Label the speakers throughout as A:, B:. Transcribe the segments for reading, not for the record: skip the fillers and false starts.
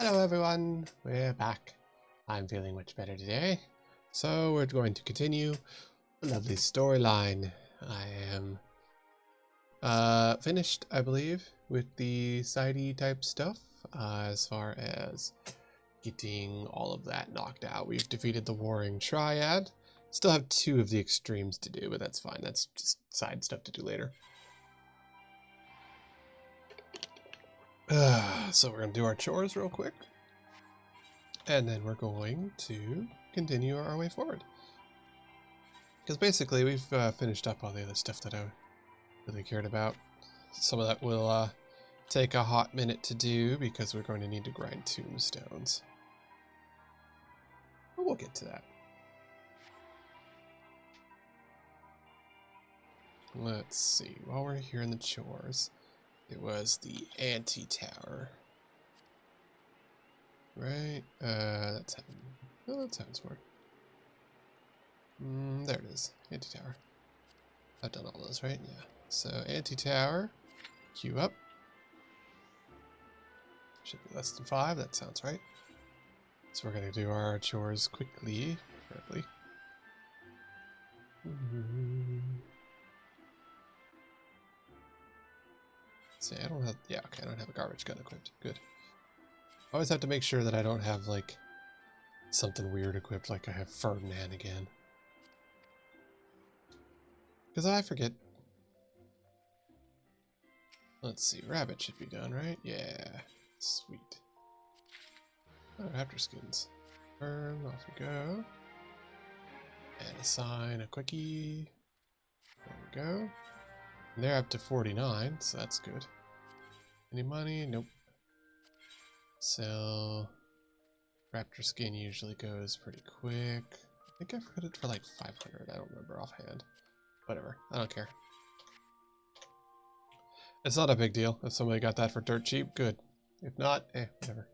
A: Hello everyone, we're back. I'm feeling much better today. So we're going to continue a lovely storyline. I am finished, I believe, with the sidey type stuff as far as getting all of that knocked out. We've defeated the Warring Triad. Still have 2 of the extremes to do, but that's fine. That's just side stuff to do later. So we're going to do our chores real quick. And then we're going to continue our way forward. Because basically we've finished up all the other stuff that I really cared about. Some of that will take a hot minute to do because we're going to need to grind tombstones. But we'll get to that. Let's see, while we're here in the chores, it was the anti-tower. Right? That's heaven. Oh, that's heaven's word. There it is. Anti-tower. I've done all those, right? Yeah. So, anti-tower. Queue up. Should be less than 5. That sounds right. So we're going to do our chores quickly. Preferably. See, I don't have... Yeah, okay, I don't have a garbage gun equipped. Good. I always have to make sure that I don't have, like, something weird equipped, like I have Ferdinand again. Because I forget. Let's see, rabbit should be done, right? Yeah, sweet. Oh, after skins. Burn, off we go. And assign a quickie. There we go. And they're up to 49, so that's good. Any money? Nope. Sell. Raptor skin usually goes pretty quick. I think I put it for like 500. I don't remember offhand. Whatever. I don't care. It's not a big deal. If somebody got that for dirt cheap, good. If not, whatever.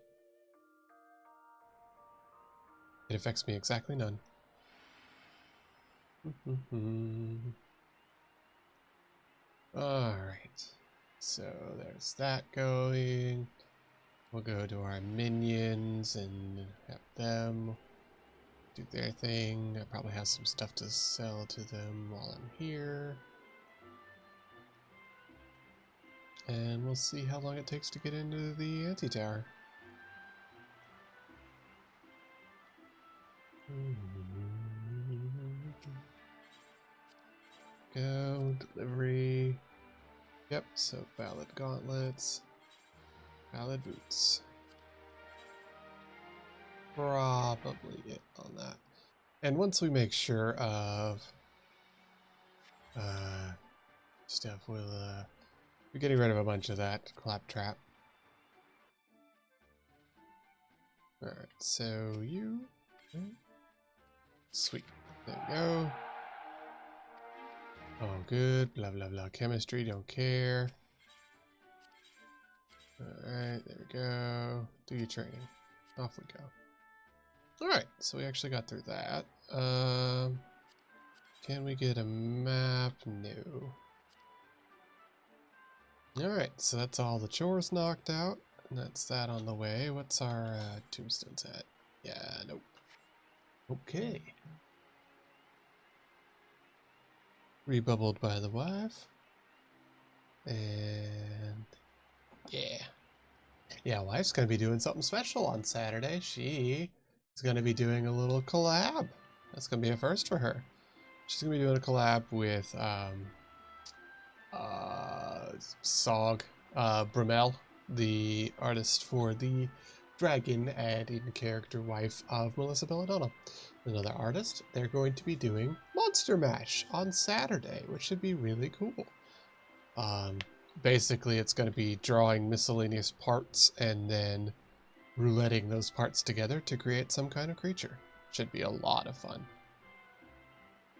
A: It affects me exactly none. Alright. So there's that going. We'll go to our minions and have them do their thing. I probably have some stuff to sell to them while I'm here. And we'll see how long it takes to get into the anti-tower. Go, delivery. Yep, so valid gauntlets. Valid boots. Probably it on that. And once we make sure of stuff, we'll we're getting rid of a bunch of that claptrap. Alright, so you... Sweet. There we go. Oh, good. Blah, blah, blah. Chemistry, don't care. Alright, there we go. Do your training. Off we go. Alright, so we actually got through that. Can we get a map? No. Alright, so that's all the chores knocked out. And that's that on the way. What's our tombstones at? Yeah, nope. Okay. Rebubbled by the wife. And yeah. Yeah, wife's gonna be doing something special on Saturday. She is gonna be doing a little collab. That's gonna be a first for her. She's gonna be doing a collab with Sog Brumel, the artist for the dragon and in-character wife of Melissa Belladonna. Another artist. They're going to be doing Monster Mash on Saturday, which should be really cool. Basically, it's going to be drawing miscellaneous parts and then rouletting those parts together to create some kind of creature. Should be a lot of fun.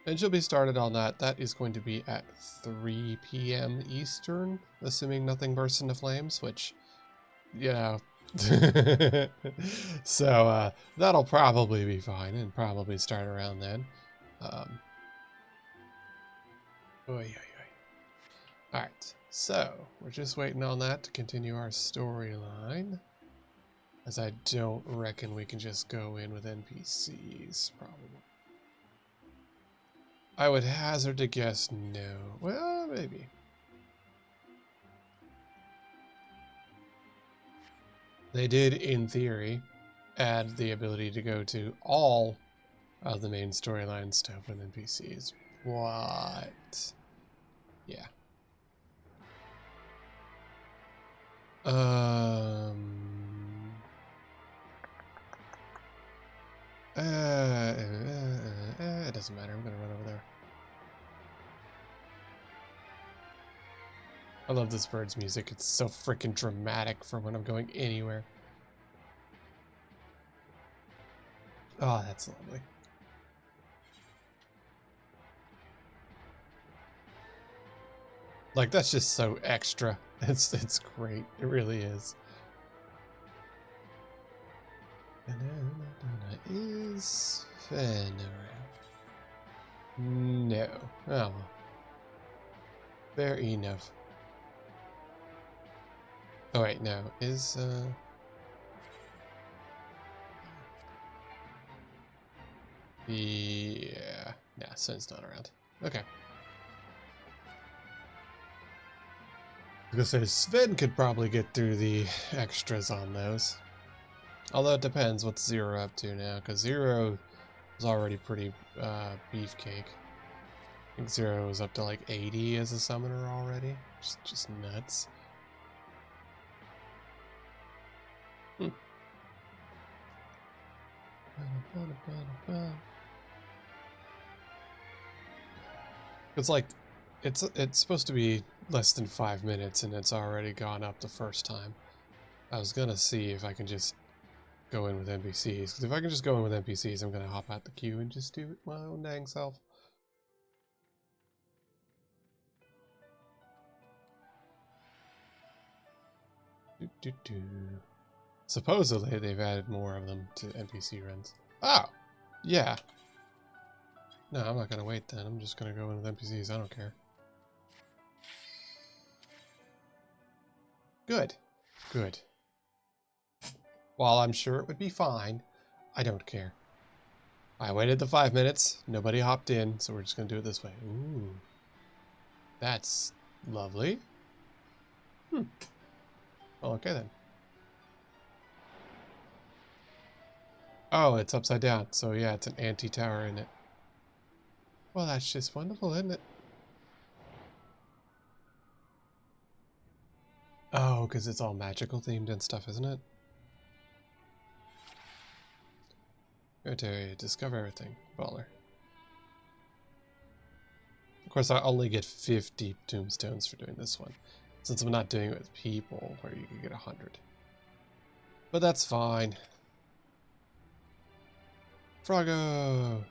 A: And she'll be started on that. That is going to be at 3 p.m. Eastern, assuming nothing bursts into flames, which, you know. So that'll probably be fine and probably start around then. Alright, so we're just waiting on that to continue our storyline. As I don't reckon we can just go in with NPCs, probably. I would hazard to guess no. Well, maybe. They did, in theory, add the ability to go to all of the main storylines to open NPCs. What? Yeah. It doesn't matter. I'm gonna run over there. I love this bird's music. It's so freaking dramatic for when I'm going anywhere. Oh, that's lovely. Like, that's just so extra. It's great. It really is. Is Sven around? No. Oh well. Fair enough. Oh wait, no. Is yeah. Nah, Sven's not around. Okay. I was gonna say Sven could probably get through the extras on those. Although it depends what's Zero up to now, because Zero is already pretty beefcake. I think Zero is up to like 80 as a summoner already. Just nuts. It's like, it's supposed to be less than 5 minutes and it's already gone up the first time. I was gonna see if I can just go in with NPCs, because if I can just go in with NPCs, I'm gonna hop out the queue and just do it my own dang self. Supposedly they've added more of them to NPC runs. Oh, yeah. No, I'm not gonna wait then. I'm just gonna go in with NPCs. I don't care. Good. Good. While I'm sure it would be fine, I don't care. I waited the 5 minutes. Nobody hopped in, so we're just gonna do it this way. Ooh. That's lovely. Well, okay then. Oh, it's upside down. So yeah, it's an anti-tower in it. Well, that's just wonderful, isn't it? Oh, because it's all magical themed and stuff, isn't it? Go to discover everything. Baller. Of course, I only get 50 tombstones for doing this one, since I'm not doing it with people, where you can get 100. But that's fine. Froggo!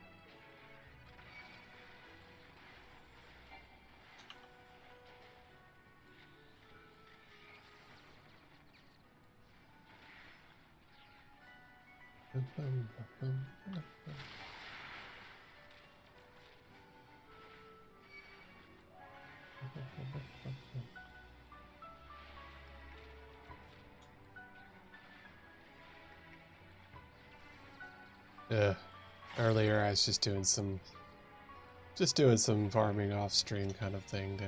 A: Earlier I was just doing some farming off stream kind of thing to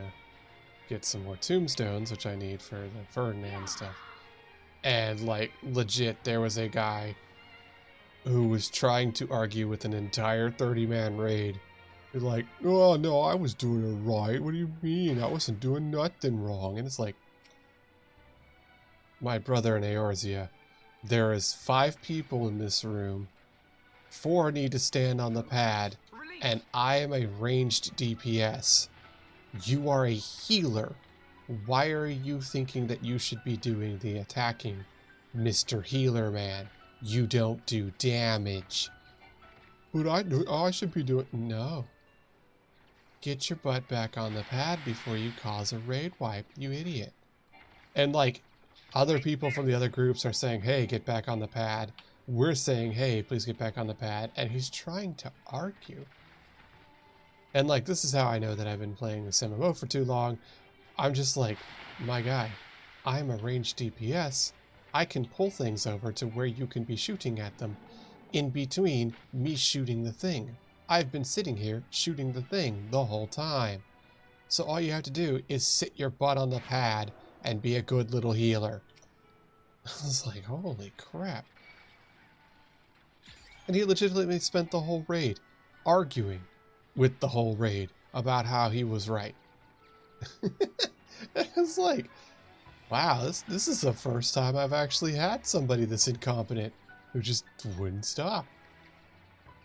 A: get some more tombstones, which I need for the Ferdinand stuff. And like legit, there was a guy who was trying to argue with an entire 30-man raid. He's like, oh no, I was doing it right. What do you mean? I wasn't doing nothing wrong. And it's like, my brother and Eorzea, there is 5 people in this room. 4 need to stand on the pad, and I am a ranged DPS. You are a healer. Why are you thinking that you should be doing the attacking, Mr. Healer Man? You don't do damage. But I should be doing... No. Get your butt back on the pad before you cause a raid wipe, you idiot. And like, other people from the other groups are saying, hey, get back on the pad. We're saying, hey, please get back on the pad. And he's trying to argue. And like, this is how I know that I've been playing this MMO for too long. I'm just like, my guy, I'm a ranged DPS. I can pull things over to where you can be shooting at them in between me shooting the thing. I've been sitting here shooting the thing the whole time. So all you have to do is sit your butt on the pad and be a good little healer. I was like, holy crap. And he legitimately spent the whole raid arguing with the whole raid about how he was right. It was like, wow, this is the first time I've actually had somebody this incompetent who just wouldn't stop.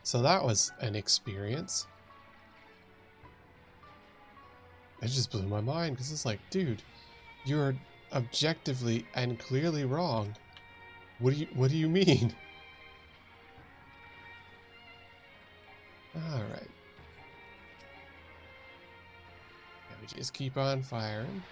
A: So that was an experience. It just blew my mind because it's like, dude, you're objectively and clearly wrong. What do you mean? All right. Yeah, we just keep on firing.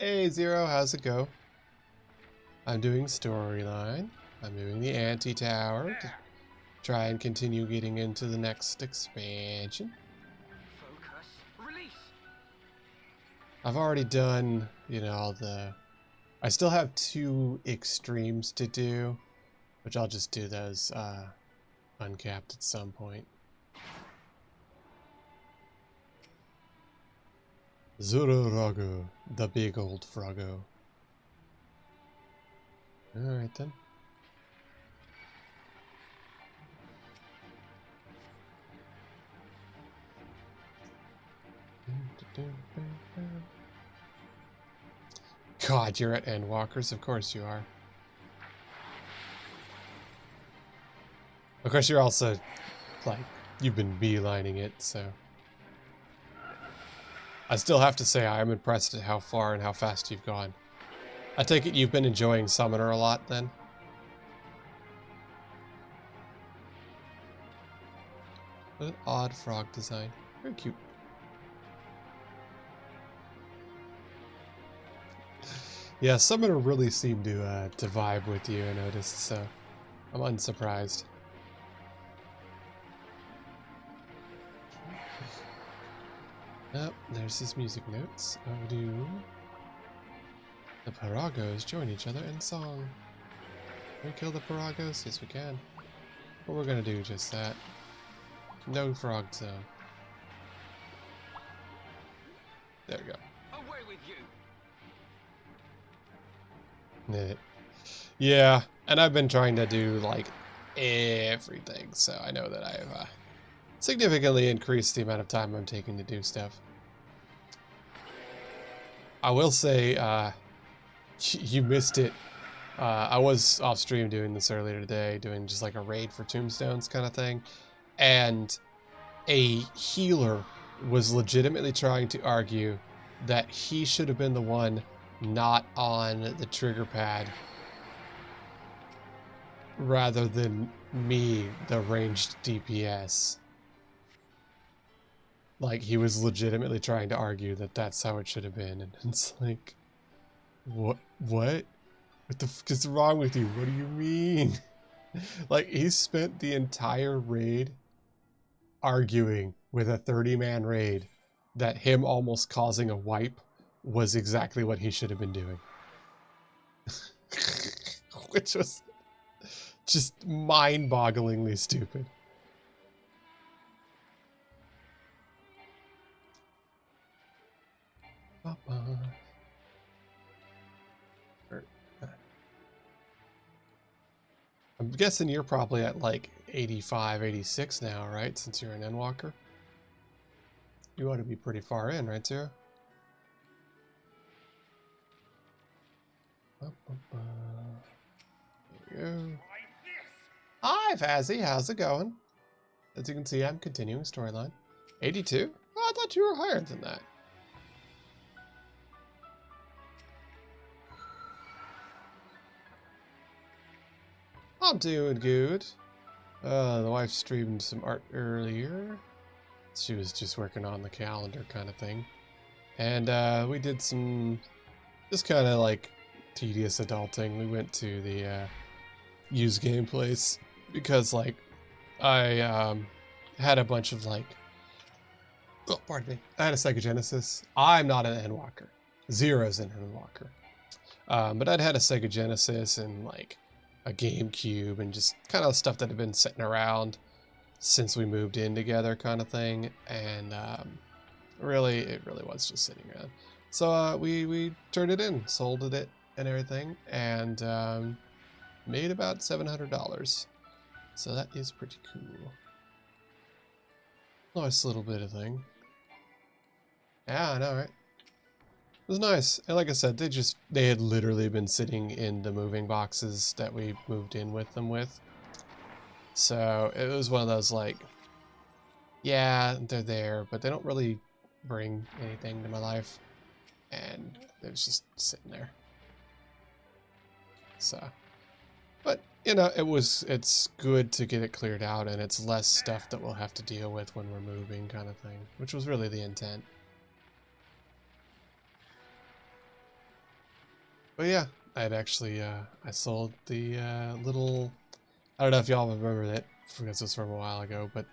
A: Hey Zero, how's it go? I'm doing storyline. I'm doing the anti-tower to try and continue getting into the next expansion.
B: Focus. Release.
A: I've already done, you know, all the... I still have 2 extremes to do, which I'll just do those uncapped at some point. Zurarago, the big old froggo. Alright then. God, you're at Endwalkers, of course you are. Of course you're also, like, you've been beelining it, so... I still have to say I am impressed at how far and how fast you've gone. I take it you've been enjoying Summoner a lot, then? What an odd frog design. Very cute. Yeah, Summoner really seemed to vibe with you, I noticed, so I'm unsurprised. Oh, there's his music notes. Oh, do the Paragos join each other in song? Can we kill the Paragos? Yes, we can. But we're gonna do just that. No frog zone. There we go.
B: Away with you.
A: Yeah, and I've been trying to do like everything, so I know that I've significantly increased the amount of time I'm taking to do stuff. I will say, you missed it. I was off stream doing this earlier today, doing just like a raid for tombstones kind of thing, and a healer was legitimately trying to argue that he should have been the one not on the trigger pad rather than me, the ranged DPS. Like, he was legitimately trying to argue that that's how it should have been, and it's like, what the fuck is wrong with you? What do you mean? Like, he spent the entire raid arguing with a 30-man raid that him almost causing a wipe was exactly what he should have been doing. Which was just mind-bogglingly stupid. I'm guessing you're probably at like 85, 86 now, right? Since you're an Endwalker. You ought to be pretty far in, right, Zero? There we go. Hi, Fazzy. How's it going? As you can see, I'm continuing storyline. 82? Oh, I thought you were higher than that. I'm doing good. The wife streamed some art earlier. She was just working on the calendar kind of thing. And we did some just kind of like tedious adulting. We went to the used game place because like I had a bunch of like, oh, pardon me. I had a Sega Genesis. I'm not an Endwalker. Zero's an Endwalker. But I'd had a Sega Genesis and like a GameCube and just kind of stuff that had been sitting around since we moved in together kind of thing. And it really was just sitting around. So we turned it in, sold it and everything, and made about $700. So that is pretty cool. Nice little bit of thing. Yeah, I know, right? It was nice. And like I said, they had literally been sitting in the moving boxes that we moved in with them with. So it was one of those like, yeah, they're there, but they don't really bring anything to my life. And it was just sitting there. So, but you know, it's good to get it cleared out, and it's less stuff that we'll have to deal with when we're moving kind of thing, which was really the intent. But yeah, I'd actually, I sold the little, I don't know if y'all remember that, because it was from a while ago, but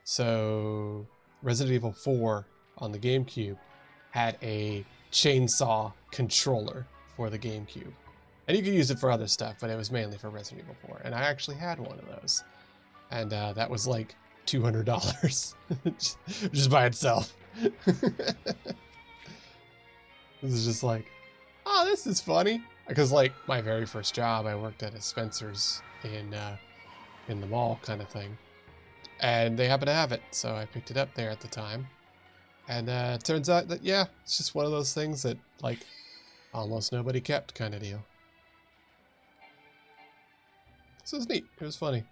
A: so Resident Evil 4 on the GameCube had a chainsaw controller for the GameCube. And you could use it for other stuff, but it was mainly for Resident Evil 4. And I actually had one of those. And that was like $200 just by itself. This is just like, oh, this is funny. Because like my very first job, I worked at a Spencer's in the mall kind of thing. And they happened to have it, so I picked it up there at the time. And it turns out that, yeah, it's just one of those things that, like, almost nobody kept kind of deal. So it was neat. It was funny.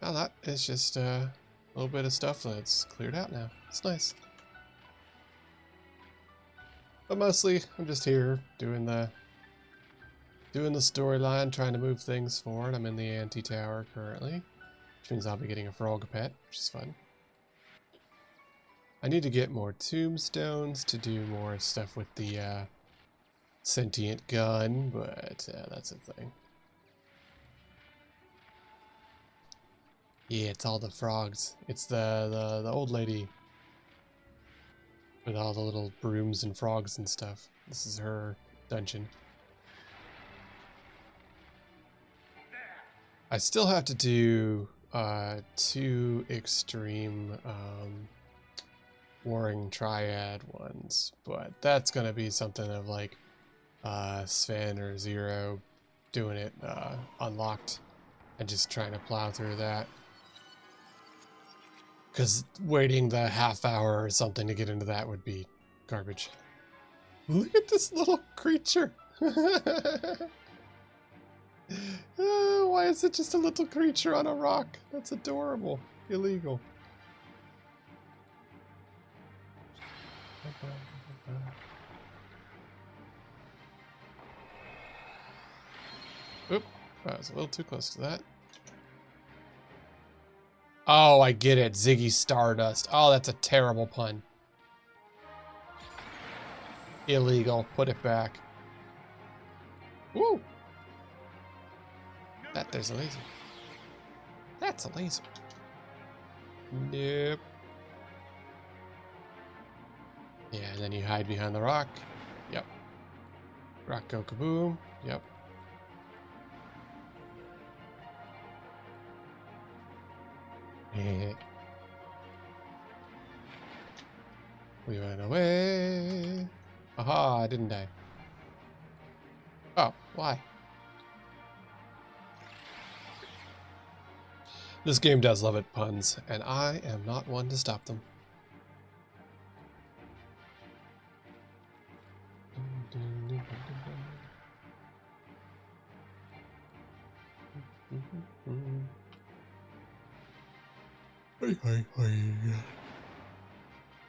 A: Now that is just a little bit of stuff that's cleared out now. It's nice. But mostly, I'm just here doing the storyline, trying to move things forward. I'm in the anti-tower currently, which means I'll be getting a frog pet, which is fun. I need to get more tombstones to do more stuff with the sentient gun, but that's a thing. Yeah, it's all the frogs. It's the old lady with all the little brooms and frogs and stuff. This is her dungeon. I still have to do 2 extreme warring triad ones, but that's gonna be something of like Sven or Zero doing it unlocked and just trying to plow through that. Because waiting the half hour or something to get into that would be garbage. Look at this little creature. Why is it just a little creature on a rock? That's adorable. Illegal. Oop, I was a little too close to that. Oh, I get it. Ziggy Stardust. Oh, that's a terrible pun. Illegal. Put it back. Woo! There's a laser. That's a laser. Nope. Yeah, and then you hide behind the rock. Yep. Rock go kaboom. Yep. We went away. Aha, I didn't die. Oh, why? This game does love it puns, and I am not one to stop them.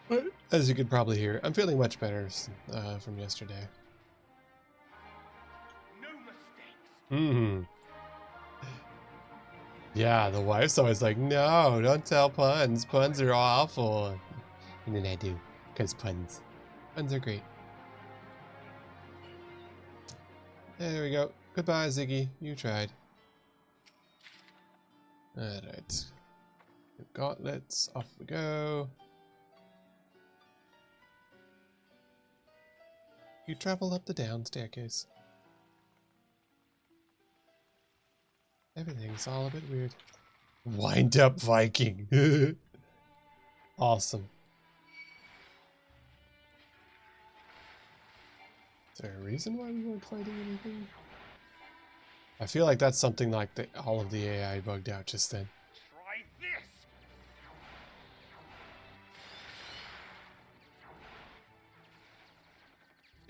A: But as you could probably hear, I'm feeling much better from yesterday.
B: No mistakes.
A: Mm-hmm. Yeah, the wife's always like, no, don't tell puns. Puns are awful. And then I do, because puns. Puns are great. There we go. Goodbye, Ziggy. You tried. Alright. Gauntlets, off we go. You travel up the down staircase. Everything's all a bit weird. Wind up Viking! Awesome. Is there a reason why we weren't fighting anything? I feel like that's something like all of the AI bugged out just then.
B: Try this.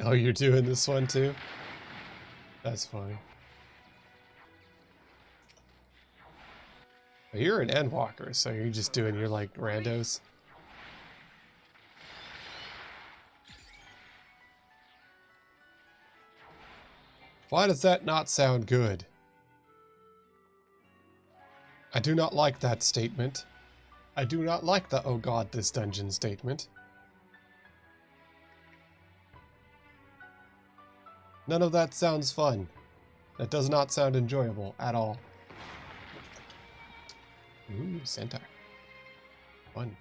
A: Oh, you're doing this one too? That's funny. Oh, you're an endwalker, so you're just doing your like randos. Why does that not sound good? I do not like that statement. I do not like the "oh god, this dungeon" statement. None of that sounds fun. That does not sound enjoyable at all. Ooh, centaur. Fun.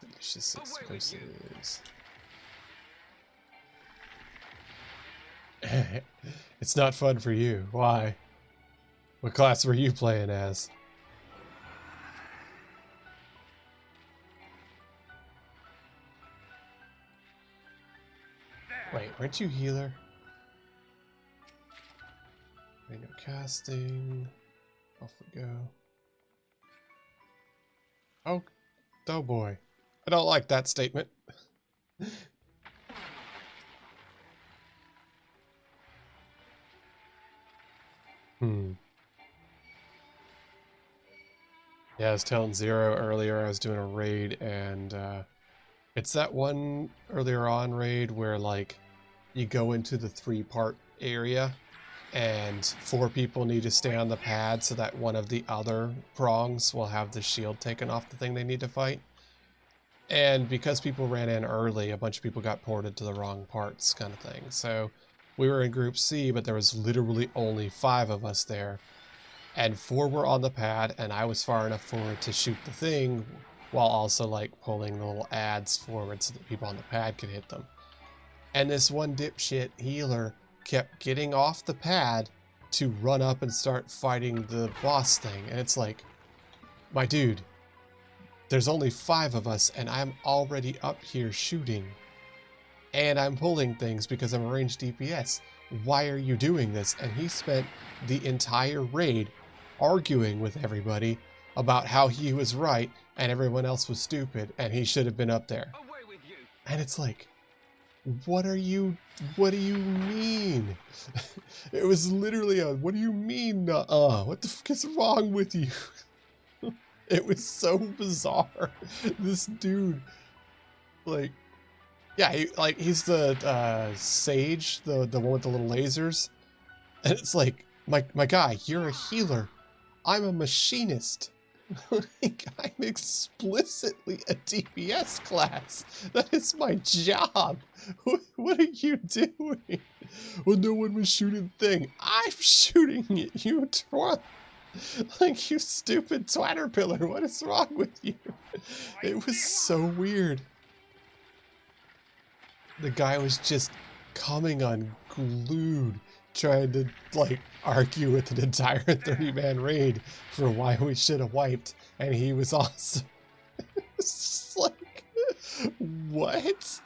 A: Delicious explosives. It's not fun for you. Why? What class were you playing as? Wait, weren't you healer? No casting. Off we go. Oh boy. I don't like that statement. Yeah, I was telling Zero earlier I was doing a raid, and it's that one earlier on raid where like you go into the 3-part area and 4 people need to stay on the pad so that one of the other prongs will have the shield taken off the thing they need to fight. And because people ran in early, a bunch of people got ported to the wrong parts kind of thing. So we were in Group C, but there was literally only 5 of us there. And 4 were on the pad, and I was far enough forward to shoot the thing while also like pulling the little ads forward so that people on the pad could hit them. And this one dipshit healer kept getting off the pad to run up and start fighting the boss thing. And it's like, my dude, there's only 5 of us and I'm already up here shooting. And I'm pulling things because I'm a ranged DPS. Why are you doing this? And he spent the entire raid arguing with everybody about how he was right and everyone else was stupid and he should have been up there.
B: Away with you.
A: And it's like, what do you mean? It was literally a, what do you mean, what the fuck is wrong with you? It was so bizarre. This dude, like, yeah, he's the sage, the one with the little lasers. And it's like, my guy, you're a healer. I'm a machinist. Like, I'm explicitly a DPS class. That is my job. What are you doing? Well, no one was shooting the thing. I'm shooting it, you twat. Like, you stupid twatterpillar. What is wrong with you? It was so weird. The guy was just coming unglued, trying to, like, argue with an entire 30-man raid for why we should have wiped, and he was awesome. It's just like, what?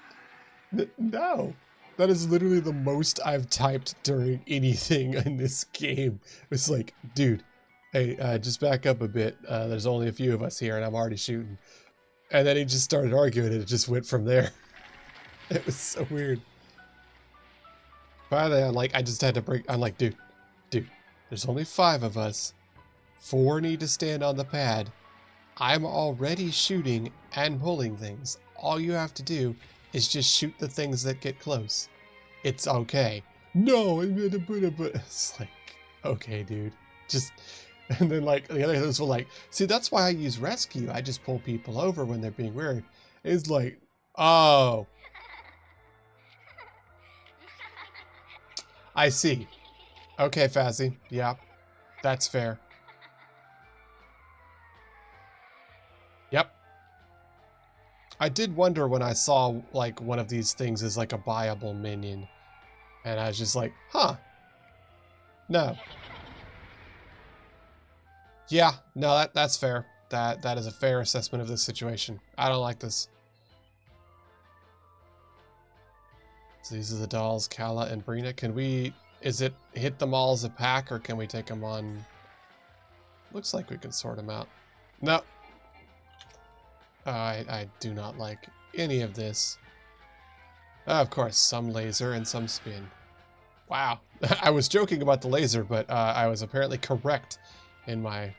A: No. That is literally the most I've typed during anything in this game. It's like, dude, hey, just back up a bit. There's only a few of us here, and I'm already shooting. And then he just started arguing, and it just went from there. It was so weird. Finally, I just had to break. I'm like, dude, there's only 5 of us. 4 need to stand on the pad. I'm already shooting and pulling things. All you have to do is just shoot the things that get close. It's okay. No, I'm gonna put it, but it's like, okay, dude, just And then like the other healers were like, see, that's why I use rescue. I just pull people over when they're being weary. It's like, oh, I see. Okay, Fazzy. Yeah, that's fair. Yep. I did wonder when I saw like one of these things as like a buyable minion. And I was just like, huh. No. Yeah, no, that's fair. That is a fair assessment of this situation. I don't like this. So these are the dolls, Kala and Brina. Can we, is it hit them all as a pack, or can we take them on? Looks like we can sort them out. No. I do not like any of this. Of course, some laser and some spin. Wow. I was joking about the laser, but I was apparently correct in my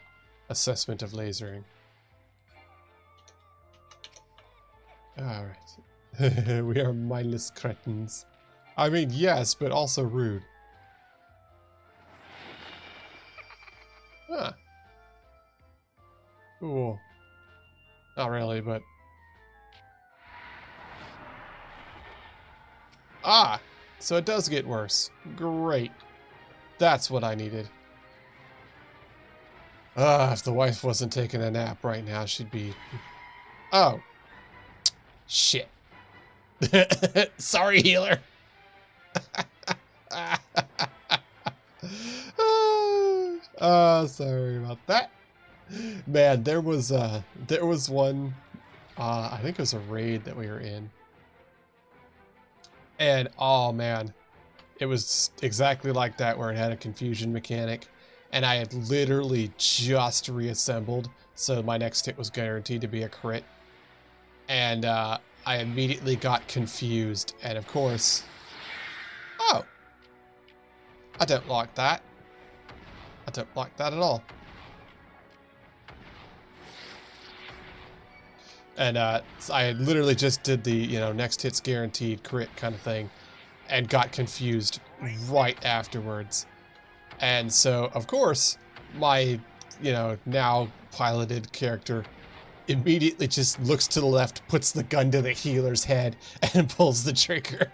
A: assessment of lasering. Alright. We are mindless cretins. I mean, yes, but also rude. Huh. Cool. Not really, but... Ah! So it does get worse. Great. That's what I needed. If the wife wasn't taking a nap right now, she'd be... Oh. Shit. Sorry, healer. Sorry about that. Man, there was one, I think it was a raid that we were in. And, oh man, it was exactly like that, where it had a confusion mechanic. And I had literally just reassembled, so my next hit was guaranteed to be a crit. And I immediately got confused, and of course... Oh! I don't like that. I don't like that at all. And I literally just did the, you know, next hit's guaranteed crit kind of thing, and got confused right afterwards. And so, of course, my, you know, now piloted character immediately just looks to the left, puts the gun to the healer's head, and pulls the trigger.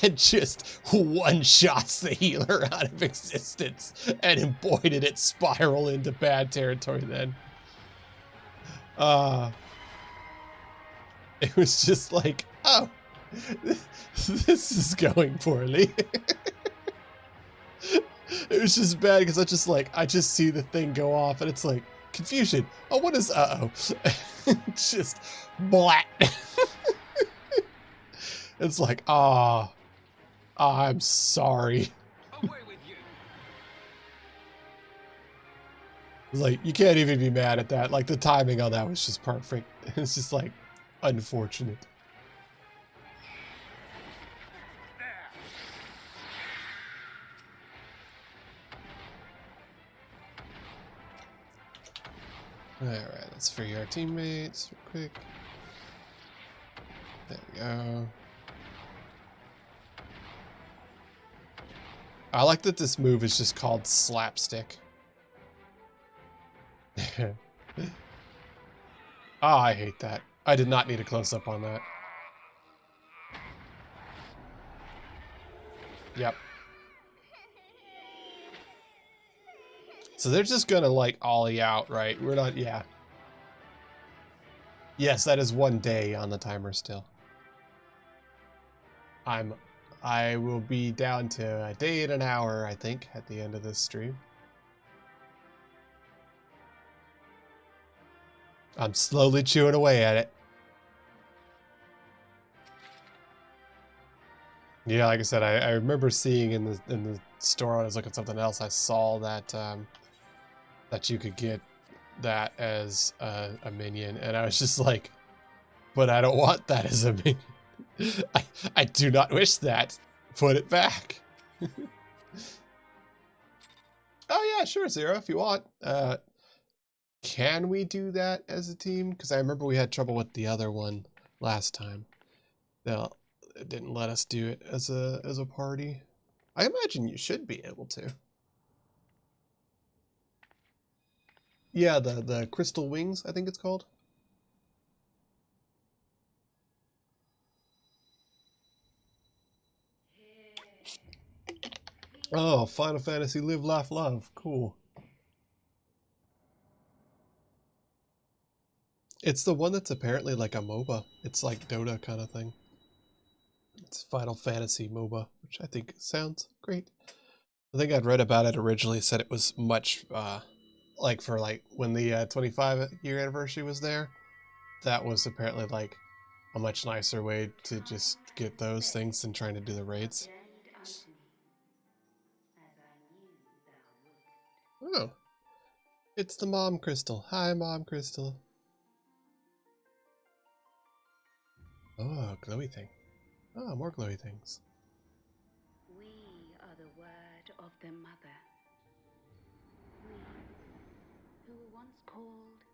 A: And just one-shots the healer out of existence. And boy, did it spiral into bad territory then. It was just like, oh, this is going poorly. It was just bad because I just see the thing go off and it's like, confusion. Oh, what is, uh-oh. Just blat. It's like, I'm sorry.
B: Away with you.
A: It's like, you can't even be mad at that. Like, the timing on that was just perfect. It's just like, unfortunate. Alright, let's free our teammates real quick. There we go. I like that this move is just called slapstick. I hate that. I did not need a close-up on that. Yep. So they're just gonna, like, ollie out, right? We're not, yeah. Yes, that is 1 day on the timer still. I will be down to a day and an hour, I think, at the end of this stream. I'm slowly chewing away at it. Yeah, like I said, I remember seeing in the store when I was looking at something else, I saw that that you could get that as a minion, and I was just like, but I don't want that as a minion. I do not wish that. Put it back. Oh yeah, sure, Zero, if you want. Can we do that as a team? Because I remember we had trouble with the other one last time. No, it didn't let us do it as a party. I imagine you should be able to. Yeah, the crystal wings, I think it's called. Oh, Final Fantasy Live, Laugh, Love. Cool. It's the one that's apparently like a MOBA. It's like Dota kind of thing. It's Final Fantasy MOBA, which I think sounds great. I think I'd read about it originally, said it was much, like for like when the 25-year anniversary was there, that was apparently like a much nicer way to just get those things than trying to do the raids. Oh, it's the Mom Crystal. Hi, Mom Crystal. Oh, glowy thing. Oh, more glowy things.
C: We are the word of the mother. We, who were once called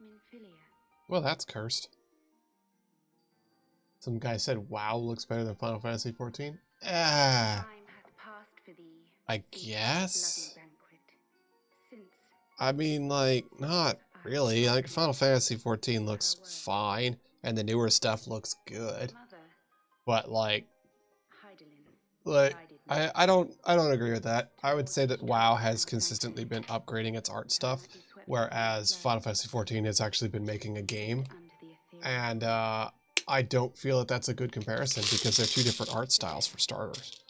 C: Minfilia.
A: Well, that's cursed. Some guy said WoW looks better than Final Fantasy 14. Ah,
C: Time hath passed for thee,
A: I
C: since
A: guess.
C: bloody banquet. Since
A: I mean, like, not really. Like, Final Fantasy 14 looks fine, and the newer stuff looks good.
C: mother,
A: But like,
C: Hydaelyn,
A: I don't agree with that. I would say that WoW has consistently been upgrading its art stuff, whereas Final Fantasy 14 has actually been making a game, and I don't feel that that's a good comparison because they're two different art styles for starters.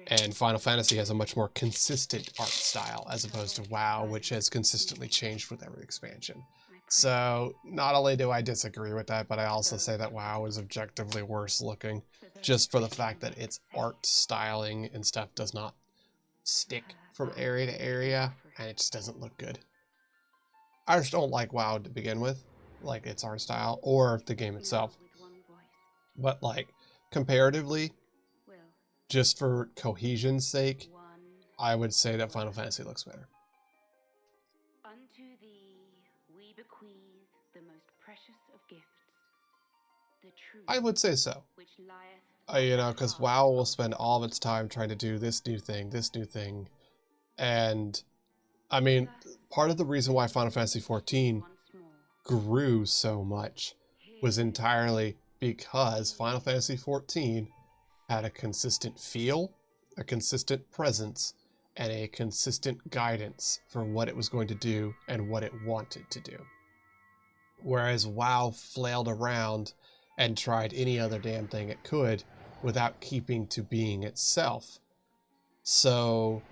A: And Final Fantasy has a much more consistent art style as opposed to WoW, which has consistently changed with every expansion. So not only do I disagree with that, but I also say that WoW is objectively worse looking just for the fact that its art styling and stuff does not stick from area to area and it just doesn't look good. I just don't like WoW to begin with, like its art style or the game itself. But like comparatively, just for cohesion's sake, I would say that Final Fantasy looks better.
C: Unto thee we bequeath the most precious of gifts, the truth.
A: I would say so.
C: Which lieth
A: You know, because WoW will spend all of its time trying to do this new thing, and I mean, part of the reason why Final Fantasy 14 grew so much was entirely because Final Fantasy 14 had a consistent feel, a consistent presence, and a consistent guidance for what it was going to do and what it wanted to do. Whereas WoW flailed around and tried any other damn thing it could without keeping to being itself. So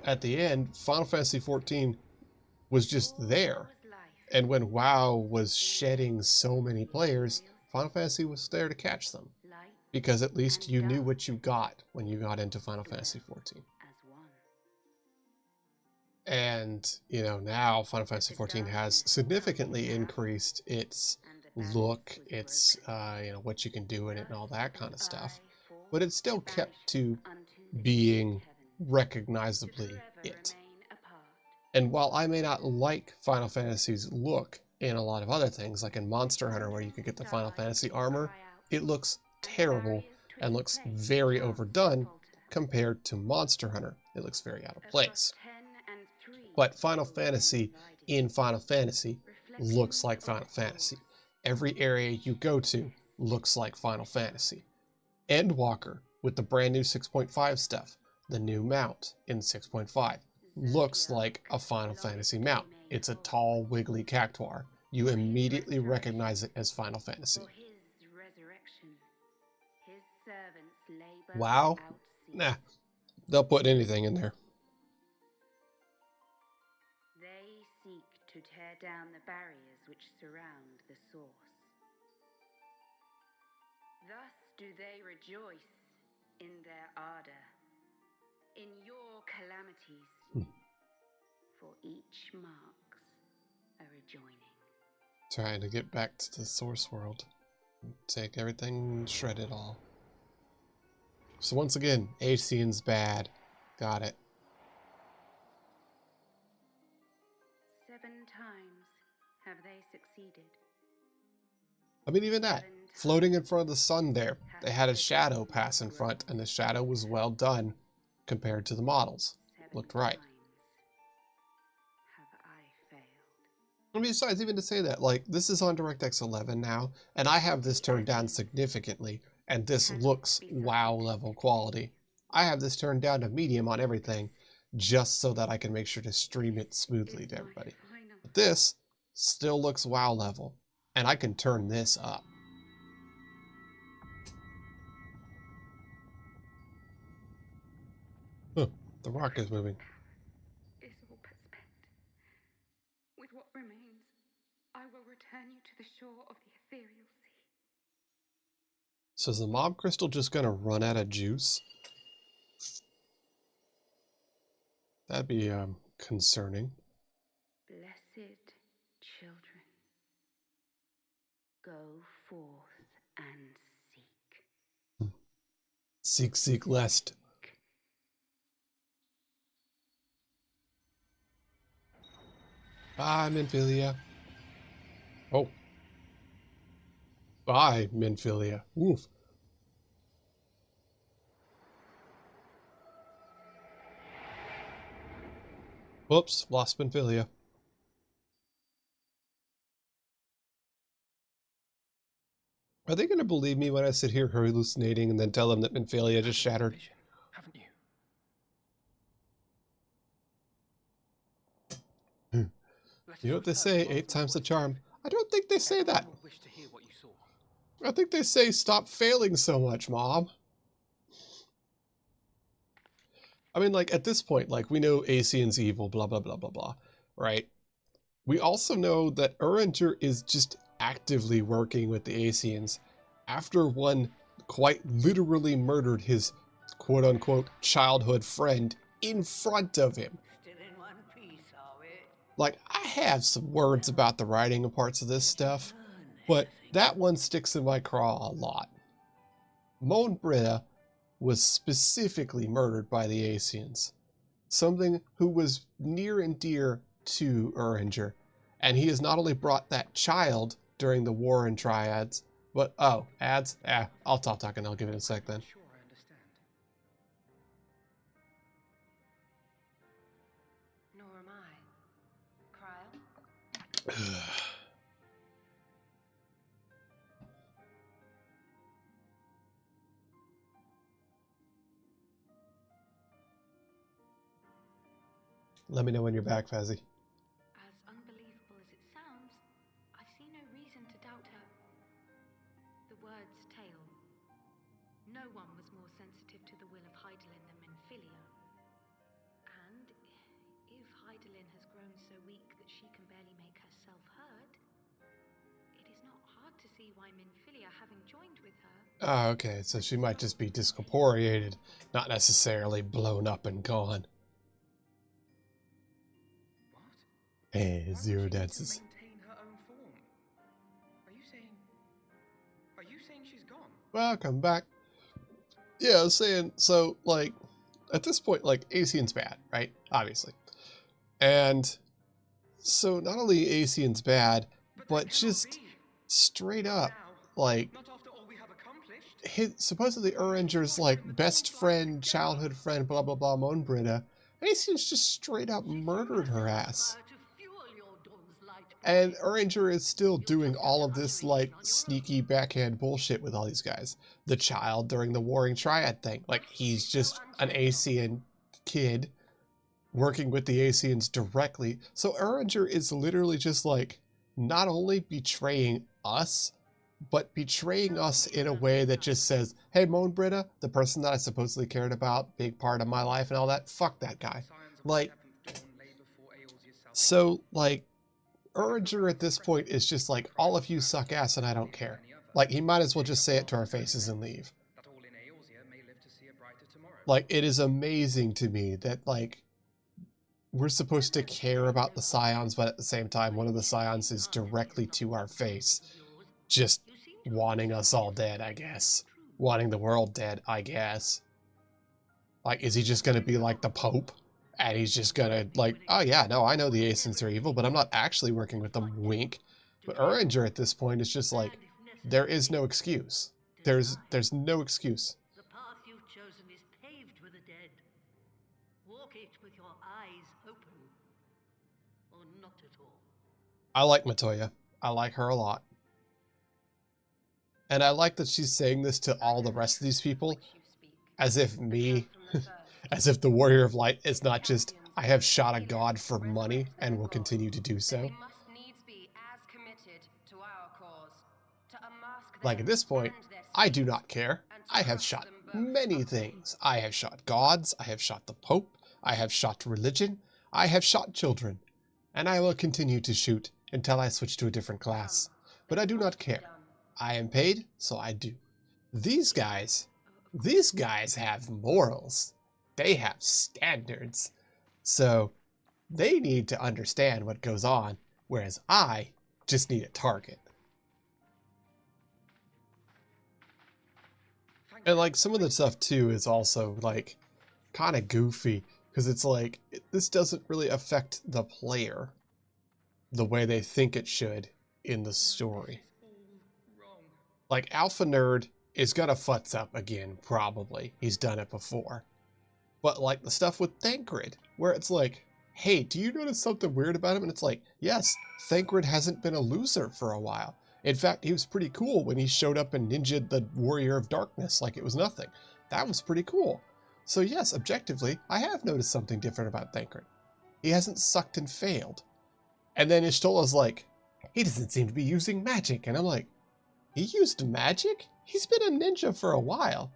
A: at the end, Final Fantasy 14 was just there. And when WoW was shedding so many players, Final Fantasy was there to catch them. Because at least you knew what you got when you got into Final Fantasy 14. And, you know, now Final Fantasy 14 has significantly increased its look, its, you know, what you can do in it and all that kind of stuff. But it's still kept to being recognizably it. And while I may not like Final Fantasy's look in a lot of other things, like in Monster Hunter where you can get the Final Fantasy armor, it looks terrible and looks very overdone compared to Monster Hunter. It looks very out of place. But Final Fantasy in Final Fantasy looks like Final Fantasy. Every area you go to looks like Final Fantasy. Endwalker with the brand new 6.5 stuff, the new mount in 6.5, looks like a Final Fantasy mount. It's a tall, wiggly cactuar. You immediately recognize it as Final Fantasy. WoW? Nah, they'll put anything in there.
C: They seek to tear down the barriers which surround the source. Thus do they rejoice in their ardor, in your calamities, for each marks a rejoining.
A: Trying to get back to the source world. Take everything, shred it all. So once again, Acian's bad. Got it.
C: 7 times have they succeeded.
A: I mean, even that. Floating in front of the sun there, they had a shadow pass in front, and the shadow was well done compared to the models. Looked right.
C: Have I
A: And besides, even to say that, like, this is on DirectX 11 now, and I have this turned down significantly, and this looks WoW level quality. I have this turned down to medium on everything, just so that I can make sure to stream it smoothly to everybody. But this still looks WoW level, and I can turn this up. Huh, the rock is moving.
C: Is all but spent. With what remains, I will return you to the shore of the ethereal sea.
A: So is the mob crystal just gonna run out of juice? That'd be concerning.
C: Blessed children, go forth and seek.
A: Seek, seek, lest. Bye, Minfilia. Oh. Bye, Minfilia. Oof. Whoops, lost Minfilia. Are they going to believe me when I sit here hallucinating and then tell them that Minfilia just shattered?
B: Vision, haven't you?
A: You know what they say, 8 times the charm. I don't think they say that.
B: Would wish to hear what you saw.
A: I think they say stop failing so much, Mom. I mean, like, at this point, like, we know Asian's evil, blah, blah, blah, blah, blah, right? We also know that Uringer is just actively working with the Asians after one quite literally murdered his quote-unquote childhood friend in front of him.
D: Still in one piece, are we?
A: Like, I have some words about the writing of parts of this stuff, but that one sticks in my craw a lot. Moan Britta was specifically murdered by the Asians, something who was near and dear to Uringer, and he has not only brought that child during the war in Triads, but, oh, ads? I'll stop talking, I'll give it a sec then.
B: Sure, I understand.
C: Nor am I. Cryle?
A: Let me know when you're back, Fazzy.
C: As unbelievable as it sounds, I see no reason to doubt her. The word's tale. No one was more sensitive to the will of Hydaelyn than Minfilia. And if Hydaelyn has grown so weak that she can barely make herself heard, it is not hard to see why Minfilia, having joined with her...
A: Oh, okay, so she might just be discorporeated, not necessarily blown up and gone.
B: What?
A: Zero
B: Why would she need to
A: dances.
B: maintain her own form? Are you saying she's gone?
A: Welcome back. Yeah, I was saying, so, like, at this point, like, Asian's bad, right? Obviously. And so not only Asian's bad, but just straight up, like,
B: Not after all we have accomplished.
A: supposedly Uringer's, like, best friend, childhood friend, blah, blah, blah, Moan Britta, Asian's just straight up murdered her ass. And Uringer is still doing all of this, like, sneaky backhand bullshit with all these guys. The child during the Warring Triad thing. Like, he's just an Asian kid working with the Asians directly. So Uringer is literally just, like, not only betraying us, but betraying us in a way that just says, hey, Moan Britta, the person that I supposedly cared about, big part of my life and all that, fuck that guy. Like, so, like, Uringer at this point is just like, all of you suck ass and I don't care. Like, he might as well just say it to our faces and leave. Like, it is amazing to me that, like, we're supposed to care about the Scions, but at the same time, one of the Scions is directly to our face, just wanting us all dead, I guess. Wanting the world dead, I guess. Like, is he just gonna be like the Pope? And he's just gonna, like, oh yeah, no, I know the Asians are evil, but I'm not actually working with them, wink. But Uringer at this point is just like, there is no excuse. There's no excuse.
D: The path you've chosen is paved with the dead. Walk it with your eyes open. Or not at all.
A: I like Matoya. I like her a lot. And I like that she's saying this to all the rest of these people, as if me, as if the Warrior of Light is not just, I have shot a god for money and will continue to do so.
E: They must needs be as committed to our cause, to unmask
A: Like
E: them
A: at this point,
E: and their
A: I do
E: schemes,
A: not care.
E: and to
A: I have
E: crush
A: shot
E: them both
A: many
E: utterly.
A: things. I have shot gods, I have shot the Pope, I have shot religion, I have shot children. And I will continue to shoot until I switch to a different class. But I do not care. I am paid, so I do. These guys have morals. They have standards. So they need to understand what goes on, whereas I just need a target. And like some of the stuff too is also like kind of goofy because it's like this doesn't really affect the player the way they think it should in the story. Like Alpha Nerd is gonna futz up again, probably. He's done it before. But like the stuff with Thancred, where it's like, hey, do you notice something weird about him? And it's like, yes, Thancred hasn't been a loser for a while. In fact, he was pretty cool when he showed up and ninja'd the Warrior of Darkness like it was nothing. That was pretty cool. So yes, objectively, I have noticed something different about Thancred. He hasn't sucked and failed. And then Ishtola's like, he doesn't seem to be using magic. And I'm like, he used magic? He's been a ninja for a while.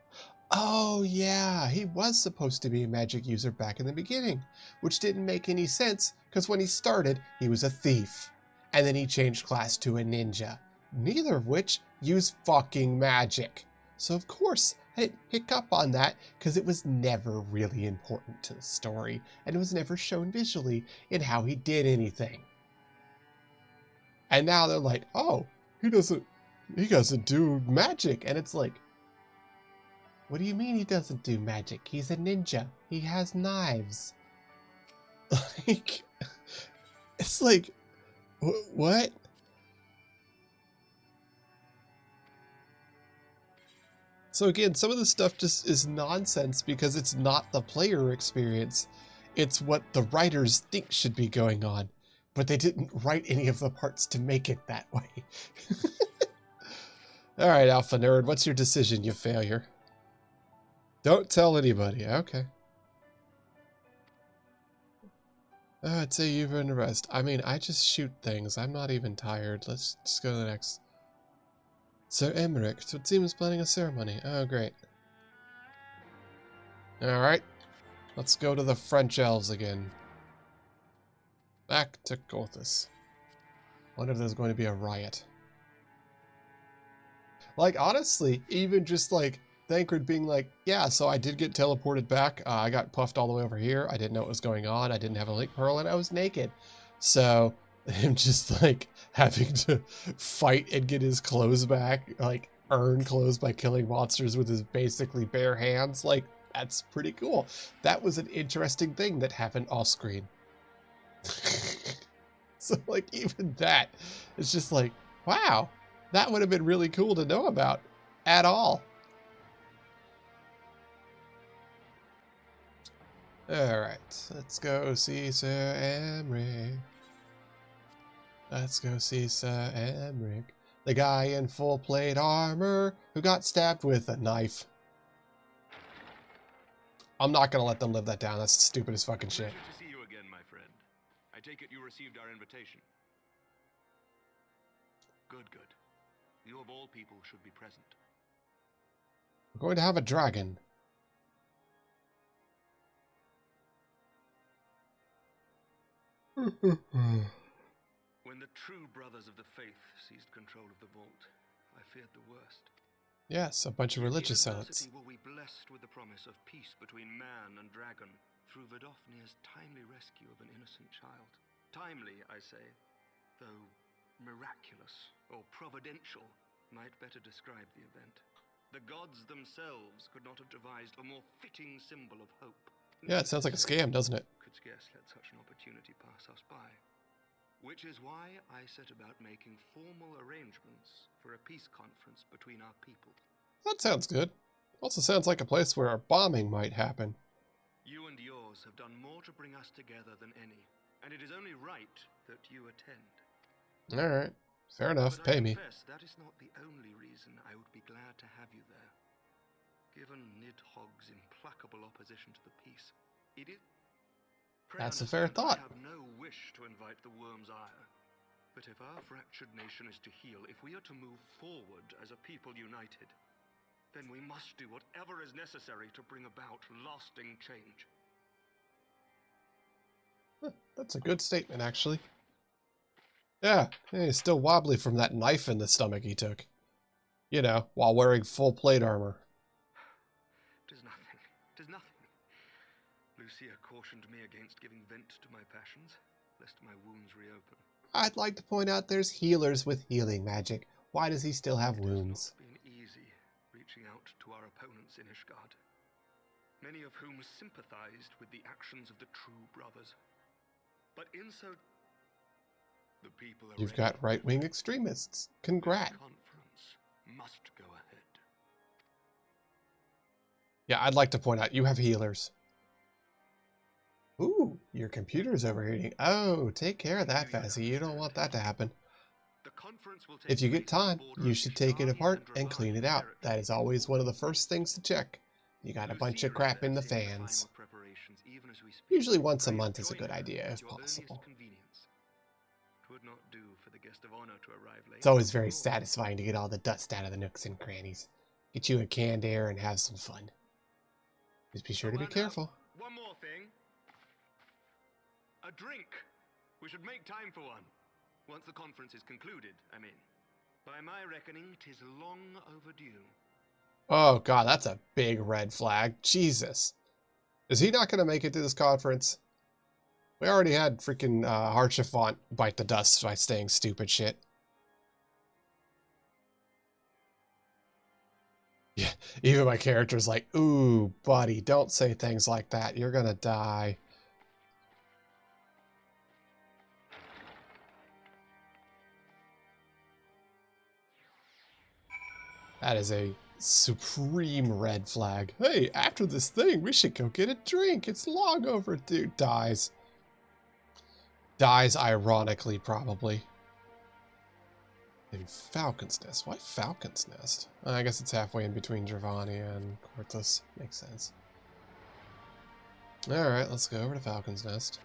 A: Oh yeah, he was supposed to be a magic user back in the beginning, which didn't make any sense because when he started, he was a thief. And then he changed class to a ninja, neither of which use fucking magic. So of course, I didn't pick up on that because it was never really important to the story and it was never shown visually in how he did anything. And now they're like, oh, he doesn't do magic. And it's like, what do you mean he doesn't do magic? He's a ninja. He has knives. Like, it's like, what? So again, some of this stuff just is nonsense because it's not the player experience. It's what the writers think should be going on. But they didn't write any of the parts to make it that way. All right, Alpha Nerd, what's your decision, you failure? Don't tell anybody. Okay. I'd say you've earned a rest. I mean, I just shoot things. I'm not even tired. Let's just go to the next. Sir Emmerich, so it seems planning a ceremony. Oh, great. Alright. Let's go to the French elves again. Back to Gothis. Wonder if there's going to be a riot. Like, honestly, even just like Thancred being like, yeah, so I did get teleported back. I got puffed all the way over here. I didn't know what was going on. I didn't have a link pearl and I was naked. So him just like having to fight and get his clothes back, like earn clothes by killing monsters with his basically bare hands. Like, that's pretty cool. That was an interesting thing that happened off screen. So like even that, it's just like, wow, that would have been really cool to know about at all. Alright, let's go see Sir Emmerich. Let's go see Sir Emmerich. The guy in full plate armor who got stabbed with a knife. I'm not gonna let them live that down. That's stupid as fucking shit.
F: Pleasure to see you again, my friend. I take it you received our invitation. Good, good. You of all people should be present.
A: We're going to have a dragon.
F: When the true brothers of the faith seized control of the vault, I feared the worst.
A: Yes, a bunch of religious
F: In
A: zealots.
F: adversity were we blessed with the promise of peace between man and dragon through Vidofnir's timely rescue of an innocent child. Timely, I say, though miraculous or providential might better describe the event. The gods themselves could not have devised a more fitting symbol of hope.
A: Yeah, it sounds like a scam, doesn't it?
F: Could scarce let such an opportunity pass us by. Which is why I set about making formal arrangements for a peace conference between our people.
A: That sounds good. Also sounds like a place where a bombing might happen.
F: You and yours have done more to bring us together than any, and it is only right that you attend.
A: Alright. Fair enough.
F: But I
A: Pay me.
F: confess that is not the only reason I would be glad to have you there. Given Nidhogg's implacable opposition to the peace, it is... Pray
A: That's a fair
F: understand,
A: thought.
F: I have no wish to invite the worm's ire. But if our fractured nation is to heal, if we are to move forward as a people united, then we must do whatever is necessary to bring about lasting change.
A: That's a good statement, actually. Yeah, he's still wobbly from that knife in the stomach he took. You know, while wearing full plate armor.
F: 'Tis nothing. 'Tis nothing. Lucia cautioned me against giving vent to my passions, lest my wounds reopen.
A: I'd like to point out there's healers with healing magic. Why does he still have wounds?
F: It has not been easy reaching out to our opponents in Ishgard, many of whom sympathized with the actions of the true brothers. But in so... The people are
A: You've
F: ready.
A: got right-wing extremists. Congrats.
F: This conference must go ahead.
A: Yeah, I'd like to point out you have healers. Ooh, your computer's overheating. Oh, take care of that, Fazzy. You don't want that to happen.
F: The conference will take
A: If you get
F: place on the
A: time,
F: border
A: you
F: of
A: should take it
F: Ishgard
A: apart and
F: Dravani
A: clean it out.
F: territory.
A: That is always one of the first things to check. You got a bunch
F: Lucia
A: of crap
F: is
A: in the
F: there seeing
A: fans.
F: final preparations even as we speak.
A: Usually once a
F: Pray
A: month is a
F: join
A: good
F: her
A: idea,
F: at
A: if
F: your earliest
A: possible.
F: convenience. 'Twould not do for the guest of honor to arrive late.
A: It's always very
F: after all.
A: satisfying to get all the dust out of the nooks and crannies. Get you a canned air and have some fun. Just be sure to be
F: Oh, and,
A: careful.
F: one more thing. A drink. We should make time for one. Once the conference is concluded, I mean. By my reckoning, 'tis long overdue.
A: Oh god, that's a big red flag. Jesus. Is he not going to make it to this conference? We already had freaking Harchifont bite the dust by saying stupid shit. Yeah, even my character's like, ooh, buddy, don't say things like that. You're gonna die. That is a supreme red flag. Hey, after this thing, we should go get a drink. It's long overdue. Dies. Dies ironically, probably. In Falcon's Nest. Why Falcon's Nest? I guess it's halfway in between Dravani and Cortus. Makes sense. Alright, let's go over to Falcon's Nest.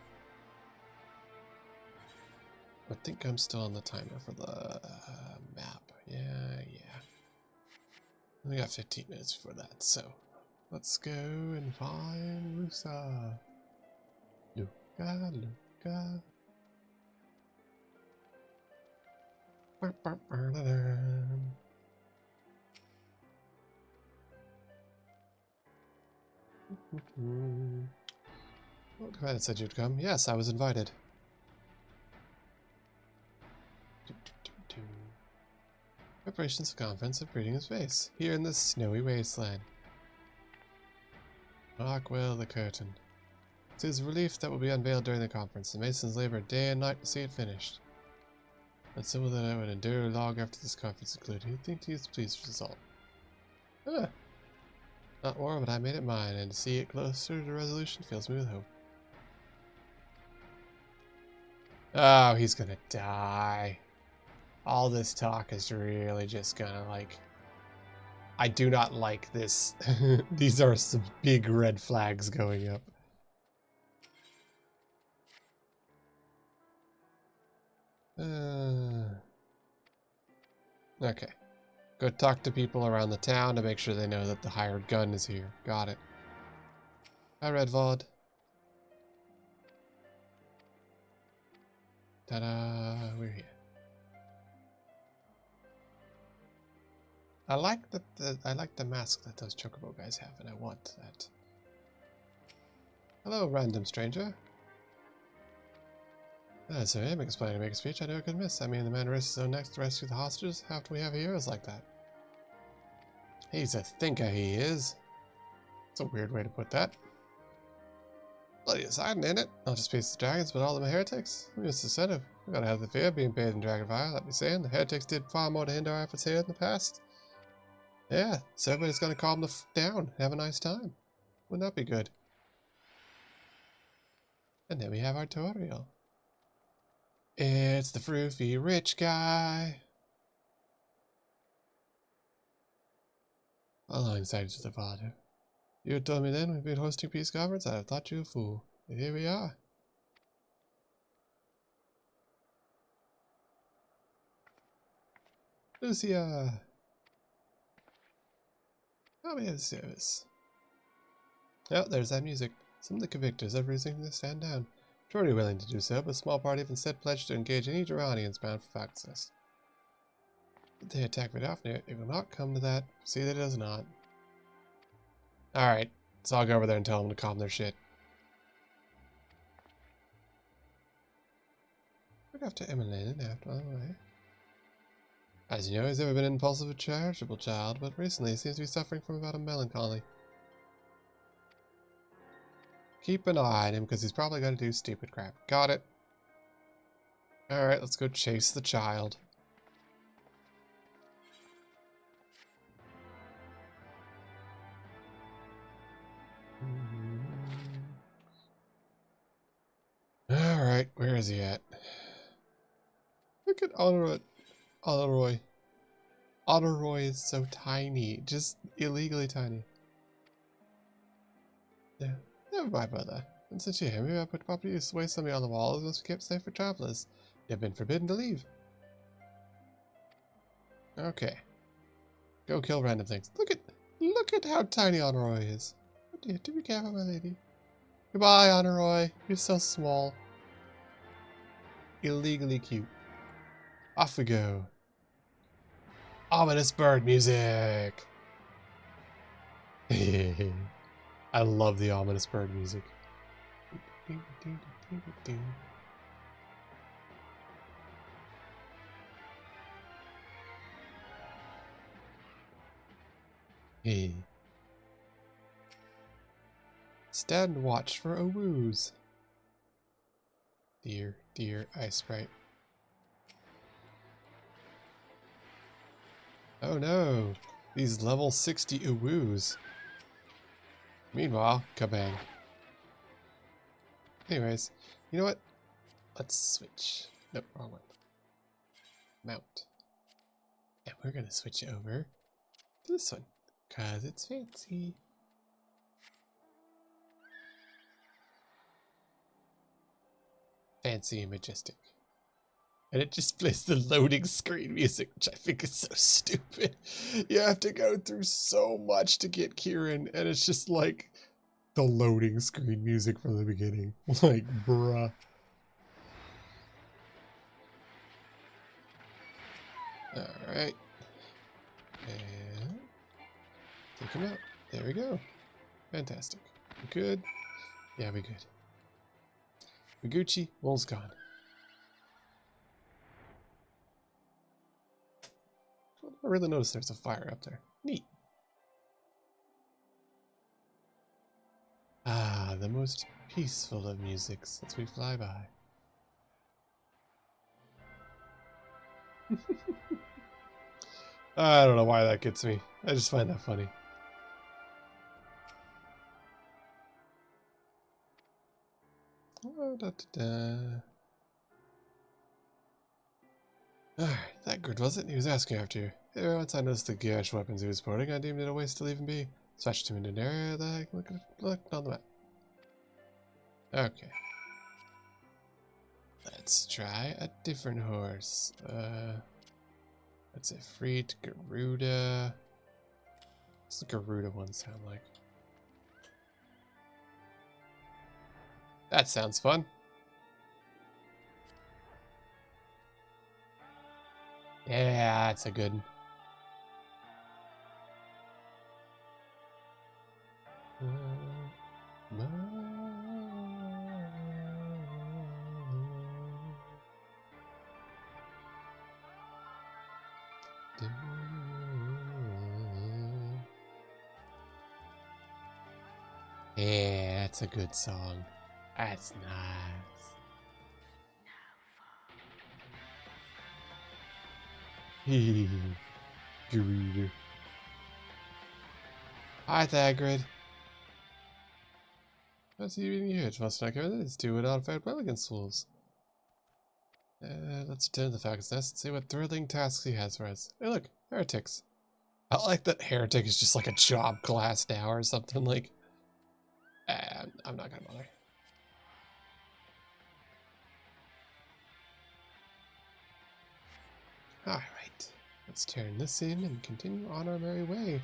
A: I think I'm still on the timer for the map. Yeah. We got 15 minutes for that, so let's go and find Rusa. Luca. Well, Commander said you'd come. Yes, I was invited. Preparations for conference of breeding in space, here in this snowy wasteland. Mark well the curtain. It is relief that will be unveiled during the conference. The Masons labored day and night to see it finished. But symbol that I would endure long after this conference concluded. You'd think he is pleased with the result. Ah. Not more, but I made it mine, and to see it closer to resolution fills me with hope. Oh, he's gonna die. All this talk is really just gonna, like... I do not like this. These are some big red flags going up. Okay. Go talk to people around the town to make sure they know that the hired gun is here. Got it. Hi, Redvald. Ta-da! We're here. I like the mask that those chocobo guys have, and I want that. Hello, random stranger. So him explaining to make a speech I knew I could miss. I mean, the man risks his own necks to rescue the hostages. How do we have heroes like that? He's a thinker, he is. It's a weird way to put that. Bloody exciting, ain't it? Not just peace of dragons, but all of them heretics. We just incentive. We gotta have the fear of being bathed in dragon fire. Let me saying, the heretics did far more to hinder our efforts here in the past. Yeah, so everybody's gonna calm the down. Have a nice time. Wouldn't that be good? And then we have our tutorial. It's the froofy rich guy. Alongside the father. You had told me then we've been hosting peace conference, I'd have thought you a fool. And here we are. Lucia! How may I have service? Oh, there's that music. Some of the convictors are refusing to stand down. Majority willing to do so, but a small party have instead pledged to engage any Durranians bound for access. If they attack Vidofnir, it will not come to that. See that it does not. Alright, so I'll go over there and tell them to calm their shit. Look after Emmeline after all the way. As you know, he's never been an impulsive, charitable child, but recently he seems to be suffering from about a melancholy. Keep an eye on him, because he's probably going to do stupid crap. Got it. Alright, let's go chase the child. Alright, where is he at? Look at Honorroy. Honorroy is so tiny. Just illegally tiny. Yeah, never mind about that. And since you're here, maybe I'll put proper use away something on the walls must be kept safe for travelers. You've been forbidden to leave. Okay. Go kill random things. Look at how tiny Honorroy is. Oh dear, do be careful, my lady. Goodbye, Honorroy. You're so small. Illegally cute. Off we go. Ominous bird music. I love the ominous bird music. Hey. Stand watch for a woos. Dear ice sprite. Oh no, these level 60 uwoos. Meanwhile, kabang. Anyways, you know what? Let's switch. Nope, wrong one. Mount. And we're gonna switch it over to this one, cause it's fancy. Fancy and majestic. And it just plays the loading screen music, which I think is so stupid. You have to go through so much to get Kieran, and it's just like the loading screen music from the beginning. Like, bruh. Alright. And take him out. There we go. Fantastic. We good? Yeah, we good. We Gucci. Wool's gone. I really noticed there's a fire up there. Neat. Ah, the most peaceful of musics as we fly by. I don't know why that gets me. I just find that funny. Oh, da, da, da. Alright, that good was it? He was asking after you. Hey, once I noticed the garish weapons he was sporting, I deemed it a waste to leave him be. Switched him into an area that I looked on the map. Okay. Let's try a different horse. Let's say Freet, Garuda. What's the Garuda one sound like? That sounds fun. Yeah, that's a good one. Yeah, that's a good song. That's nice. Hee Garuda. Hi, Thagrid. What's he eating here? It's must not go. It's two without fair well against wolves. Let's return to the Falcon's Nest and see what thrilling tasks he has for us. Hey look, heretics. I like that heretic is just like a job class now or something like... I'm not gonna bother. Alright, let's turn this in and continue on our merry way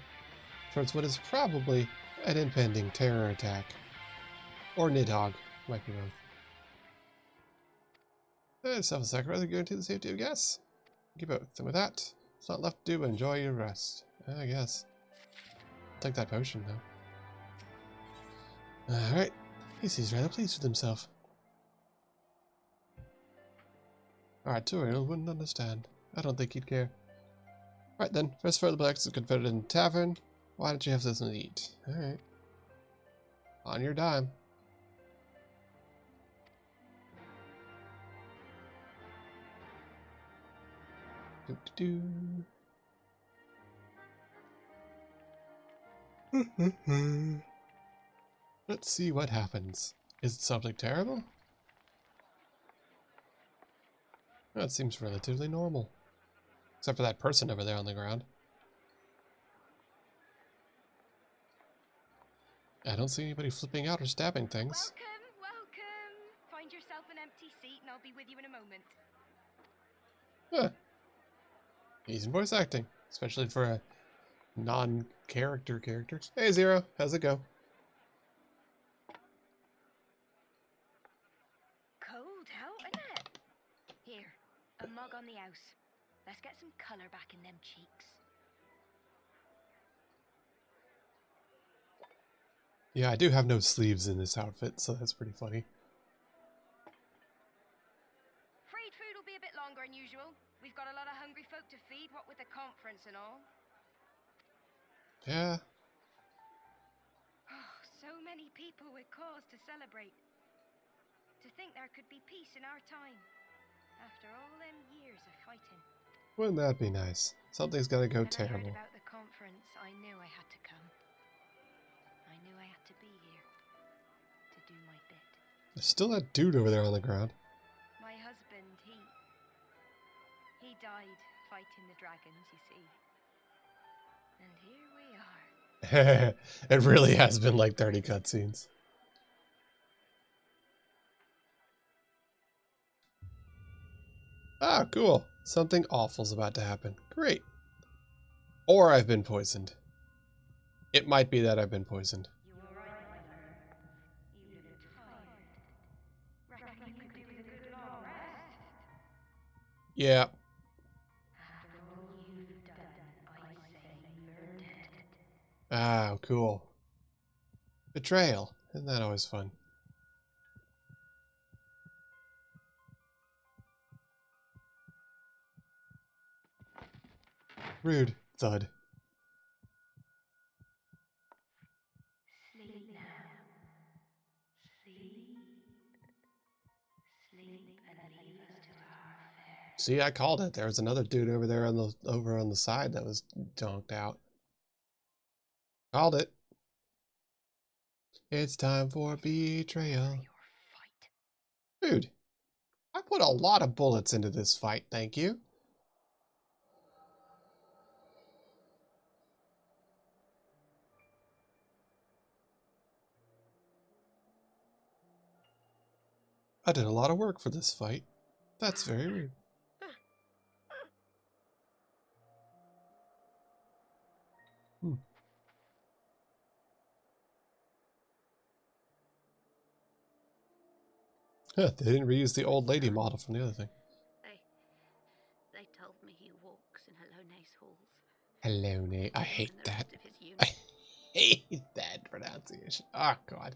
A: towards what is probably an impending terror attack. Or Nidhogg, might be both. Self-sacrifice to guarantee the safety of guests. You both. And with that, it's not left to do but enjoy your rest. I guess. Take that potion though. Alright, he seems rather pleased with himself. Alright, Turiel wouldn't understand. I don't think he'd care. Alright then, first for the blacks is confederate in the tavern. Why don't you have something to eat? Alright. On your dime. Let's see what happens. Is it something terrible? That seems relatively normal. Except for that person over there on the ground. I don't see anybody flipping out or stabbing things.
E: Welcome, welcome. Find yourself an empty seat and I'll be with you in a moment.
A: Huh. Easy voice acting, especially for a non-character character. Hey Zero, how's it go?
E: Cold out, isn't it? Here, a mug on the house. Let's get some colour back in them cheeks.
A: Yeah, I do have no sleeves in this outfit, so that's pretty funny.
E: Freed food will be a bit longer than usual. We've got a lot of hungry folk to feed, what with the conference and all.
A: Yeah.
E: Oh, so many people with cause to celebrate. To think there could be peace in our time, after all them years of fighting.
A: Wouldn't that be nice? Something's gotta go
E: When I
A: terrible.
E: heard about the conference, I knew I had to come. I knew I had to be here to do my bit.
A: There's still that dude over there on the ground.
E: My husband, he died fighting the dragons, you see. And here we are.
A: It really has been like 30 cutscenes. Ah, cool. Something awful's about to happen. Great. Or I've been poisoned. It might be that I've been poisoned.
E: You all right, my friend? You look tired. Reckon you could do with a good long rest?
A: Yeah.
E: After all you've done, I say you're dead.
A: Ah, cool. Betrayal. Isn't that always fun? Rude. Thud.
E: Sleep now. Sleep. Sleep and leave us to our affair.
A: See, I called it. There was another dude over there on the side that was donked out. Called it. It's time for betrayal. Dude, I put a lot of bullets into this fight, thank you. I did a lot of work for this fight. That's very rude. Huh, they didn't reuse the old lady model from the other thing.
D: They told me he walks in Halone's halls.
A: Halone, I hate
D: And the
A: that.
D: rest of his
A: I
D: unit.
A: hate that pronunciation. Oh, God.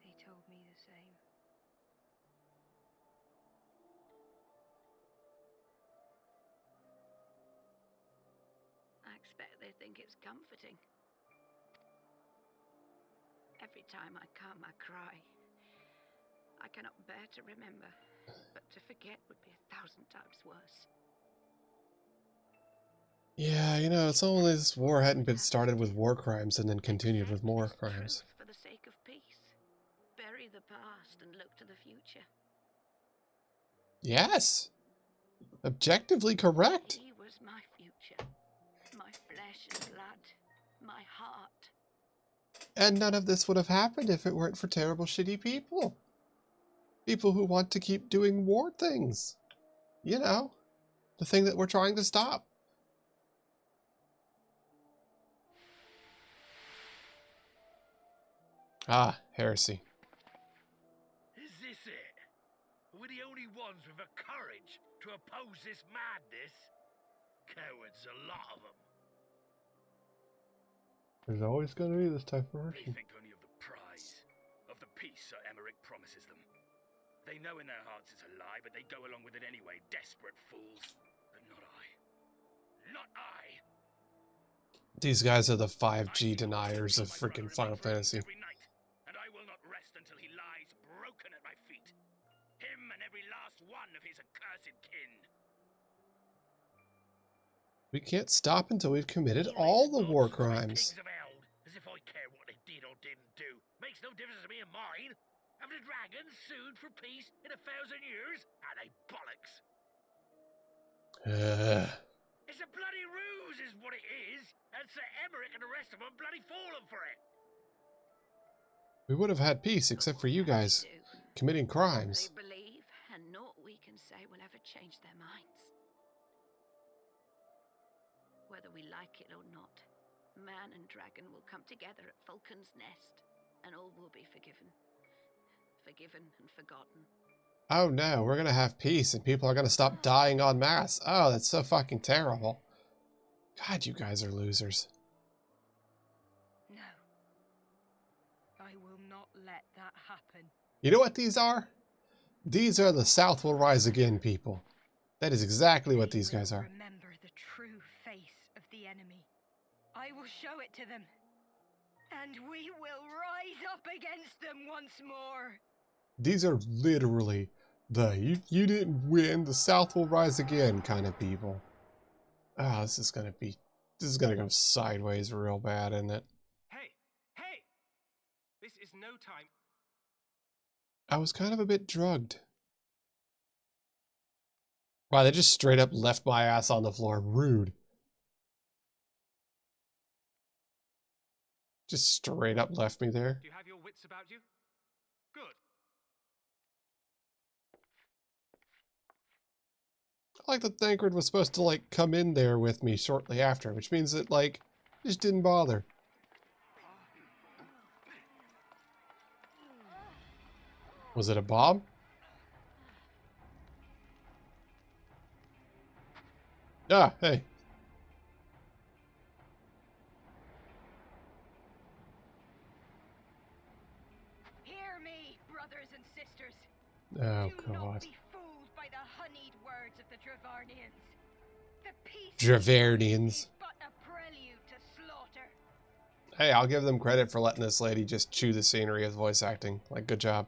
E: They told me the same.
D: I expect they think it's comforting. Every time I come, I cry. I cannot bear to remember, but to forget would be 1,000 times worse.
A: Yeah, you know, it's only this war hadn't been started with war crimes and then continued with
D: Accept
A: more
D: this
A: crimes.
D: truth for the sake of peace. Bury the past and look to the future.
A: Yes. Objectively correct.
D: He was my future, my flesh and blood, my heart.
A: And none of this would have happened if it weren't for terrible, shitty people. People who want to keep doing war things. You know, the thing that we're trying to stop. Ah, heresy.
G: Is this it? We're the only ones with the courage to oppose this madness? Cowards, a lot of them.
A: There's always going to be this type of
G: They
A: person.
G: think only of the prize, of the peace Sir Emmerich promises them. They know in their hearts it's a lie, but they go along with it anyway, desperate fools. But not I. Not I!
A: These guys are the 5G deniers of freaking Final Fantasy.
G: Every night, and I will not rest until he lies broken at my feet. Him and every last one of his accursed kin.
A: We can't stop until we've committed all the war crimes.
G: Pigs of hell, as if I care what they did or didn't do. Makes no difference to me and mine. Have the dragons sued for peace in 1,000 years? Are they bollocks? It's a bloody ruse is what it is, and Sir Emmerich and the rest of them bloody fallen for it.
A: We would have had peace except for you guys committing crimes.
D: They believe, and naught we can say will ever change their minds. Whether we like it or not, man and dragon will come together at Falcon's Nest, and all will be forgiven. Forgiven and forgotten.
A: Oh no, we're gonna have peace and people are gonna stop dying en masse. Oh, that's so fucking terrible. God, you guys are losers.
E: No. I will not let that happen.
A: You know what these are? These are the South will rise again people. That is exactly what these guys are.
E: Remember the true face of the enemy. I will show it to them. And we will rise up against them once more.
A: These are literally the you didn't win, the South will rise again kind of people. Ah, this is gonna go sideways real bad, isn't it?
B: Hey! Hey! This is no time.
A: I was kind of a bit drugged. Wow, they just straight up left my ass on the floor. Rude. Just straight up left me there.
B: Do you have your wits about you? Good.
A: I like that Thancred was supposed to, like, come in there with me shortly after, which means that, like, just didn't bother. Was it a bomb? Ah, hey.
E: Hear me, brothers and sisters.
A: Oh,
E: Do not
A: God.
E: be fooled by the honeyed words of the Dravarnians. The peace
A: Dravarnians.
E: is but a prelude to slaughter.
A: Hey, I'll give them credit for letting this lady just chew the scenery as voice acting. Like, good job.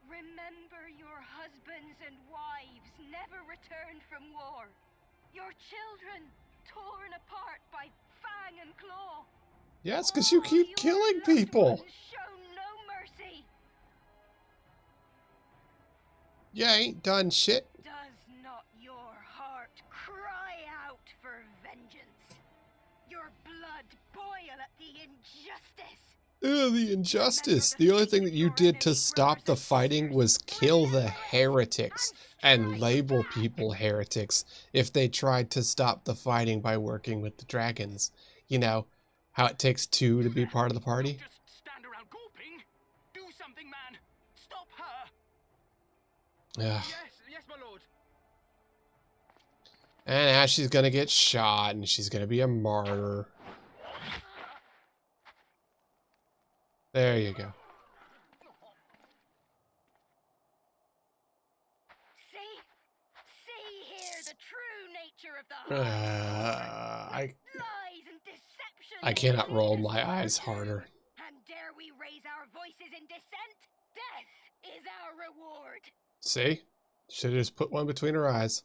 E: Remember your husbands and wives never returned from war. Your children torn apart by fang and claw.
A: Yeah, it's because you keep
E: Your
A: killing
E: loved
A: people.
E: ones show no mercy.
A: You ain't done shit.
E: Does not your heart cry out for vengeance? Your blood boil at the injustice.
A: Ugh, the injustice. The only thing that you did to stop the fighting was kill the heretics and label people heretics if they tried to stop the fighting by working with the dragons. You know, how it takes two to be part of the party?
B: Don't just stand around gawping. Do something, man. Stop her.
A: Ugh.
B: Yes, my lord.
A: And now she's gonna get shot and she's gonna be a martyr. There you go.
E: See here the true nature of the heart. Lies and deception.
A: I cannot roll my eyes harder.
E: And dare we raise our voices in dissent? Death is our reward.
A: See? Should have just put one between her eyes.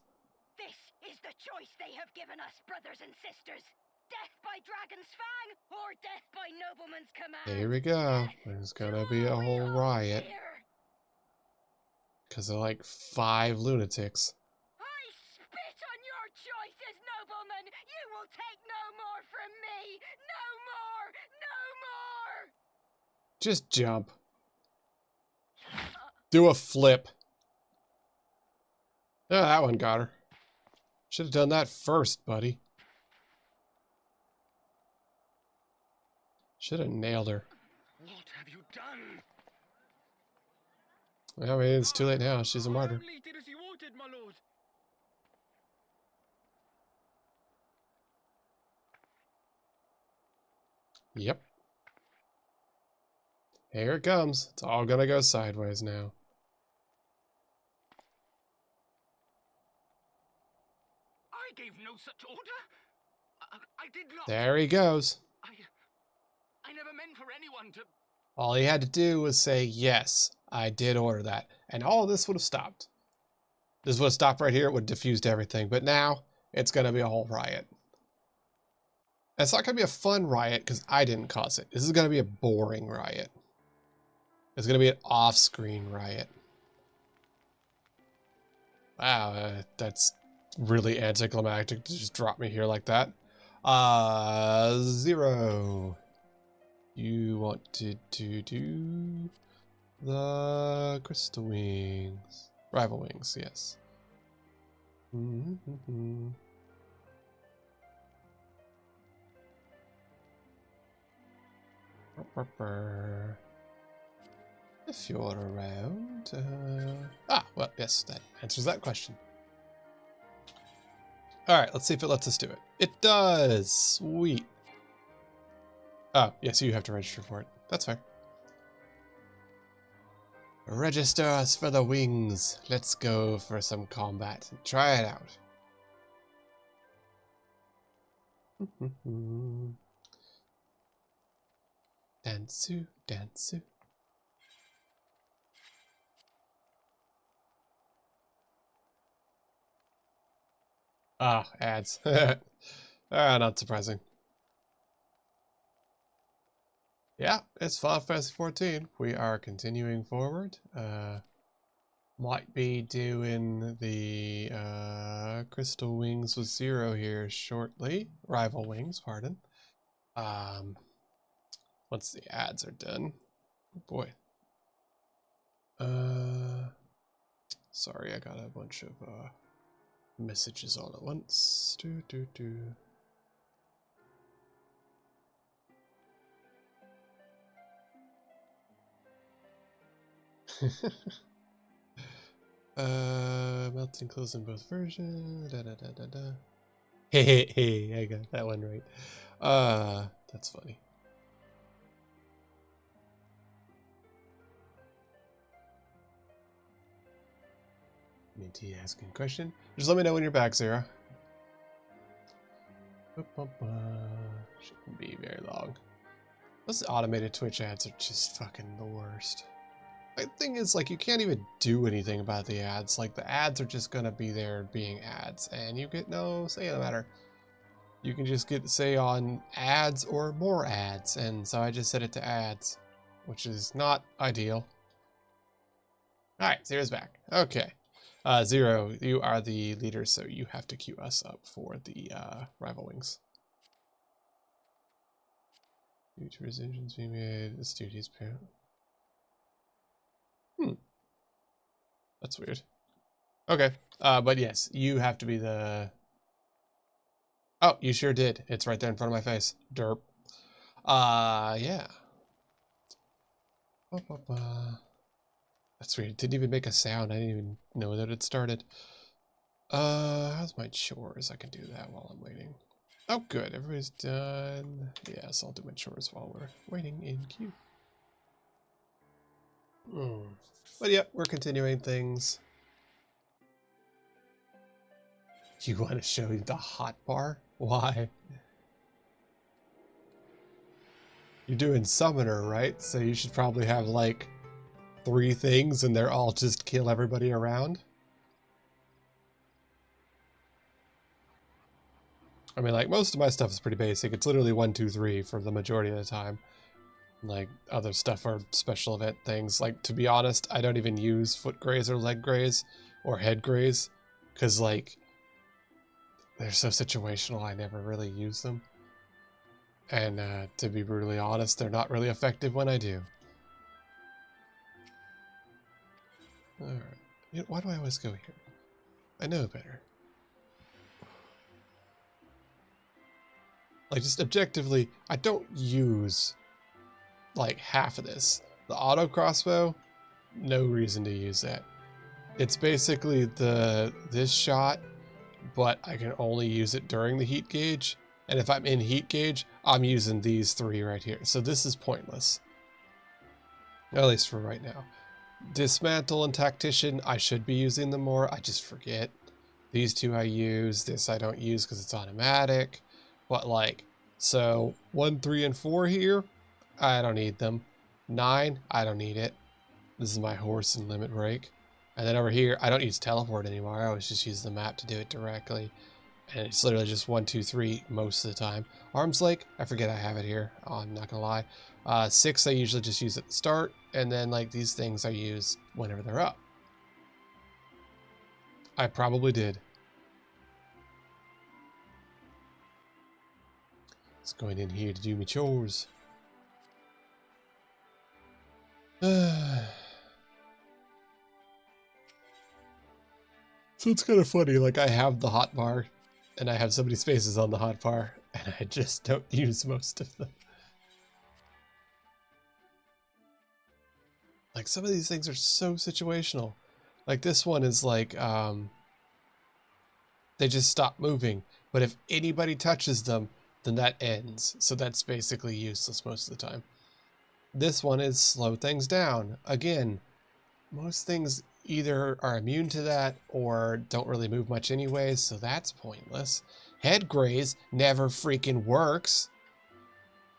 E: This is the choice they have given us, brothers and sisters. Death by dragon's fang or death by nobleman's command.
A: Here we go. There's gonna be a whole riot. Because of like 5 lunatics.
E: I spit on your choices, nobleman! You will take no more from me! No more! No more!
A: Just jump. Do a flip. Oh, that one got her. Should have done that first, buddy. Should have nailed her.
G: What have you done?
A: I mean, it's too late now. She's a martyr.
G: I only did as you ordered, my lord.
A: Yep. Here it comes. It's all gonna go sideways now.
G: I gave no such order. I did not.
A: There he goes.
G: I never meant for anyone to...
A: All he had to do was say, yes, I did order that. And all this would have stopped. This would have stopped right here. It would have diffused everything. But now, it's going to be a whole riot. And it's not going to be a fun riot because I didn't cause it. This is going to be a boring riot. It's going to be an off-screen riot. Wow, that's really anticlimactic to just drop me here like that. 0. You wanted to do the crystal wings. Rival wings, yes. If you're around. Well, yes, that answers that question. Alright, let's see if it lets us do it. It does! Sweet. Oh, yes, you have to register for it. That's fair. Register us for the wings. Let's go for some combat. Try it out. Dansu, dansu. Ah, ads. Not surprising. Yeah, it's Final Fantasy 14. We are continuing forward. Might be doing the Crystal Wings with 0 here shortly. Rival Wings, pardon. Once the ads are done. Oh boy. Sorry, I got a bunch of messages all at once. Melting clothes in both versions. Hey, I got that one right. That's funny. Minty asking a question. Just let me know when you're back, Sarah. Shouldn't be very long. Those automated Twitch ads are just fucking the worst. The thing is, like, you can't even do anything about the ads. Like, the ads are just gonna be there being ads, and you get no say in the matter. You can just get say on ads or more ads, and so I just set it to ads, which is not ideal. Alright, Zero's back. Okay. 0, you are the leader, so you have to queue us up for the Rival Wings. Due to rescissions being made, the studio's parent. That's weird. Okay, but yes, you have to be the... Oh, you sure did. It's right there in front of my face. Derp. Yeah. That's weird. It didn't even make a sound. I didn't even know that it started. How's my chores? I can do that while I'm waiting. Oh, good. Everybody's done. Yes, I'll do my chores while we're waiting in queue. But yeah, we're continuing things. You want to show you the hot bar? Why? You're doing summoner, right? So you should probably have like 3 things and they're all just kill everybody around. I mean, like, most of my stuff is pretty basic. It's literally 1, 2, 3 for the majority of the time. Like, other stuff are special event things. Like, to be honest, I don't even use foot graze or leg graze or head graze. Because, like, they're so situational, I never really use them. And to be brutally honest, they're not really effective when I do. Alright. You know, why do I always go here? I know better. Like, just objectively, I don't use, like, half of this. The auto crossbow, no reason to use that. It's basically this shot, but I can only use it during the heat gauge. And if I'm in heat gauge, I'm using these three right here. So this is pointless. At least for right now. Dismantle and Tactician, I should be using them more. I just forget. These two I use. This I don't use because it's automatic. But like, so 1, 3, and 4 here, I don't need them. 9, I don't need it. This is my horse and limit break. And then over here, I don't use teleport anymore. I always just use the map to do it directly. And it's literally just 1, 2, 3 most of the time. Arms Lake, I forget I have it here. Oh, I'm not gonna lie. 6 I usually just use at the start. And then like these things I use whenever they're up. I probably did. It's going in here to do my chores. So it's kind of funny, like I have the hotbar, and I have so many spaces on the hotbar, and I just don't use most of them. Like some of these things are so situational. Like this one is like, they just stop moving, but if anybody touches them, then that ends. So that's basically useless most of the time. This one is slow things down. Again, most things either are immune to that or don't really move much anyways, so that's pointless. Head graze never freaking works.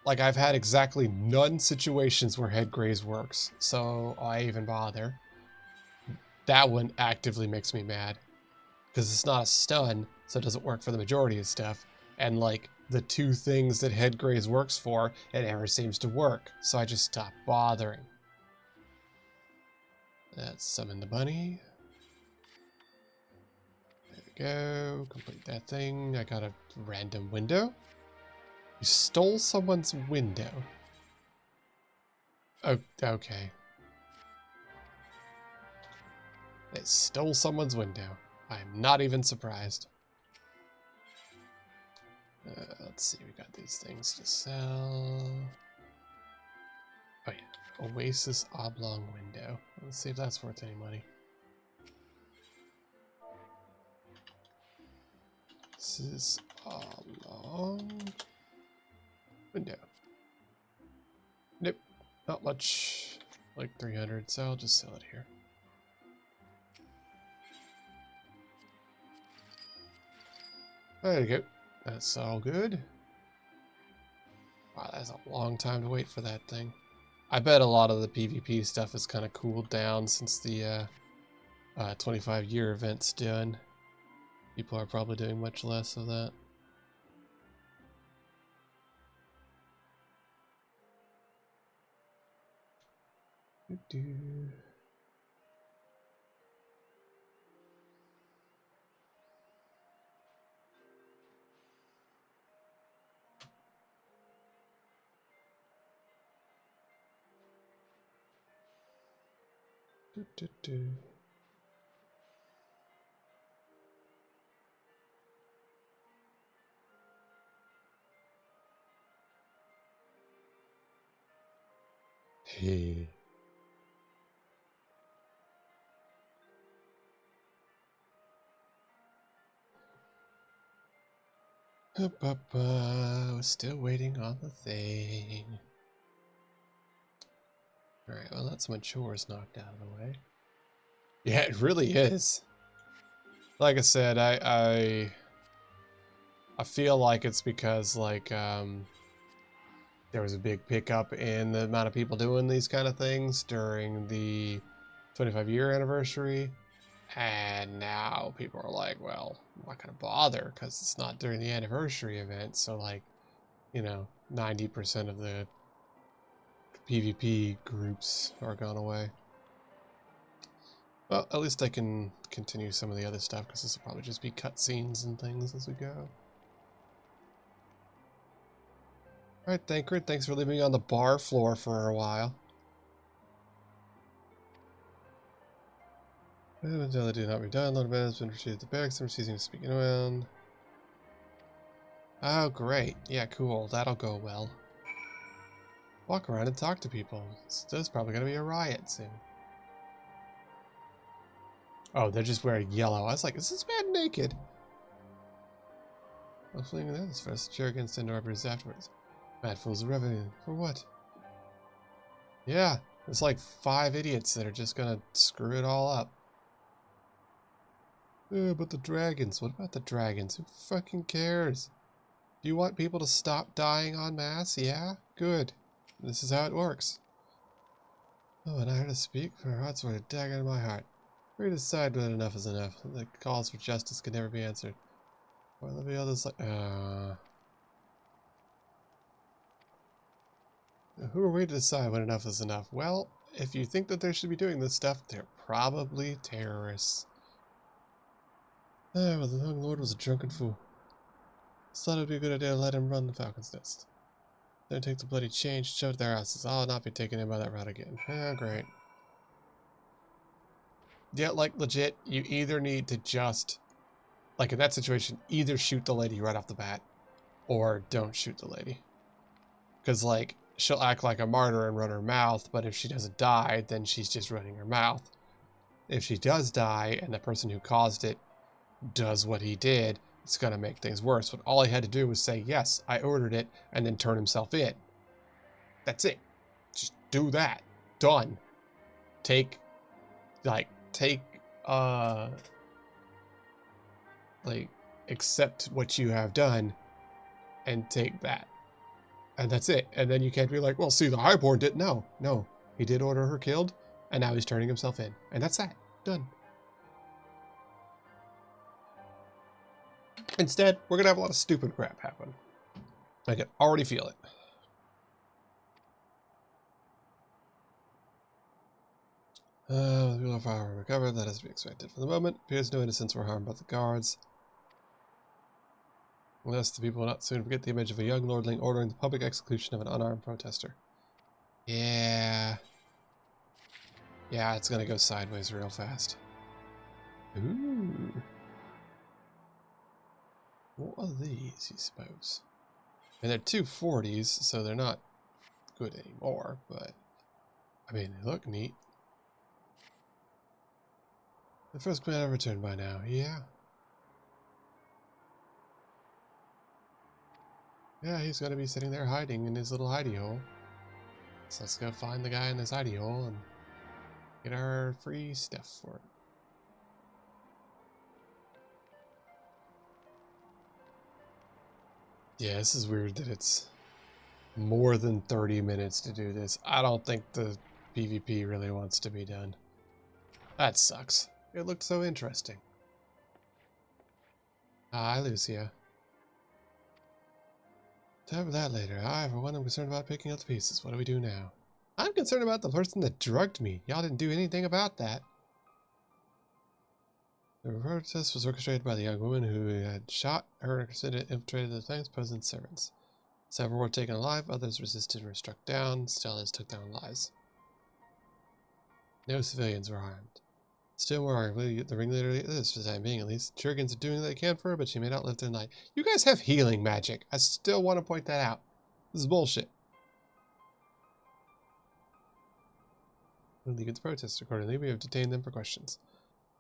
A: Like I've had exactly none situations where head graze works, so I even bother. That one actively makes me mad because it's not a stun, so it doesn't work for the majority of stuff. And like the two things that head graze works for, it never seems to work, so I just stop bothering. Let's summon the bunny. There we go. Complete that thing. I got a random window. You stole someone's window. Oh, okay. They stole someone's window. I'm not even surprised. Let's see, we got these things to sell. Oh yeah, Oasis Oblong Window. Let's see if that's worth any money. This is Oblong Window. Nope, not much. Like 300, so I'll just sell it here. There you go. That's all good. Wow, that's a long time to wait for that thing. I bet a lot of the PvP stuff has kind of cooled down since the 25-year event's done. People are probably doing much less of that. Hey. Still waiting on the thing. Alright, well that's my chores knocked out of the way. Yeah, it really is. Like I said, I feel like it's because like there was a big pickup in the amount of people doing these kind of things during the 25-year anniversary. And now people are like, well, I'm not going to bother because it's not during the anniversary event. So like, you know, 90% of the PvP groups are gone away. Well, at least I can continue some of the other stuff, because this will probably just be cutscenes and things as we go. Alright, Thancred, thanks for leaving me on the bar floor for a while. Until they do not be done, Lord Man has been retrieved at the barracks and ceasing to speak around. Oh, great. Yeah, cool. That'll go well. Walk around and talk to people. There's probably going to be a riot soon. Oh, they're just wearing yellow. I was like, is this man naked? I was fleeing this first. Cheer against indoor arbiters afterwards. Mad fools of revenue. For what? Yeah, there's like 5 idiots that are just going to screw it all up. But the dragons. What about the dragons? Who fucking cares? Do you want people to stop dying en masse? Yeah? Good. This is how it works. Oh, and I heard her speak, for her heart's were a dagger in my heart. We decide when enough is enough. The calls for justice can never be answered. Or there'll be others like... Who are we to decide when enough is enough? Well, if you think that they should be doing this stuff, they're probably terrorists. Well, the young lord was a drunken fool. Thought it would be a good idea to let him run the Falcon's Nest. Then take the bloody chain, shove it their asses. I'll not be taken in by that route again. Great. Yeah, like, legit, you either need to just, like, in that situation, either shoot the lady right off the bat, or don't shoot the lady. Because, like, she'll act like a martyr and run her mouth, but if she doesn't die, then she's just running her mouth. If she does die, and the person who caused it does what he did, it's going to make things worse. But all he had to do was say, yes, I ordered it, and then turn himself in. That's it. Just do that. Done. Accept what you have done, and take that. And that's it. And then you can't be like, well, see, the Highborn didn't know. No, he did order her killed, and now he's turning himself in. And that's that. Done. Instead, we're going to have a lot of stupid crap happen. I can already feel it. The people of fire were recovered. That is to be expected. For the moment, appears no innocents were harmed by the guards. Unless the people will not soon forget the image of a young lordling ordering the public execution of an unarmed protester. Yeah. Yeah, it's going to go sideways real fast. Ooh. What are these, you suppose? And they're 240s, so they're not good anymore, but I mean, they look neat. The first command I've returned by now, yeah. Yeah, he's gonna be sitting there hiding in his little hidey hole. So let's go find the guy in his hidey hole and get our free stuff for it. Yeah, this is weird that it's more than 30 minutes to do this. I don't think the PvP really wants to be done. That sucks. It looked so interesting. Hi, Lucia. Time for that later. I, for one, am concerned about picking up the pieces. What do we do now? I'm concerned about the person that drugged me. Y'all didn't do anything about that. The protest was orchestrated by the young woman who had shot her and infiltrated the Flames President's servants. Several were taken alive, others resisted and were struck down. Stellas took down lives. No civilians were harmed. Still more arguably, the ringleader is, for the time being at least. Jurgens are doing what they can for her, but she may not live through the night. You guys have healing magic. I still want to point that out. This is bullshit. We'll leave it to protest. Accordingly, we have detained them for questions.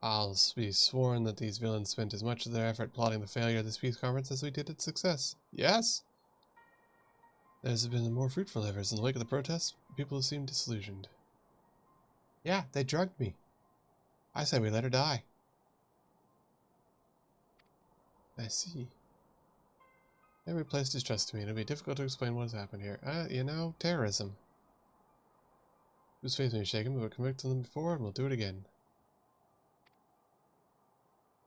A: I'll be sworn that these villains spent as much of their effort plotting the failure of this peace conference as we did its success. Yes? There's been more fruitful efforts in the wake of the protests. People seem disillusioned. Yeah, they drugged me. I say we let her die. I see. Every place is trust to me. It'll be difficult to explain what has happened here. You know, terrorism. Whose faith may be shaken, but we're convicted them before, and we'll do it again.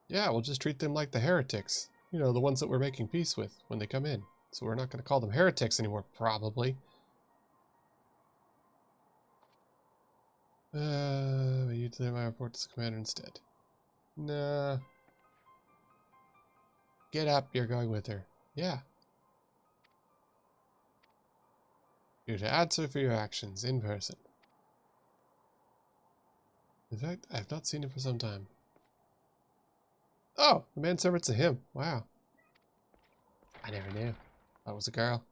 A: Yeah, we'll just treat them like the heretics. You know, the ones that we're making peace with when they come in. So we're not going to call them heretics anymore, probably. You deliver my report to the commander instead. Nah. Get up, you're going with her. Yeah. You're to answer for your actions in person. In fact, I have not seen him for some time. Oh, the manservant's a him. Wow. I never knew. That was a girl.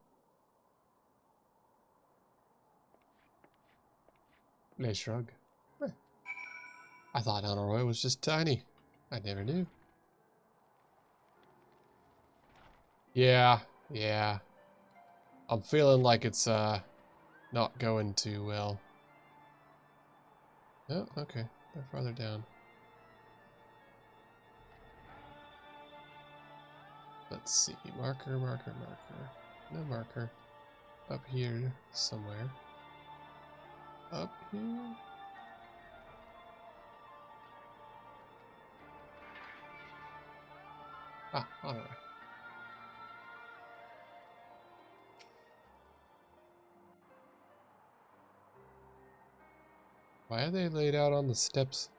A: They shrug. Huh. I thought Honorroy was just tiny. I never knew. Yeah. I'm feeling like it's not going too well. Oh, okay. They're farther down. Let's see. Marker. No marker. Up here somewhere. Up here? Ah, alright. Why are they laid out on the steps?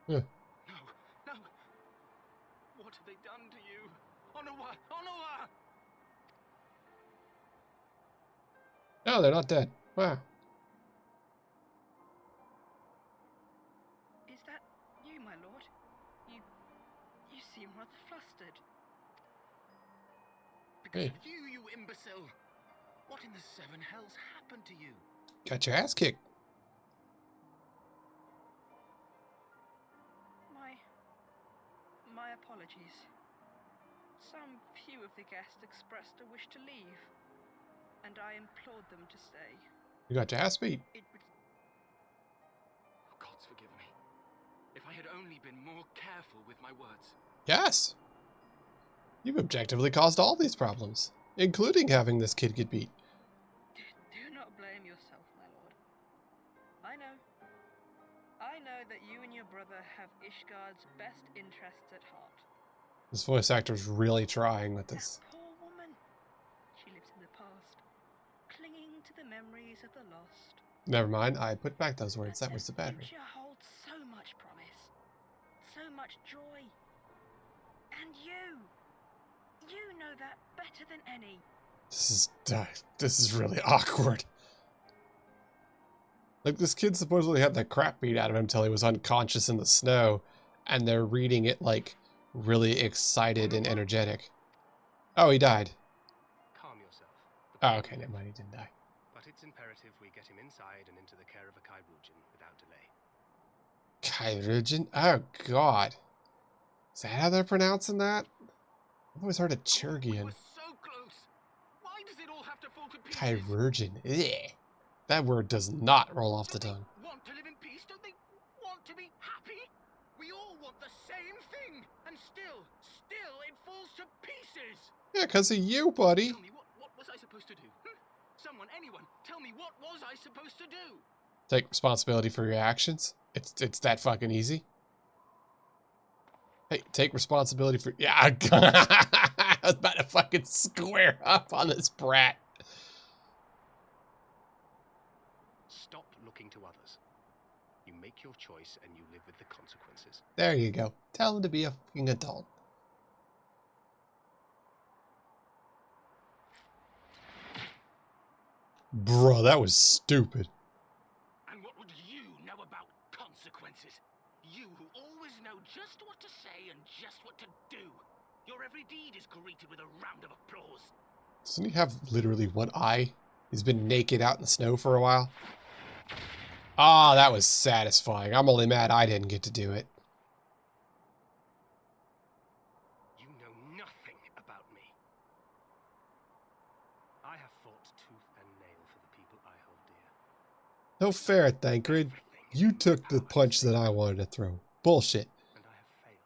A: Huh.
B: No. What have they done to you? Onawa!
A: No, they're not dead. Wow.
E: Is that you, my lord? You seem rather flustered.
B: Because
A: Hey.
B: of you imbecile! What in the seven hells happened to you?
A: Got your ass kicked.
E: My apologies. Some few of the guests expressed a wish to leave, and I implored them to stay.
A: You got your ass beat.
B: Oh, gods forgive me. If I had only been more careful with my words.
A: Yes. You've objectively caused all these problems, including having this kid get beat.
E: Do not blame yourself, my lord. I know that you and your brother have Ishgard's best interests at heart.
A: This voice actor's really trying with this.
E: That poor woman. She lives in the past, clinging to the memories of the lost.
A: Never mind, I put back those words. That was the bad
E: The future holds so much promise, so much joy. And you know that better than any.
A: This is really awkward. Like, this kid supposedly had the crap beat out of him until he was unconscious in the snow, and they're reading it like really excited and energetic. Oh, he died.
H: Calm yourself.
A: Oh, okay, never mind, he didn't die.
H: But it's imperative we get him inside and into the care of a Kairujin without delay.
A: Kairujin? Oh, God. Is that how they're pronouncing that? I've always heard of Churgian.
B: We're so close. Why does it all have to fall to pieces?
A: Kairujin. Ugh. That word does not roll off the tongue.
B: Don't they want to live in peace? Don't they want to be happy? We all want the same thing, and still it falls to pieces.
A: Yeah, because of you, buddy.
B: Tell me, what was I supposed to do? Someone, anyone, tell me, what was I supposed to do?
A: Take responsibility for your actions. It's that fucking easy. Hey, take responsibility for... Yeah, I was about to fucking square up on this brat.
H: Stop looking to others. You make your choice and you live with the consequences.
A: There you go. Tell him to be a fucking adult. Bro, that was stupid.
B: And what would you know about consequences? You who always know just what to say and just what to do. Your every deed is greeted with a round of applause.
A: Doesn't he have literally one eye? He's been naked out in the snow for a while. Ah, that was satisfying. I'm only mad I didn't get to do it.
H: You know nothing about me. I have fought tooth and nail for the people I hold dear.
A: No fair, Thancred. You took the punch that I wanted to throw. Bullshit.
H: And I have failed.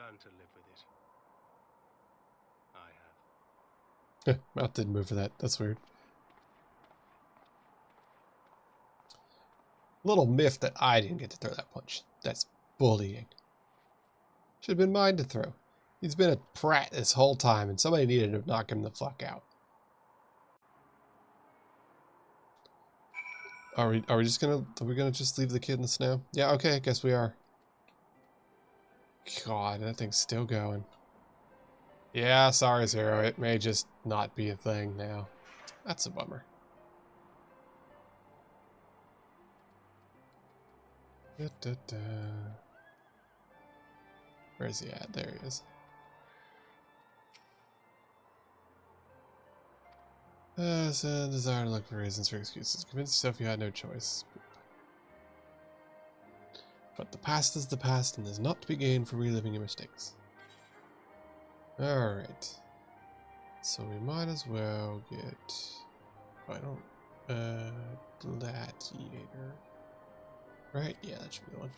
H: Learn to live with it. I have.
A: Mouth didn't move for that. That's weird. Little miffed that I didn't get to throw that punch. That's bullying. Should have been mine to throw. He's been a prat this whole time, and somebody needed to knock him the fuck out. Are we gonna just leave the kid in the snow? Yeah, okay, I guess we are. God, that thing's still going. Yeah, sorry, Zero. It may just not be a thing now. That's a bummer. Da, da, da. Where is he at? There he is. So desire to look for reasons for excuses. Convince yourself you had no choice. But the past is the past, and there's not to be gained for reliving your mistakes. Alright. So we might as well get... I don't... Gladiator. Right? Yeah, that should be the one.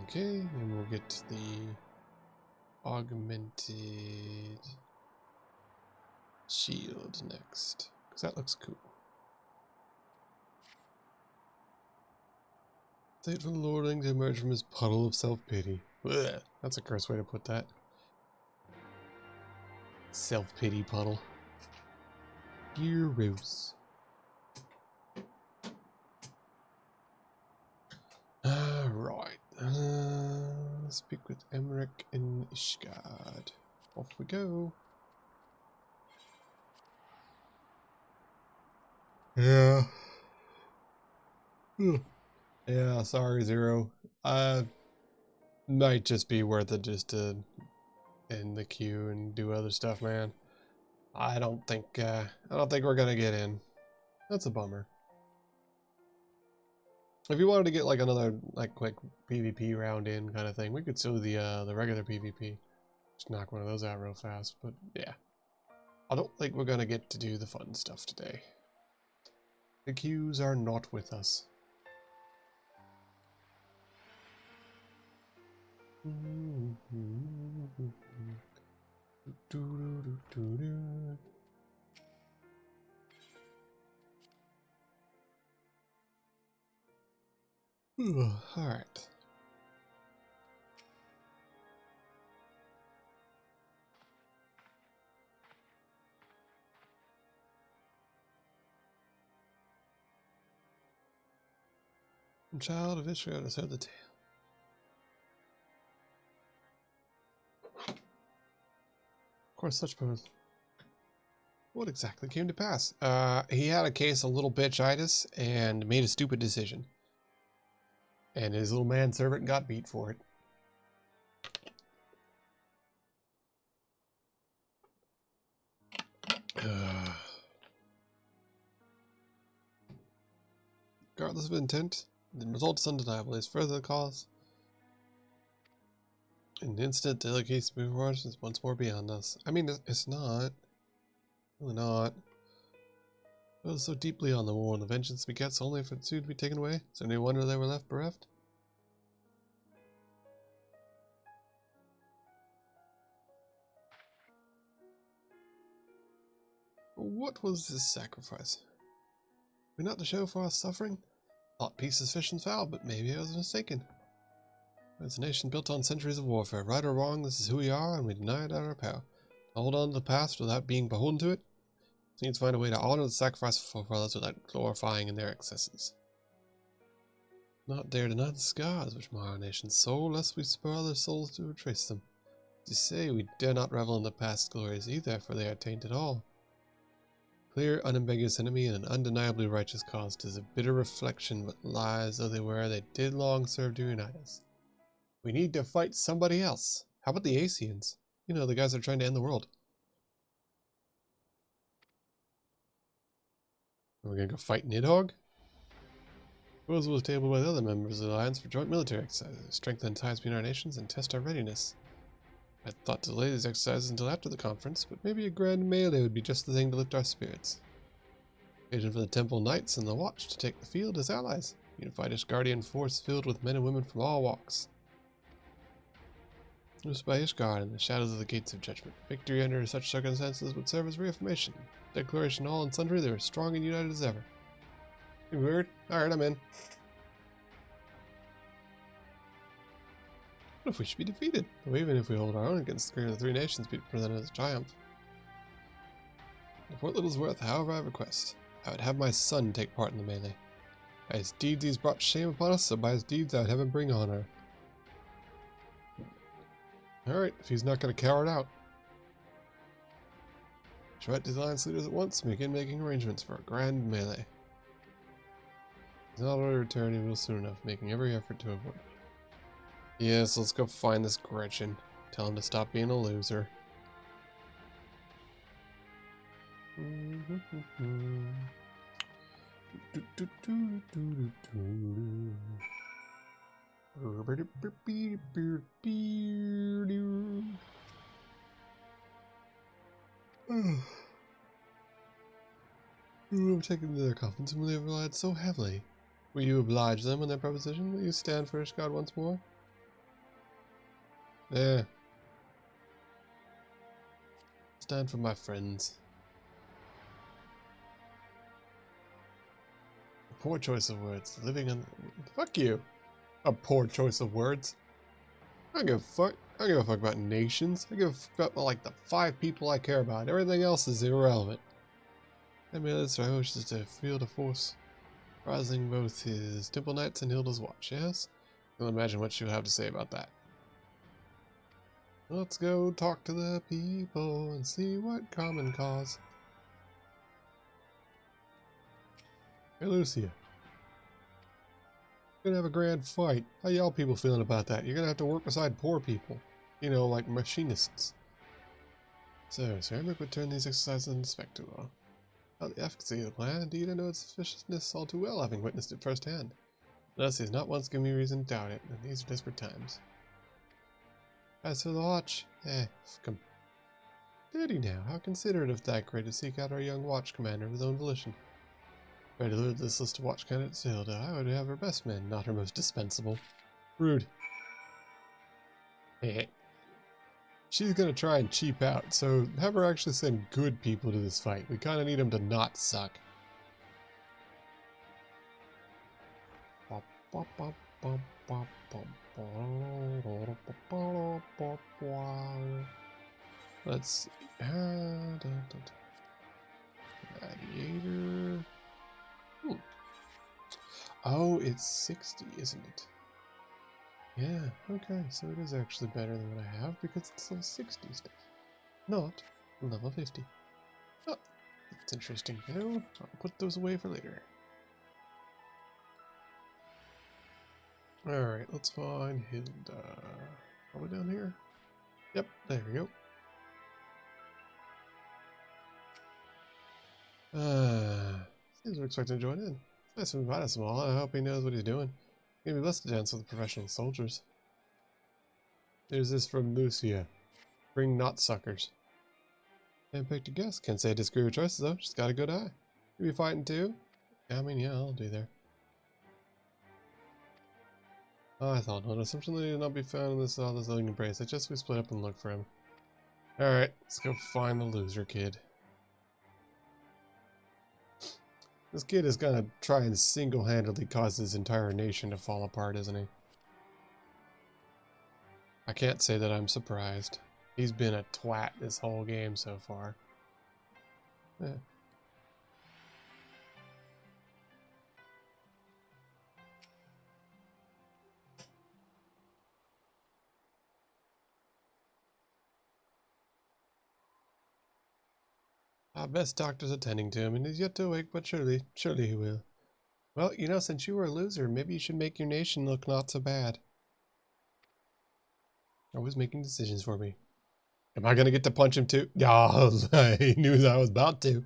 A: Okay, and we'll get the augmented shield next, because that looks cool. Wait for the lordling to emerge from his puddle of self-pity. That's a gross way to put that. Self-pity puddle. Gross. Alright. Speak with Emmerich and Ishgard. Off we go. Yeah. Yeah, sorry, Zero. Might just be worth it just to end the queue and do other stuff, man. I don't think we're gonna get in. That's a bummer. If you wanted to get like another like quick PvP round in kind of thing, we could still do the regular PvP. Just knock one of those out real fast. But yeah, I don't think we're gonna get to do the fun stuff today. The queues are not with us. All right. Child of Israel has heard the tale. Of course, such both. What exactly came to pass? He had a case of little bitchitis and made a stupid decision. And his little manservant got beat for it. Regardless of intent, the result is undeniable. It's further the cause. An instant delicacy before us is once more beyond us. I mean, it's not. Really not. I was so deeply on the war, and the vengeance begets only for it soon to be taken away. Is there any wonder they were left bereft? What was this sacrifice? We're not to show for our suffering? Thought peace is fish and fowl, but maybe I was mistaken. It's a nation built on centuries of warfare. Right or wrong, this is who we are, and we deny it at our power. To hold on to the past without being beholden to it? We need to find a way to honor the sacrifice of forefathers without glorifying in their excesses. Not dare deny the scars which mar our nation's soul, lest we spur other souls to retrace them. As you say, we dare not revel in the past glories either, for they are tainted all. Clear, unambiguous enemy and an undeniably righteous cause. 'Tis a bitter reflection, but lies though they were, they did long serve to unite us. We need to fight somebody else. How about the Asians? You know, the guys that are trying to end the world. Are we gonna go fight Nidhogg? Proposal was tabled by the other members of the Alliance for joint military exercises, strengthen ties between our nations, and test our readiness. I thought to delay these exercises until after the conference, but maybe a grand melee would be just the thing to lift our spirits. Occasion for the Temple Knights and the Watch to take the field as allies. Unified Ishgardian force filled with men and women from all walks. Loosed by Ishgard in the shadows of the Gates of Judgment. Victory under such circumstances would serve as reaffirmation. Declaration all and sundry, they were strong and united as ever. You heard? Alright, I'm in. What if we should be defeated? Though even if we hold our own against the three nations, be presented as a triumph. For what little is worth, however I request, I would have my son take part in the melee. By his deeds he's brought shame upon us, so by his deeds I would have him bring honor. Alright, if he's not going to cower it out. Should write to the alliance leaders at once, begin making arrangements for a grand melee. He's not already returned, he will soon enough, making every effort to avoid it. Yes, let's go find this Gretchen. Tell him to stop being a loser. You have taken to their coffins whom they have relied so heavily. Will you oblige them in their proposition? Will you stand for Ishgard once more? There. Stand for my friends. A poor choice of words. Living in... Fuck you. A poor choice of words. I don't give a fuck. I don't give a fuck about nations. I give a fuck about like the 5 people I care about. Everything else is irrelevant. I mean, that's right. I wish to feel the force. Rising both his Temple Knights and Hilda's Watch, yes? You'll imagine what she'll have to say about that. Let's go talk to the people and see what common cause. Hey, Lucia. We're gonna have a grand fight. How y'all people feeling about that? You're gonna have to work beside poor people. You know, like machinists. So, Sir Emmerich would turn these exercises into spectacle. About the efficacy of the plan, indeed I know its efficiency all too well, having witnessed it firsthand. Thus, he has not once given me reason to doubt it, and these are desperate times. As for the watch, come. Steady now, how considerate of Thackeray to seek out our young watch commander of his own volition. If I delivered this list of watch candidates to Hilda, I would have her best men, not her most dispensable. Rude. She's gonna try and cheap out, so have her actually send good people to this fight. We kinda need them to not suck. Let's see. Gladiator. Oh, it's 60, isn't it? Yeah, okay, so it is actually better than what I have because it's level 60 stuff. Not level 50. Oh, that's interesting. I'll put those away for later. Alright, let's find Hilda. Probably down here? Yep, there we go. Seems we're expecting to join in. Nice to invite us all. I hope he knows what he's doing. He'd be blessed to dance with the professional soldiers. There's this from Lucia. Bring not suckers. Can't pick a guess. Can't say I disagree with choices though. She's got a good eye. You be fighting too? I mean, yeah, I'll do there. Oh, I thought no assumption that he did not be found in this living embrace. I just we split up and look for him. Alright, let's go find the loser kid. This kid is gonna try and single-handedly cause his entire nation to fall apart, isn't he? I can't say that I'm surprised. He's been a twat this whole game so far. Yeah. Our best doctor's attending to him, and he's yet to awake, but surely he will. Well, you know, since you were a loser, maybe you should make your nation look not so bad. Always making decisions for me. Am I gonna get to punch him too? Oh, he knew I was about to.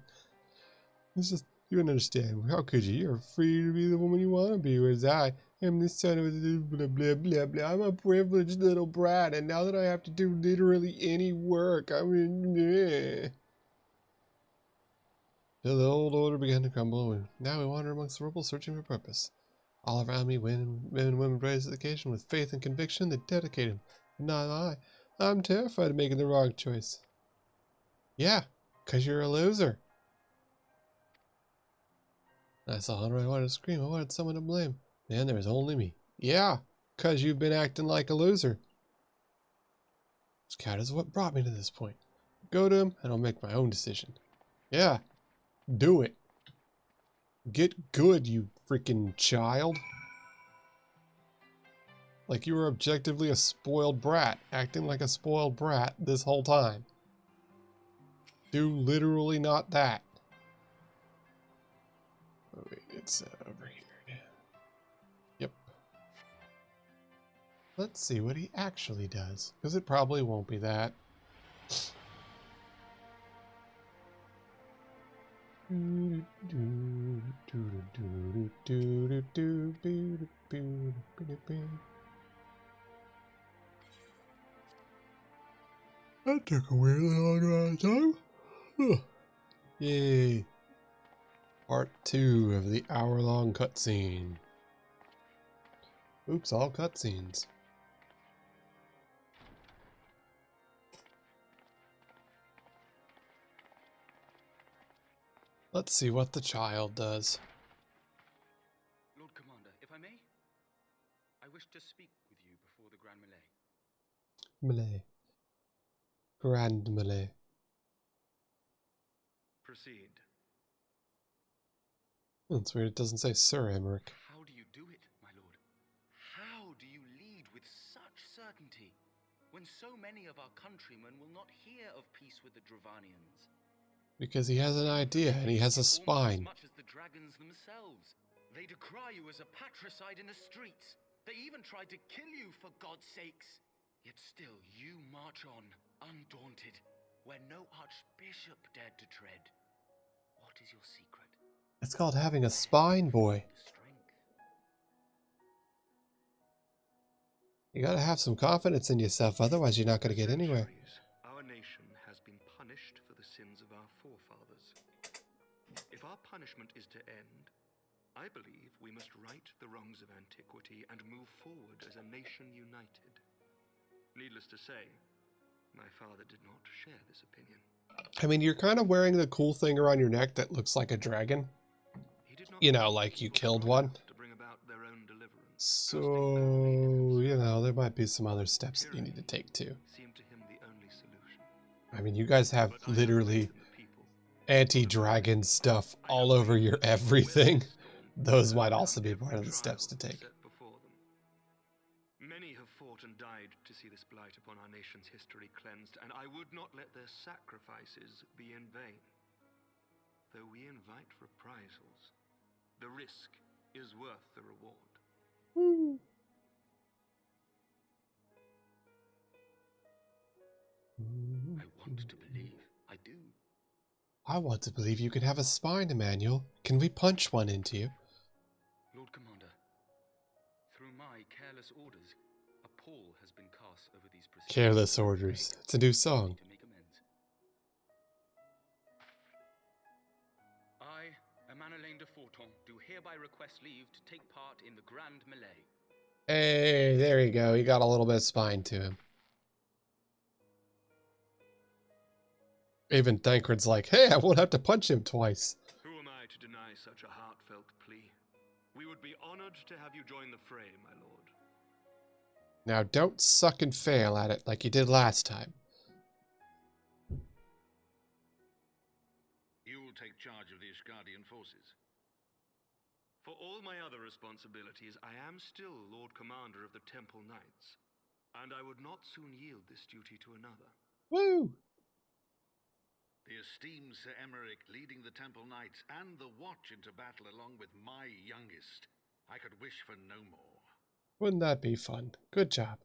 A: It's just, you wouldn't understand. How could you? You're free to be the woman you want to be, whereas I am the son of a blah, blah, blah, blah. I'm a privileged little brat, and now that I have to do literally any work, I mean, yeah. Till the old order began to crumble, and now we wander amongst the rubble searching for purpose. All around me, men and women raise the occasion with faith and conviction that dedicate him. But not I. I'm terrified of making the wrong choice. Yeah, 'cause you're a loser. I saw Hunter, I wanted to scream, I wanted someone to blame. Man, there was only me. Yeah, 'cause you've been acting like a loser. Scout is what brought me to this point. Go to him, and I'll make my own decision. Yeah, do it. Get good, you freaking child. Like you were objectively a spoiled brat, acting like a spoiled brat this whole time. Do literally not that. Oh wait, it's over here. Yep. Let's see what he actually does, because it probably won't be that. That took a really long amount of time. Huh. Yay. Part 2 of the hour-long cutscene. Oops, all cutscenes. Let's see what the child does.
G: Lord Commander, if I may, I wish to speak with you before the Grand Melee.
A: Melee. Grand Melee.
F: Proceed.
A: That's weird, it doesn't say Sir Emmerich.
G: How do you do it, my lord? How do you lead with such certainty, when so many of our countrymen will not hear of peace with the Dravanians?
A: Because he has an idea and he has a spine.
G: As much as the dragons themselves. They decry you as a patricide in the streets. They even tried to kill you, for God's sakes. Yet still you march on, undaunted, where no archbishop dared to tread. What is your secret?
A: It's called having a spine, boy. You gotta have some confidence in yourself, otherwise you're not gonna get anywhere.
F: Our nation has been punished for the sins of our forefathers. If our punishment is to end, I believe we must right the wrongs of antiquity and move forward as a nation united. Needless to say, my father did not share this opinion.
A: I mean, you're kind of wearing the cool thing around your neck that looks like a dragon. You know, like you killed one.
F: To bring about their own deliverance.
A: So, you know, there might be some other steps that you need to take too.
F: Seemed to him the only solution.
A: I mean, you guys have literally anti-dragon stuff all over your everything. Those might also be part of the steps to take.
F: Many have fought and died to see this blight upon our nation's history cleansed, and I would not let their sacrifices be in vain. Though we invite reprisals, the risk is worth the reward.
G: I want to believe. I do.
A: I want to believe you can have a spine, Emmanuel. Can we punch one into you?
G: Lord Commander, through my careless orders, a pall has been cast over these proceedings.
A: Careless orders. It's a new song.
G: To make amends. I, Emmanuel de Forton, do hereby request leave to take part in the Grand Melee.
A: Hey, there you go. He got a little bit of spine to him. Even Thancred's like, hey, I won't have to punch him twice.
F: Who am I to deny such a heartfelt plea? We would be honored to have you join the fray, my lord.
A: Now don't suck and fail at it like you did last time.
I: You will take charge of the Ishgardian forces.
F: For all my other responsibilities, I am still Lord Commander of the Temple Knights, and I would not soon yield this duty to another.
A: Woo!
I: The esteemed Sir Emmerich leading the Temple Knights and the Watch into battle along with my youngest. I could wish for no more.
A: Wouldn't that be fun? Good job.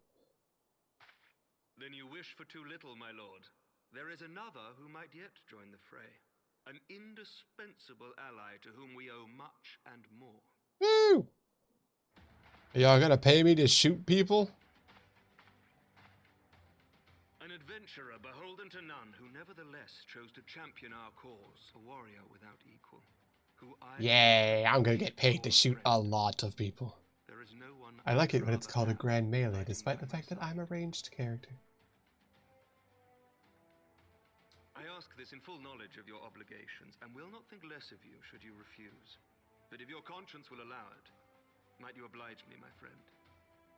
F: Then you wish for too little, my lord. There is another who might yet join the fray. An indispensable ally to whom we owe much and more.
A: Woo! Y'all gonna pay me to shoot people?
F: An adventurer beholden to none, who nevertheless chose to champion our cause. A warrior without equal.
A: Yay, I'm gonna get paid to shoot a lot of people.
F: There is no one
A: I like it when it's called a grand melee, despite the fact that I'm a ranged character.
F: I ask this in full knowledge of your obligations, and will not think less of you should you refuse. But if your conscience will allow it, might you oblige me, my friend,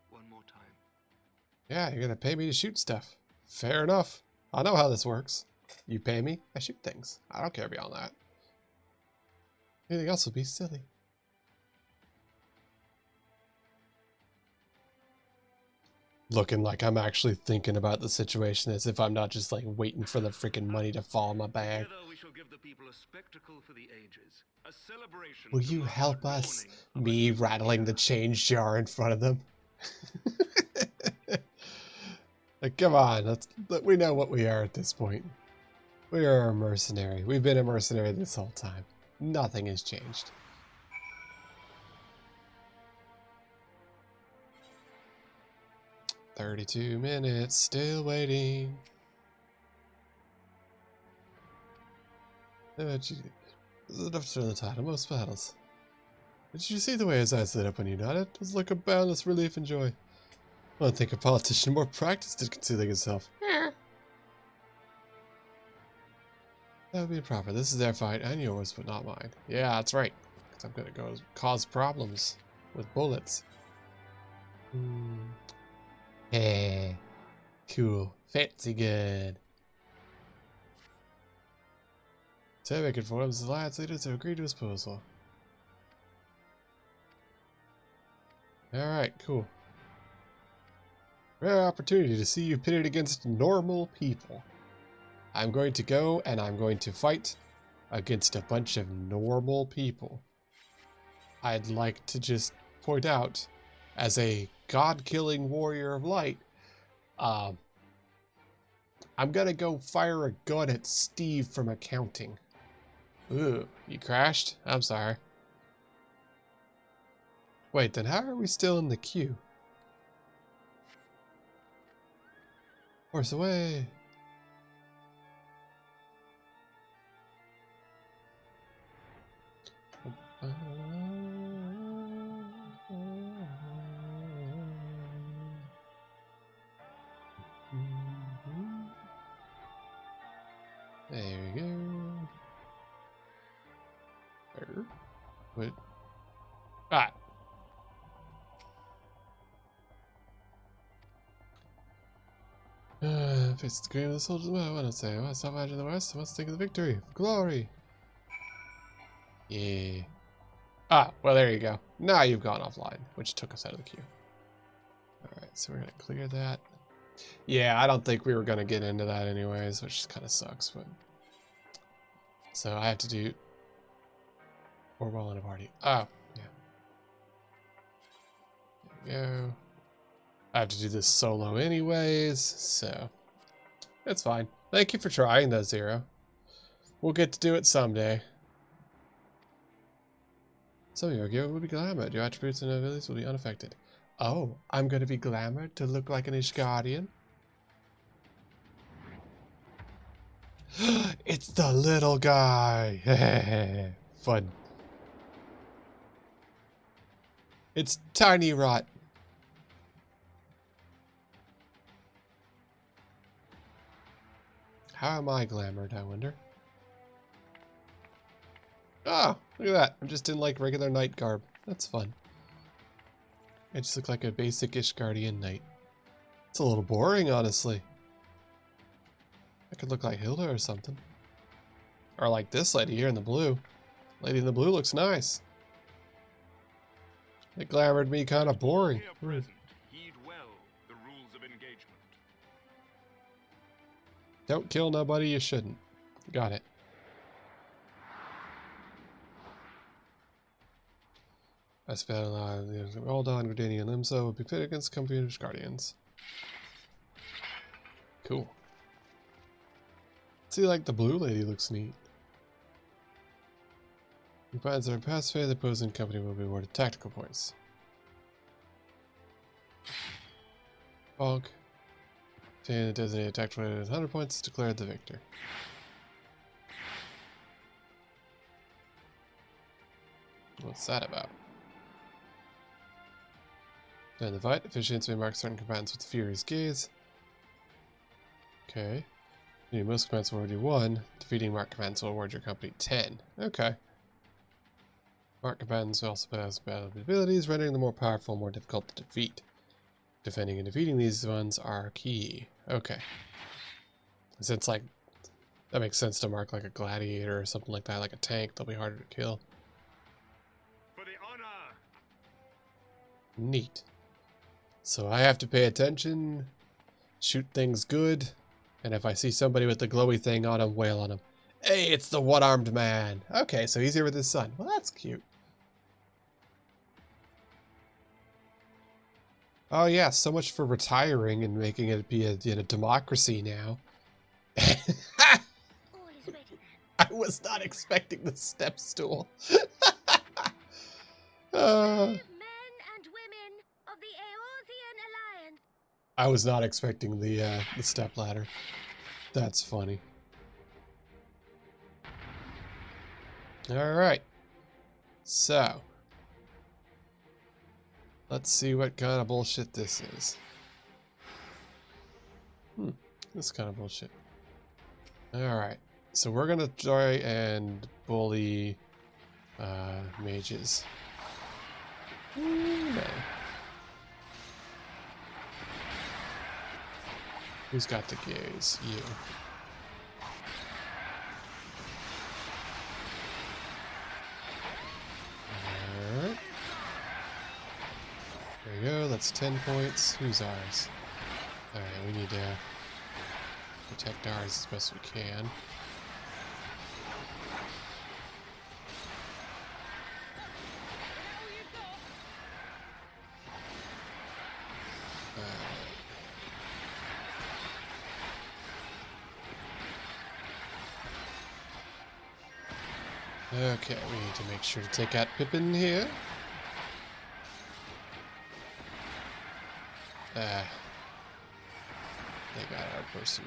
F: one more time?
A: Yeah, you're gonna pay me to shoot stuff. Fair enough. I know how this works. You pay me, I shoot things. I don't care beyond that. Anything else would be silly. Looking like I'm actually thinking about the situation as if I'm not just like waiting for the freaking money to fall in my bag.
F: Together we shall give the people a spectacle for the ages. A celebration.
A: Will you help us? Me rattling the change jar in front of them. Like, come on, we know what we are at this point. We are a mercenary. We've been a mercenary this whole time. Nothing has changed. "32 minutes, still waiting." This is enough to turn the tide on most battles. Did you see the way his eyes lit up when you nodded? It was like a boundless relief and joy. I don't think a politician more practiced at concealing himself. That would be improper. This is their fight and yours, but not mine. Yeah, that's right. Because I'm going to go cause problems with bullets. Hey, cool. Fancy good. Tevik informs the alliance leaders to agree to his proposal. Alright, cool. Rare opportunity to see you pitted against normal people. I'm going to go and I'm going to fight against a bunch of normal people. I'd like to just point out, as a god-killing warrior of light, I'm gonna go fire a gun at Steve from accounting. Ooh, you crashed? I'm sorry. Wait, then how are we still in the queue? Horse away! There we go. What? Ah! Face the green of the soldiers. I want to say, I stop fighting the West. I must think of the victory. Glory! Yeah. Ah, well, there you go. Now you've gone offline, which took us out of the queue. Alright, so we're going to clear that. Yeah, I don't think we were going to get into that anyways, which kind of sucks, but... So I have to do... Orwell in a party. Oh, yeah. There we go. I have to do this solo anyways, so... It's fine. Thank you for trying, though, Zero. We'll get to do it someday. Some of your gear will be glamored. Your attributes and abilities will be unaffected. Oh, I'm going to be glamored to look like an Ishgardian? It's the little guy! Fun. It's Tiny Rot. How am I glamored, I wonder? Oh, look at that. I'm just in like regular knight garb. That's fun. I just look like a basic Ishgardian knight. It's a little boring, honestly. I could look like Hilda or something. Or like this lady here in the blue. Lady in the blue looks nice. It glamored me kind of boring.
F: Heed well the rules of engagement.
A: Don't kill nobody you shouldn't. Got it. I spent a lot of all done Gradini and Limso would be pitted against computer guardians. Cool. See, like the blue lady looks neat. Opponents that are pass phase, the opposing company will be awarded tactical points. Bonk. Obtain the designated tactical rated 100 points, declared the victor. What's that about? During the fight, officiants may mark certain combatants with the Fury's Gaze. Okay. Most combatants will award you 1. Defeating marked combatants will award your company 10. Okay. Marked combatants also possess battle abilities, rendering them more powerful and more difficult to defeat. Defending and defeating these ones are key. Okay. Since, like, that makes sense to mark like a gladiator or something like that, like a tank. They'll be harder to kill.
F: For the honor!
A: Neat. So I have to pay attention, shoot things good, and if I see somebody with the glowy thing on him, wail on him. Hey, it's the one-armed man. Okay, so he's here with his son. Well, that's cute. Oh yeah, so much for retiring and making it be a democracy now.
E: All is ready then.
A: I was not expecting the step stool.
E: Men and women of the Eorzean Alliance.
A: I was not expecting the step ladder. That's funny. All right. So, let's see what kind of bullshit this is. This kind of bullshit. All right. So we're gonna try and bully mages. No. Who's got the gaze? You. Alright. There we go, that's 10 points. Who's ours? Alright, we need to protect ours as best we can. Okay, we need to make sure to take out Pippin here. They got our person.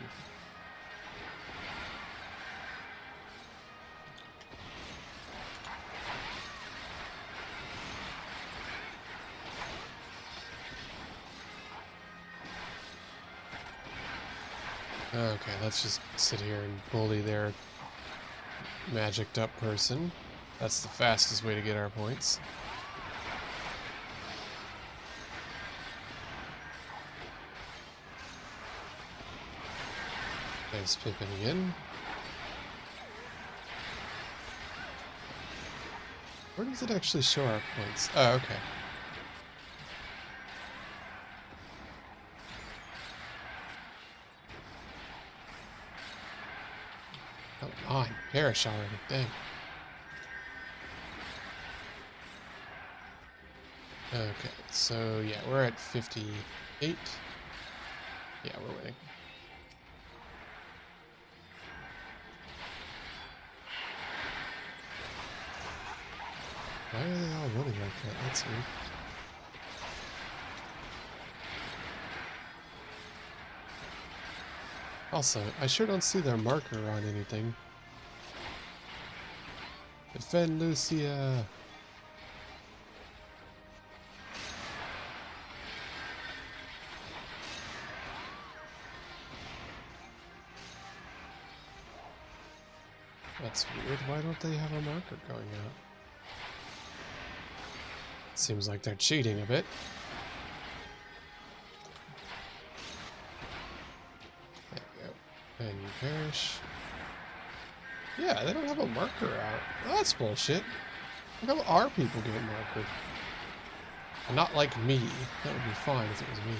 A: Okay, let's just sit here and bully their magicked up person. That's the fastest way to get our points. There's Pippin again. Where does it actually show our points? Oh, okay. Come on, perish already. Dang. Okay, so yeah, we're at 58. Yeah, we're winning. Why are they all running like that? That's weird. Also, I sure don't see their marker on anything. Defend Lucia! That's weird. Why don't they have a marker going out? Seems like they're cheating a bit. There you go. And you perish. Yeah, they don't have a marker out. Well, that's bullshit. How come our people get markered? And not like me. That would be fine if it was me.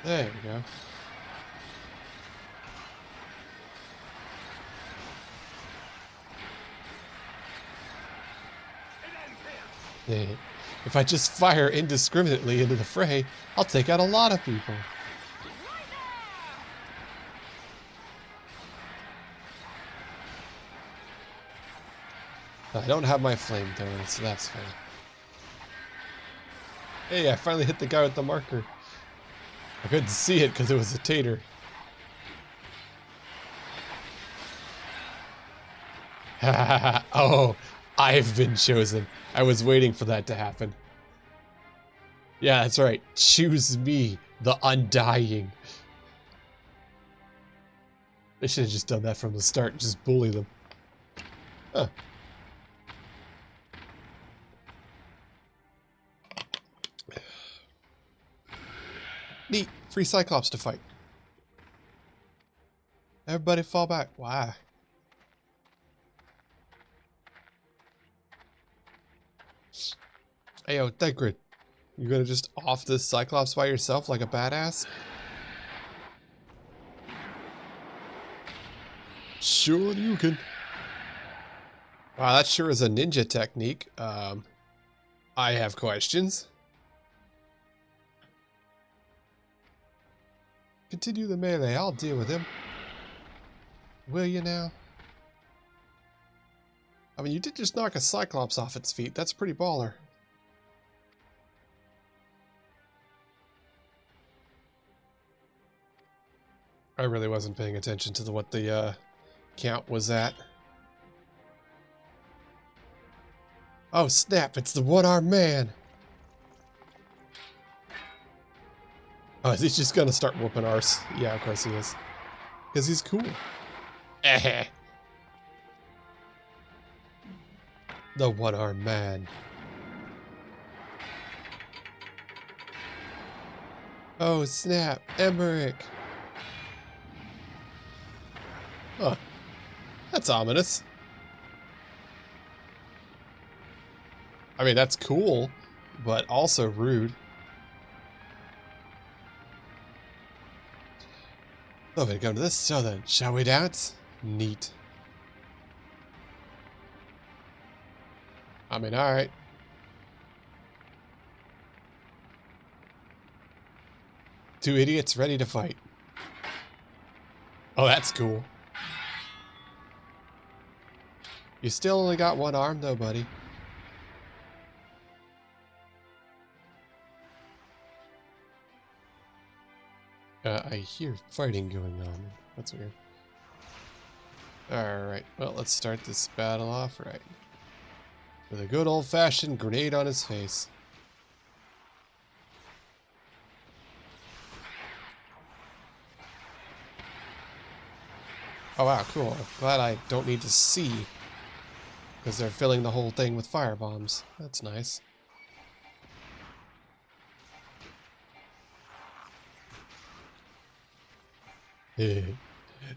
A: There we go. If I just fire indiscriminately into the fray, I'll take out a lot of people. I don't have my flamethrower, so that's fine. Hey, I finally hit the guy with the marker. I couldn't see it because it was a tater. Oh, I've been chosen. I was waiting for that to happen. Yeah, that's right. Choose me, the Undying. They should have just done that from the start. Just bully them. Huh. Neat. Free Cyclops to fight. Everybody fall back. Why? Hey, yo, Thancred. You gonna just off this Cyclops by yourself like a badass? Sure you can. Wow, that sure is a ninja technique. I have questions. Continue the melee. I'll deal with him. Will you now? I mean, you did just knock a Cyclops off its feet. That's pretty baller. I really wasn't paying attention to what the count was at. Oh snap, it's the one-armed man! Oh, is he just gonna start whooping ours? Yeah, of course he is. Because he's cool. Eh. The one-armed man. Oh snap, Emmerich! Huh. That's ominous. I mean, that's cool, but also rude. Oh, we come to this, so then, shall we dance? Neat. I mean, alright. Two idiots ready to fight. Oh, that's cool. You still only got one arm, though, buddy. I hear fighting going on. That's weird. Alright, well, let's start this battle off right. With a good old-fashioned grenade on his face. Oh wow, cool. Glad I don't need to see. Because they're filling the whole thing with firebombs. That's nice.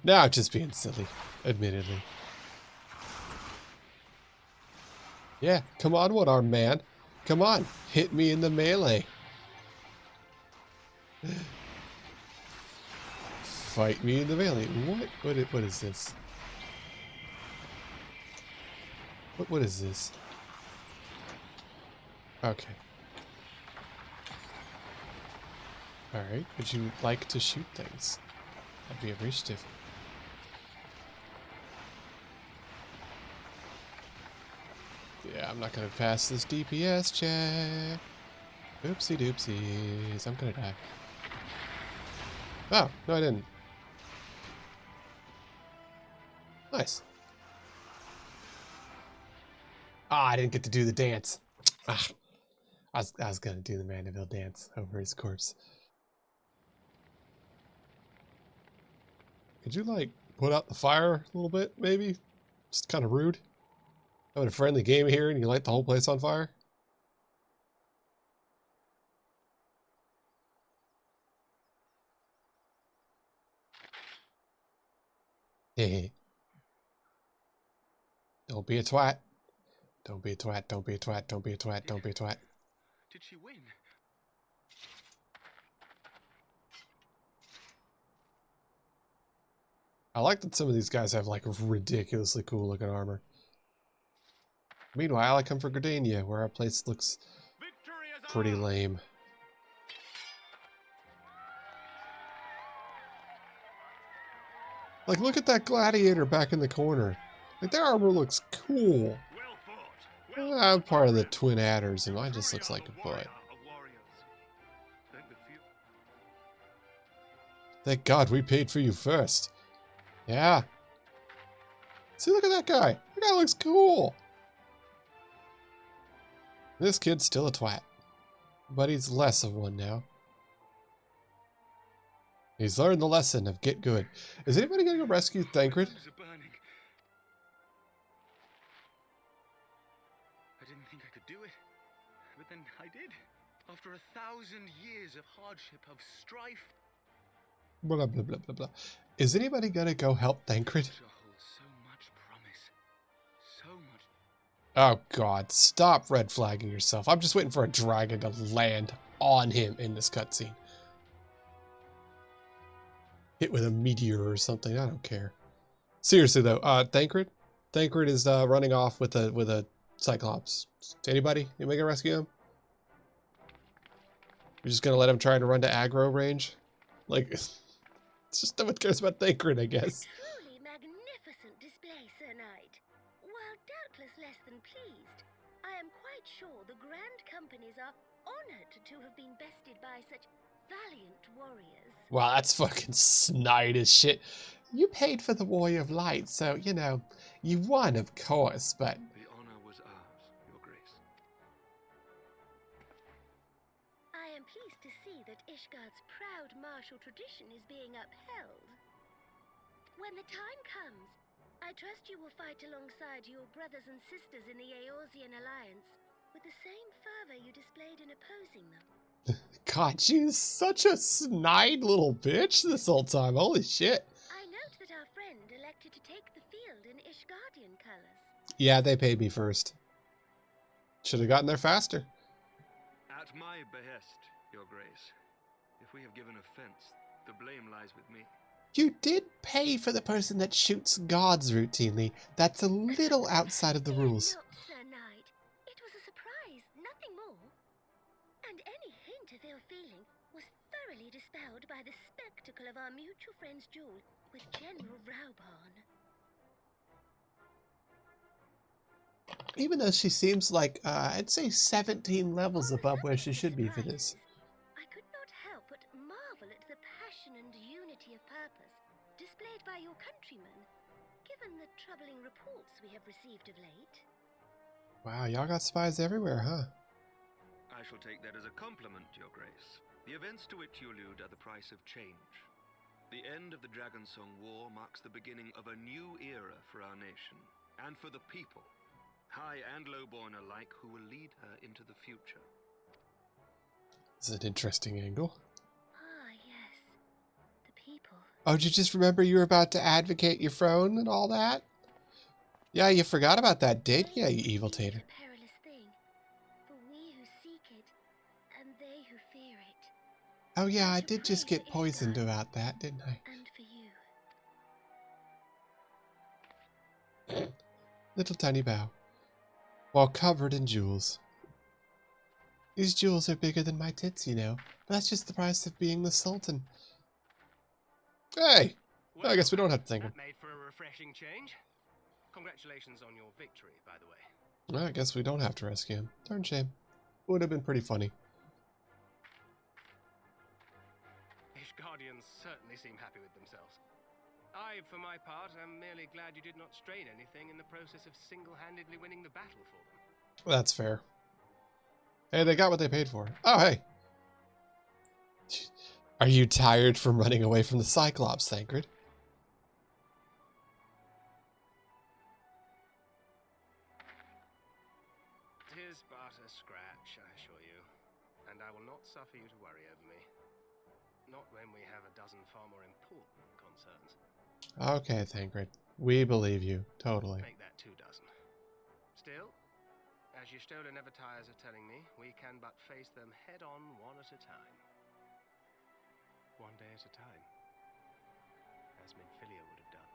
A: Now I'm just being silly, admittedly. Yeah, come on, one-armed man. Come on, hit me in the melee. Fight me in the melee. What is this? What is this? Okay. Alright, would you like to shoot things? I'd be appreciative. Yeah, I'm not gonna pass this DPS check. Oopsie doopsies, I'm gonna die. Oh, no I didn't. Nice. Ah, I didn't get to do the dance. Ah, I was gonna do the Mandeville dance over his corpse. Could you, like, put out the fire a little bit, maybe? Just kind of rude. Having a friendly game here and you light the whole place on fire? Hey. Don't be a twat. Don't be a twat, don't be a twat, don't be a twat, don't be a twat.
G: Did she win?
A: I like that some of these guys have, like, ridiculously cool looking armor. Meanwhile, I come from Gardania, where our place looks pretty lame. Like, look at that gladiator back in the corner. Like, their armor looks cool. I'm part of the Twin Adders, and mine just looks like a butt. Thank God we paid for you first. Yeah. See, look at that guy. That guy looks cool. This kid's still a twat. But he's less of one now. He's learned the lesson of get good. Is anybody going to go rescue Thancred?
G: I didn't think I could do it, but then I did. After 1,000 years of hardship, of strife,
A: Blah, blah, blah, blah, blah. Is anybody gonna go help Thancred?
G: future holds so much promise. So much.
A: Oh god, stop red flagging yourself. I'm just waiting for a dragon to land on him in this cutscene. Hit with a meteor or something, I don't care. Seriously though, Thancred? Thancred is running off with a Cyclops. Anybody? Anybody gonna rescue him? You're just gonna let him try to run to aggro range? Like, it's just no one cares about Thancred, I guess.
J: Truly magnificent display, Sir Knight. While doubtless less than pleased, I am quite sure the Grand Companies are honored to have been bested by such valiant warriors.
A: Wow, that's fucking snide as shit. You paid for the Warrior of Light, so, you know, you won, of course, but...
F: The honor was ours, Your Grace.
J: I am pleased to see that Ishgard's proud martial tradition is being upheld. When the time comes, I trust you will fight alongside your brothers and sisters in the Eorzean Alliance with the same fervor you displayed in opposing them.
A: God, she's such a snide little bitch this whole time. Holy shit.
J: I note that our friend elected to take the field in Ishgardian colors.
A: Yeah, they paid me first. Should have gotten there faster.
F: At my behest, Your Grace. If we have given offense, the blame lies with me.
A: You did pay for the person that shoots gods routinely. That's a little outside of the rules.
J: Not, Sir Knight. It was a surprise, nothing more. And any hint of ill feeling was thoroughly dispelled by the spectacle of our mutual friend's duel with General Raubarn.
A: Even though she seems like, I'd say 17 levels above where she should be for this.
J: I could not help but marvel at the passion and unity of purpose displayed by your countrymen, given the troubling reports we have received of late.
A: Wow, y'all got spies everywhere, huh?
F: I shall take that as a compliment, Your Grace. The events to which you allude are the price of change. The end of the Dragonsong War marks the beginning of a new era for our nation, and for the people, high and lowborn alike, who will lead her into the future.
A: This is an interesting angle.
J: Ah, yes. The people.
A: Oh, did you just remember you were about to advocate your throne and all that? Yeah, you forgot about that, did you, you evil tater?
J: A perilous thing, for we who seek it, and they who fear it.
A: Oh yeah, I did just get poisoned about that, didn't I?
J: And for you.
A: Little tiny bow. While covered in jewels. These jewels are bigger than my tits, you know. But that's just the price of being the Sultan. Hey!
H: Well,
A: I guess we don't have to thank him.
H: That made for a refreshing change. Congratulations on your victory, by the way.
A: Well, I guess we don't have to rescue him. Darn shame. Would have been pretty funny.
H: Ishgardians certainly seem happy with themselves. I, for my part, am merely glad you did not strain anything in the process of single-handedly winning the battle for them.
A: That's fair. Hey, they got what they paid for. Oh, hey. Are you tired from running away from the Cyclops, Thancred?
H: Tis but a scratch, I assure you. And I will not suffer you to worry over me. Not when we have a dozen far more important concerns.
A: Okay, Thancred. We believe you. Totally.
H: Make that 2 dozen. Still, as Y'shtola never tires of telling me, we can but face them head-on one at a time. One day at a time. As Minfilia would have done.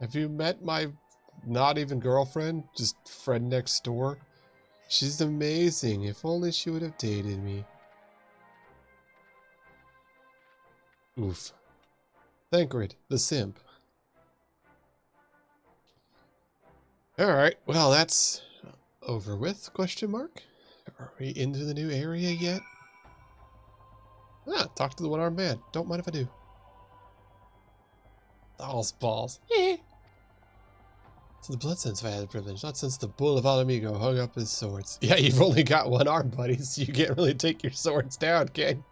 A: Have you met my not even girlfriend? Just friend next door? She's amazing. If only she would have dated me. Oof. Thancred, the simp. Alright, well that's over with, question mark? Are we into the new area yet? Ah, talk to the one-armed man. Don't mind if I do. Balls. So the Bloodstone's had privilege, not since the Bull of Alamigo hung up his swords. Yeah, you've only got one arm, buddy, so you can't really take your swords down, King.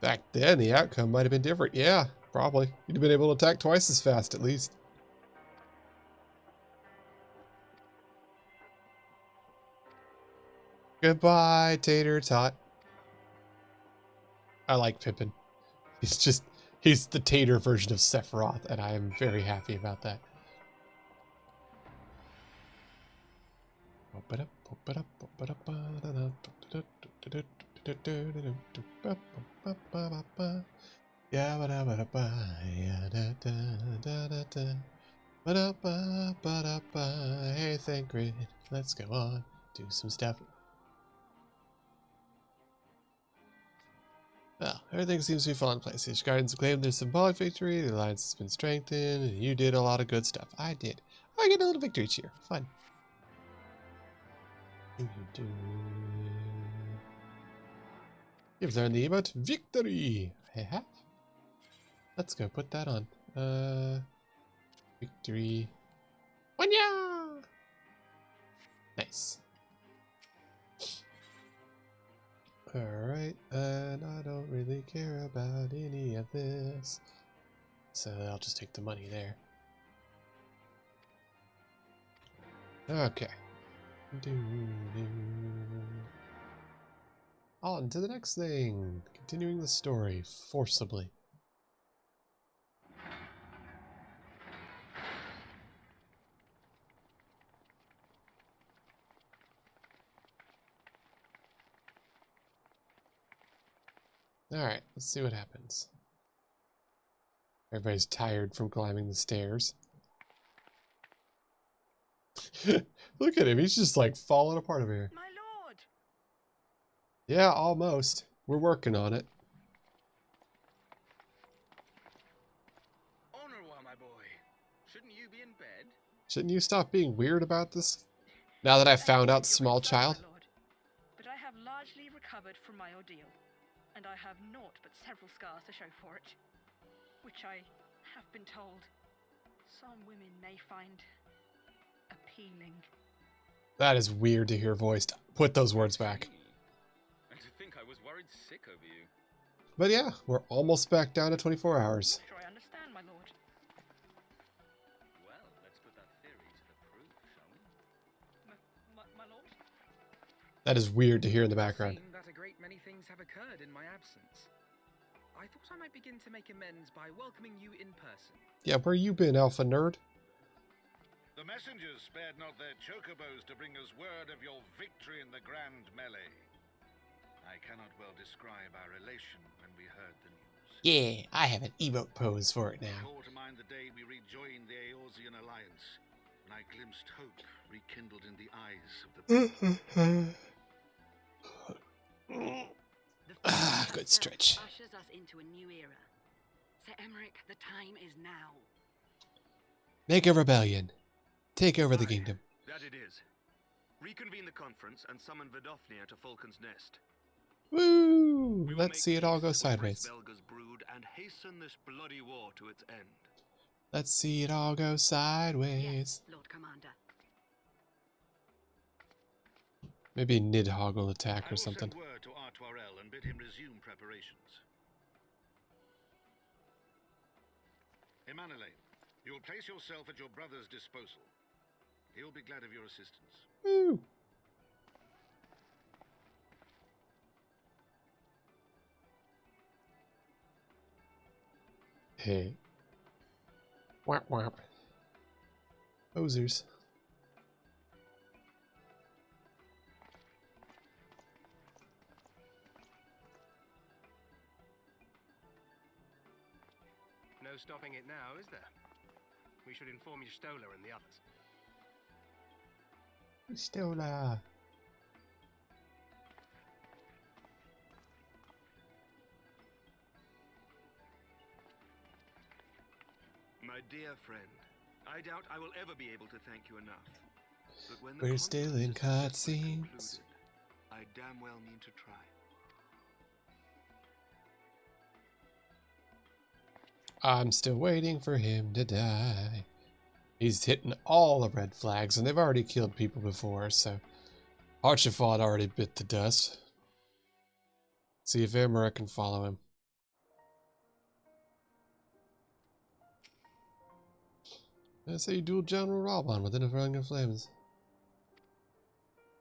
A: Back then, the outcome might have been different. Yeah, probably. You'd have been able to attack twice as fast, at least. Goodbye, Tater Tot. I like Pippin. He's the Tater version of Sephiroth, and I am very happy about that. Hey, Thancred, let's go on, do some stuff. Well, everything seems to be falling in place. Each Guardians claimed their symbolic victory, the alliance has been strengthened, and you did a lot of good stuff. I did. I get a little victory cheer. Fun. You've learned the emote victory. I have. Let's go put that on. Victory. Wanya! Nice. Alright, and I don't really care about any of this. So I'll just take the money there. Okay. On to the next thing. Continuing the story forcibly. Alright, let's see what happens. Everybody's tired from climbing the stairs. Look at him, he's just like falling apart over here.
D: My lord!
A: Yeah, almost. We're working on it.
G: Honorwa, my boy. Shouldn't you be in bed?
A: Shouldn't you stop being weird about this? Now that I've found out small child?
K: My lord, but I have largely recovered from my ordeal, and I have naught but several scars to show for it, which I have been told some women may find appealing.
A: That is weird to hear voiced. Put those words back.
G: And to think I was worried sick over you.
A: But yeah, we're almost back down to 24 hours.
K: Sure, I understand, my lord.
G: Well, let's put that theory to the proof, shall we?
K: My lord?
A: That is weird to hear in the background.
L: Seeing that a great many things have occurred in my absence, I thought I might begin to make amends by welcoming you in person.
A: Yeah, where you been, alpha nerd?
I: The messengers spared not their chocobos to bring us word of your victory in the grand melee. I cannot well describe our elation when we heard the news.
A: Yeah, I have an emote pose for it now.
I: Call to mind the day we rejoined the Eorzean alliance, when I glimpsed hope rekindled in the eyes of the
A: Good stretch.
D: Ushers us into a new era. Sir Emmerich, the time is now.
A: Make a rebellion. Take over the kingdom.
F: That it is. Reconvene the conference and summon Vidofnir to Falcon's Nest.
A: Woo! Let's see it all go sideways.
F: Belga's brood and hasten this bloody war to its end.
A: Let's see it all go sideways.
D: Yes, Lord Commander.
A: Maybe Nidhogg will attack or
I: I will
A: something.
I: send word to Artoirel and bid him resume preparations. Emanuele, you will place yourself at your brother's disposal. He will be glad of your assistance.
A: Woo! Hey. Whap whap. Posers.
H: No stopping it now, is there? We should inform Stola and the others.
A: Stola.
F: My dear friend, I doubt I will ever be able to thank you enough. But when
A: We're still in cutscenes.
F: I damn well mean to try.
A: I'm still waiting for him to die. He's hitting all the red flags, and they've already killed people before, so Archifald already bit the dust. See if Emmerich can follow him. I say you duel General Raban within a ring of flames.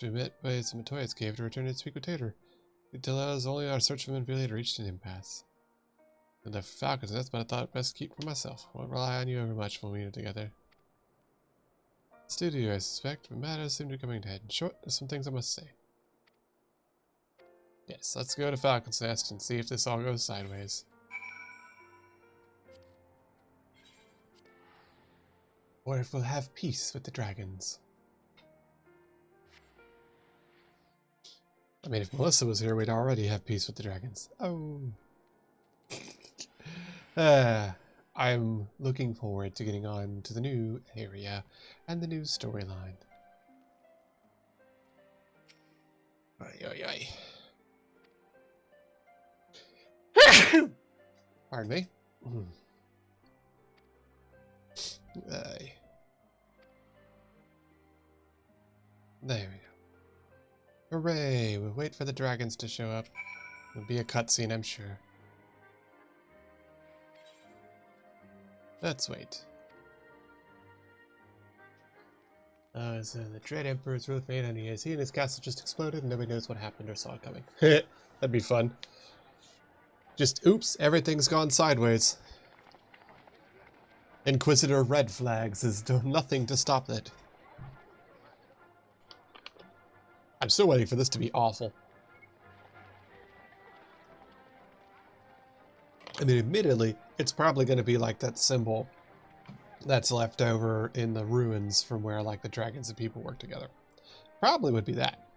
A: to admit ways Matoya's cave to return to speak with Tater. Until us, only our search for Manvelia reached an impasse. And the Falcon's nest, but I thought it best keep for myself. Won't rely on you over much when we are together. Still do, I suspect, but matters seem to be coming to head. In short, there's some things I must say. Yes, let's go to Falcon's Nest and see if this all goes sideways. Or if we'll have peace with the dragons. I mean, if Melissa was here, we'd already have peace with the dragons. Oh. I'm looking forward to getting on to the new area and the new storyline. Ay, ay, ay. Pardon me. Aye. There we go. Hooray! We'll wait for the dragons to show up. It'll be a cutscene, I'm sure. Let's wait. So the Dread Emperor is really faint and he and his castle just exploded and nobody knows what happened or saw it coming. That'd be fun. Just, oops, everything's gone sideways. Inquisitor Red Flags has done nothing to stop it. I'm still waiting for this to be awful. I mean, admittedly, it's probably going to be like that symbol that's left over in the ruins from where, like, the dragons and people work together. Probably would be that.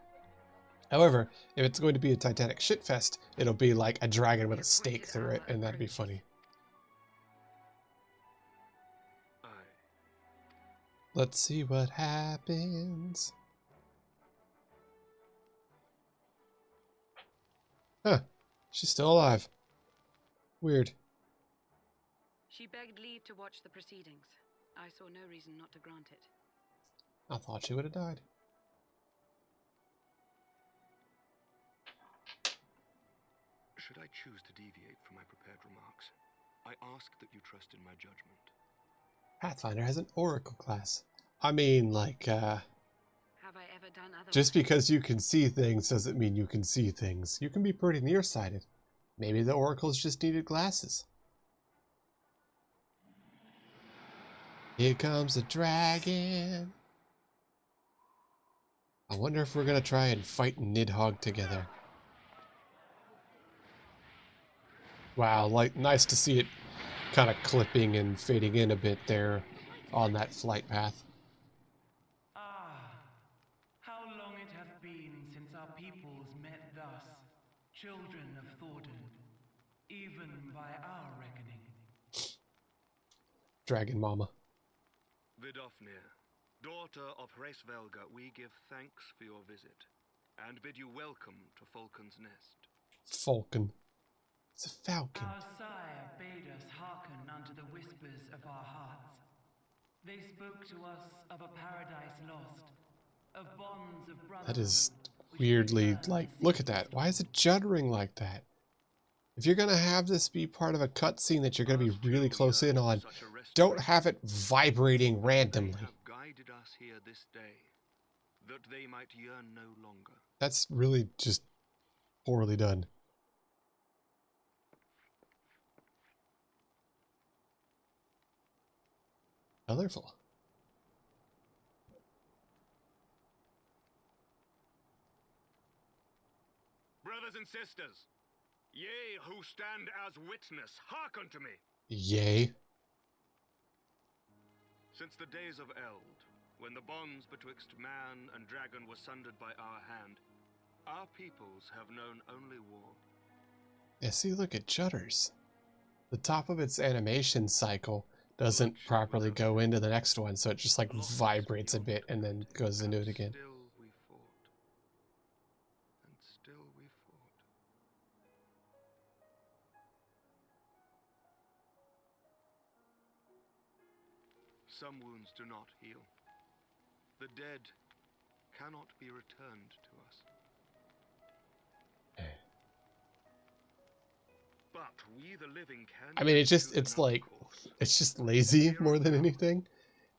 A: However, if it's going to be a Titanic shitfest, it'll be like a dragon with a stake through it, and that'd be funny. Let's see what happens. Huh. She's still alive. Weird.
D: She begged leave to watch the proceedings. I saw no reason not to grant it.
A: I thought she would have died.
F: Should I choose to deviate from my prepared remarks, I ask that you trust in my judgment.
A: Pathfinder has an Oracle class. I mean, like,
D: Have I ever done otherwise?
A: just because you can see things doesn't mean you can see things. You can be pretty nearsighted. Maybe the Oracles just needed glasses. Here comes the dragon. I wonder if we're gonna try and fight Nidhogg together. Wow, like, nice to see it kind of clipping and fading in a bit there on that flight path.
M: Ah, how long it hath been since our peoples met thus, children of Thordan, even by our reckoning.
A: Dragon Mama.
F: Vidofnir, daughter of Hraesvelga, we give thanks for your visit, and bid you welcome to Falcon's Nest.
A: Falcon. It's a falcon.
M: Our sire bade us hearken unto the whispers of our hearts. They spoke to us of a paradise lost, of bonds of brotherhood.
A: That is weirdly, like, look at that. Why is it juddering like that? If you're going to have this be part of a cutscene that you're going to be really close in on, don't have it vibrating randomly.
F: They have guided us here this day, that they might yearn no longer.
A: That's really just poorly done. Colorful.
F: Brothers and sisters, ye who stand as witness, hearken to me.
A: Yay.
F: Since the days of Eld, when the bonds betwixt man and dragon were sundered by our hand, our peoples have known only war.
A: Yeah, see, look, it judders. The top of its animation cycle doesn't properly go into the next one, so it just like vibrates a bit and then goes into it again.
F: Still we fought. And still we fought. Some wounds do not heal. The dead cannot be returned to us. But we the living can.
A: I mean, it's just lazy more than anything.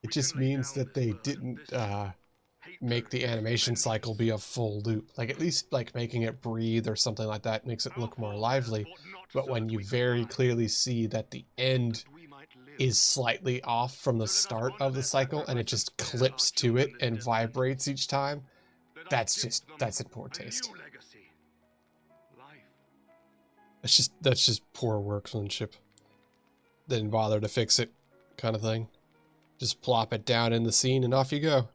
A: It just means that they didn't make the animation cycle be a full loop. Like, at least, like, making it breathe or something like that makes it look more lively. But when you very clearly see that the end is slightly off from the start of the cycle and it just clips to it and vibrates each time, that's in poor taste. That's just poor workmanship. Didn't bother to fix it, kind of thing. Just plop it down in the scene and off you go.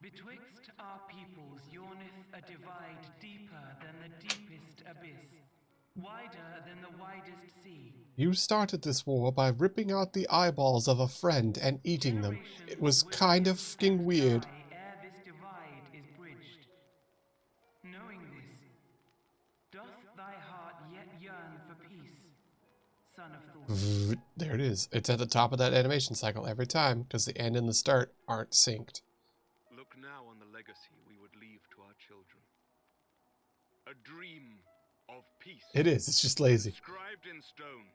M: Betwixt our peoples yawneth a divide deeper than the deepest abyss, wider than the widest sea.
A: You started this war by ripping out the eyeballs of a friend and eating them. It was kind of f***ing weird.
M: Ere this divide is bridged. Knowing this, doth thy heart yet yearn for peace, son of Thor?
A: There it is. It's at the top of that animation cycle every time, because the end and the start aren't synced.
F: Look now on the legacy we would leave to our children. A dream of peace.
A: It is. It's just lazy.
F: Inscribed in stone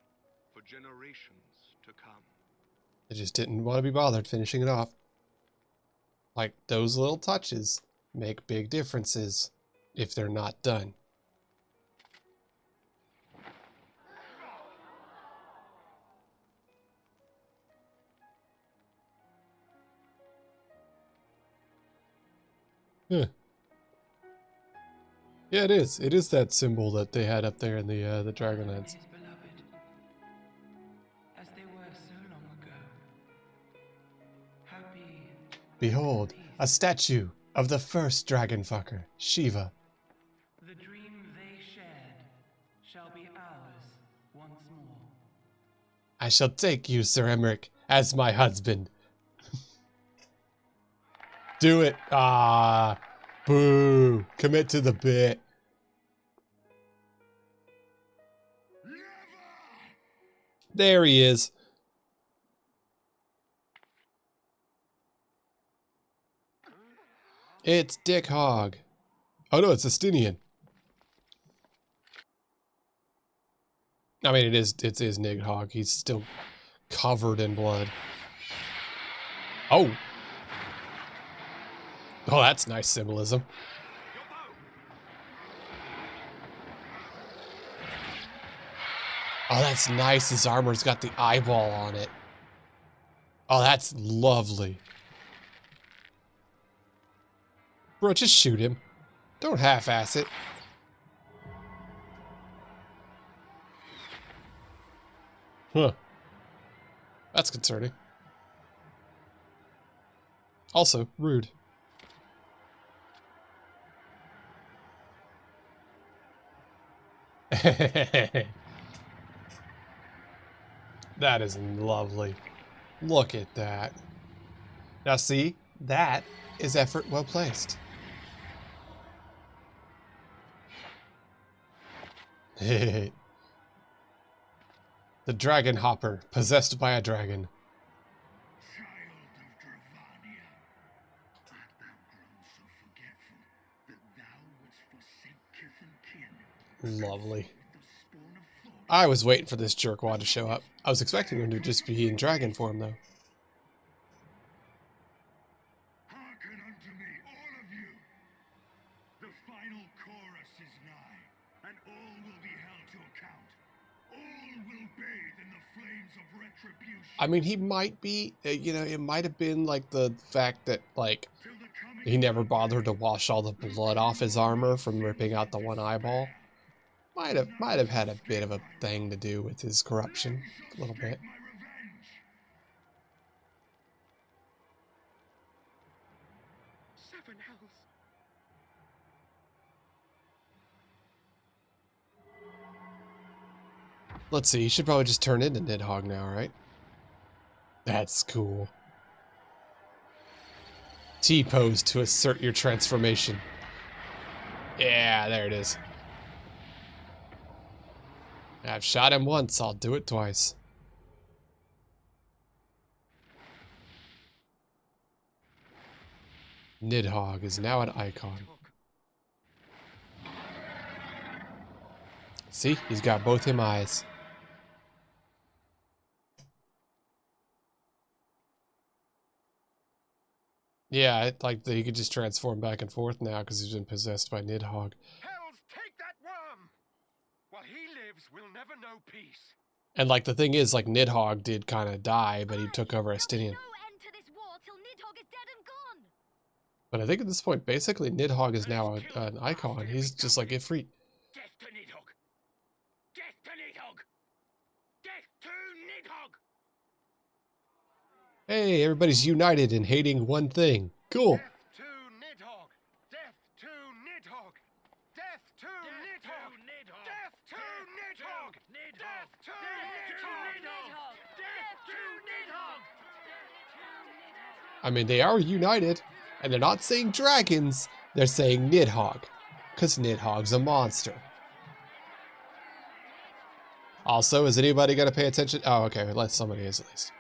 F: for generations to come.
A: I just didn't want to be bothered finishing it off. Like, those little touches make big differences if they're not done. Huh. Yeah, it is. It is that symbol that they had up there in the Dragonlance.
M: As they were so long ago. Happy.
A: Behold, a statue of the first dragon fucker, Shiva.
M: The dream they shared shall be ours once more.
A: I shall take you, Sir Emmerich, as my husband. Do it. Ah, boo. Commit to the bit. There he is. It's Nidhogg. Oh no, it's Estinian. I mean, it is Nidhogg. He's still covered in blood. Oh. Oh, that's nice symbolism. Oh, that's nice. His armor's got the eyeball on it. Oh, that's lovely. Bro, just shoot him. Don't half-ass it. Huh. That's concerning. Also, rude. That is lovely. Look at that. Now see, that is effort well placed. The dragon hopper, possessed by a dragon. Lovely. I was waiting for this jerkwad to show up. I was expecting him to just be in dragon form, though.
I: Hearken unto me, all of you. The final chorus is nigh, and all will be held to account. All will bathe in the flames of retribution.
A: I mean, he might be, you know, it might have been like the fact that, like, he never bothered to wash all the blood off his armor from ripping out the one eyeball. Might have had a bit of a thing to do with his corruption, a little bit.
L: Seven hells.
A: Let's see, you should probably just turn into Nidhogg now, right? That's cool. T-pose to assert your transformation. Yeah, there it is. I've shot him once, I'll do it twice. Nidhogg is now an icon. See, he's got both him eyes. Yeah, like he could just transform back and forth now because he's been possessed by Nidhogg.
H: Hells, take that worm! While he lives, we'll never know peace.
A: And like the thing is, like Nidhogg did kind of die, but he took over Estinian.
J: No end to this war till Nidhogg is dead and gone.
A: But I think at this point, basically, Nidhogg is now an icon. He's just like Ifrit.
B: Death to Nidhogg! Death to Nidhogg! Death to Nidhogg!
A: Hey, everybody's united in hating one thing. Cool.
H: Death to Nidhogg! Death to Nidhogg! Death to Nidhogg! Death to Nidhogg! Death to Nidhogg! Death to Nidhogg!
A: I mean, they are united, and they're not saying dragons. They're saying Nidhogg, because Nidhogg's a monster. Also, is anybody going to pay attention? Oh, okay, let somebody is at least.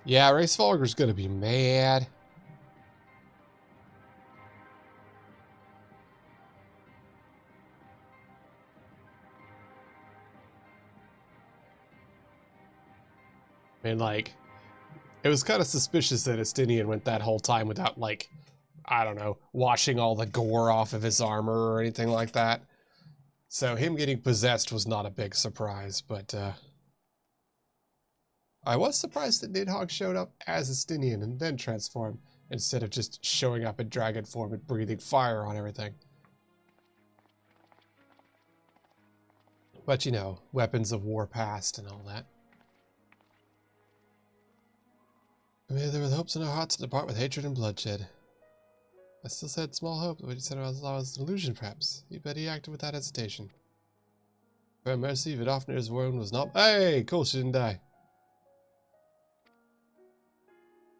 A: Yeah, Race Folger's going to be mad. I mean, like, it was kind of suspicious that Estinian went that whole time without, like, I don't know, washing all the gore off of his armor or anything like that. So him getting possessed was not a big surprise, but I was surprised that Nidhogg showed up as Estinian and then transformed, instead of just showing up in dragon form and breathing fire on everything. But you know, weapons of war past and all that. I mean, there were hopes in our hearts to depart with hatred and bloodshed. I still said small hope that what he said was an illusion, perhaps. He bet he acted without hesitation. For mercy, Vidofnir's wound was not— Hey! Cool, she didn't die.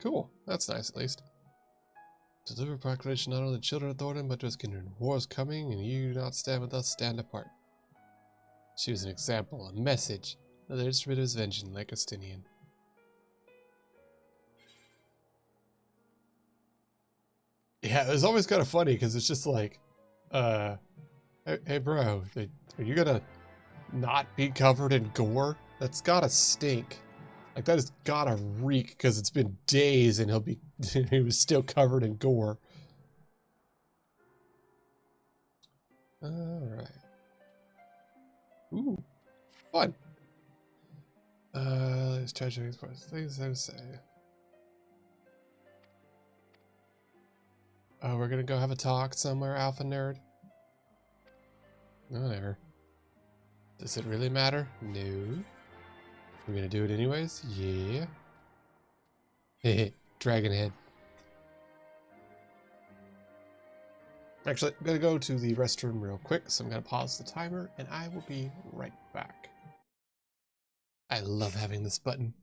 A: Cool. That's nice, at least. To deliver a proclamation not only to the children of Thornton, but to his kindred. War is coming, and you do not stand with us, stand apart. She was an example, a message, another instrument of his vengeance, like Estinian. Yeah, it was always kind of funny, because it's just like, hey bro, are you gonna not be covered in gore? That's gotta stink. Like, that has gotta reek, because it's been days and he was still covered in gore. Alright. Ooh, fun. Let's try to explore things I would say. Oh, we're gonna go have a talk somewhere, Alpha Nerd? Whatever. Does it really matter? No. We're gonna do it anyways? Yeah. Hehe, dragon head. Actually, I'm gonna go to the restroom real quick, so I'm gonna pause the timer, and I will be right back. I love having this button.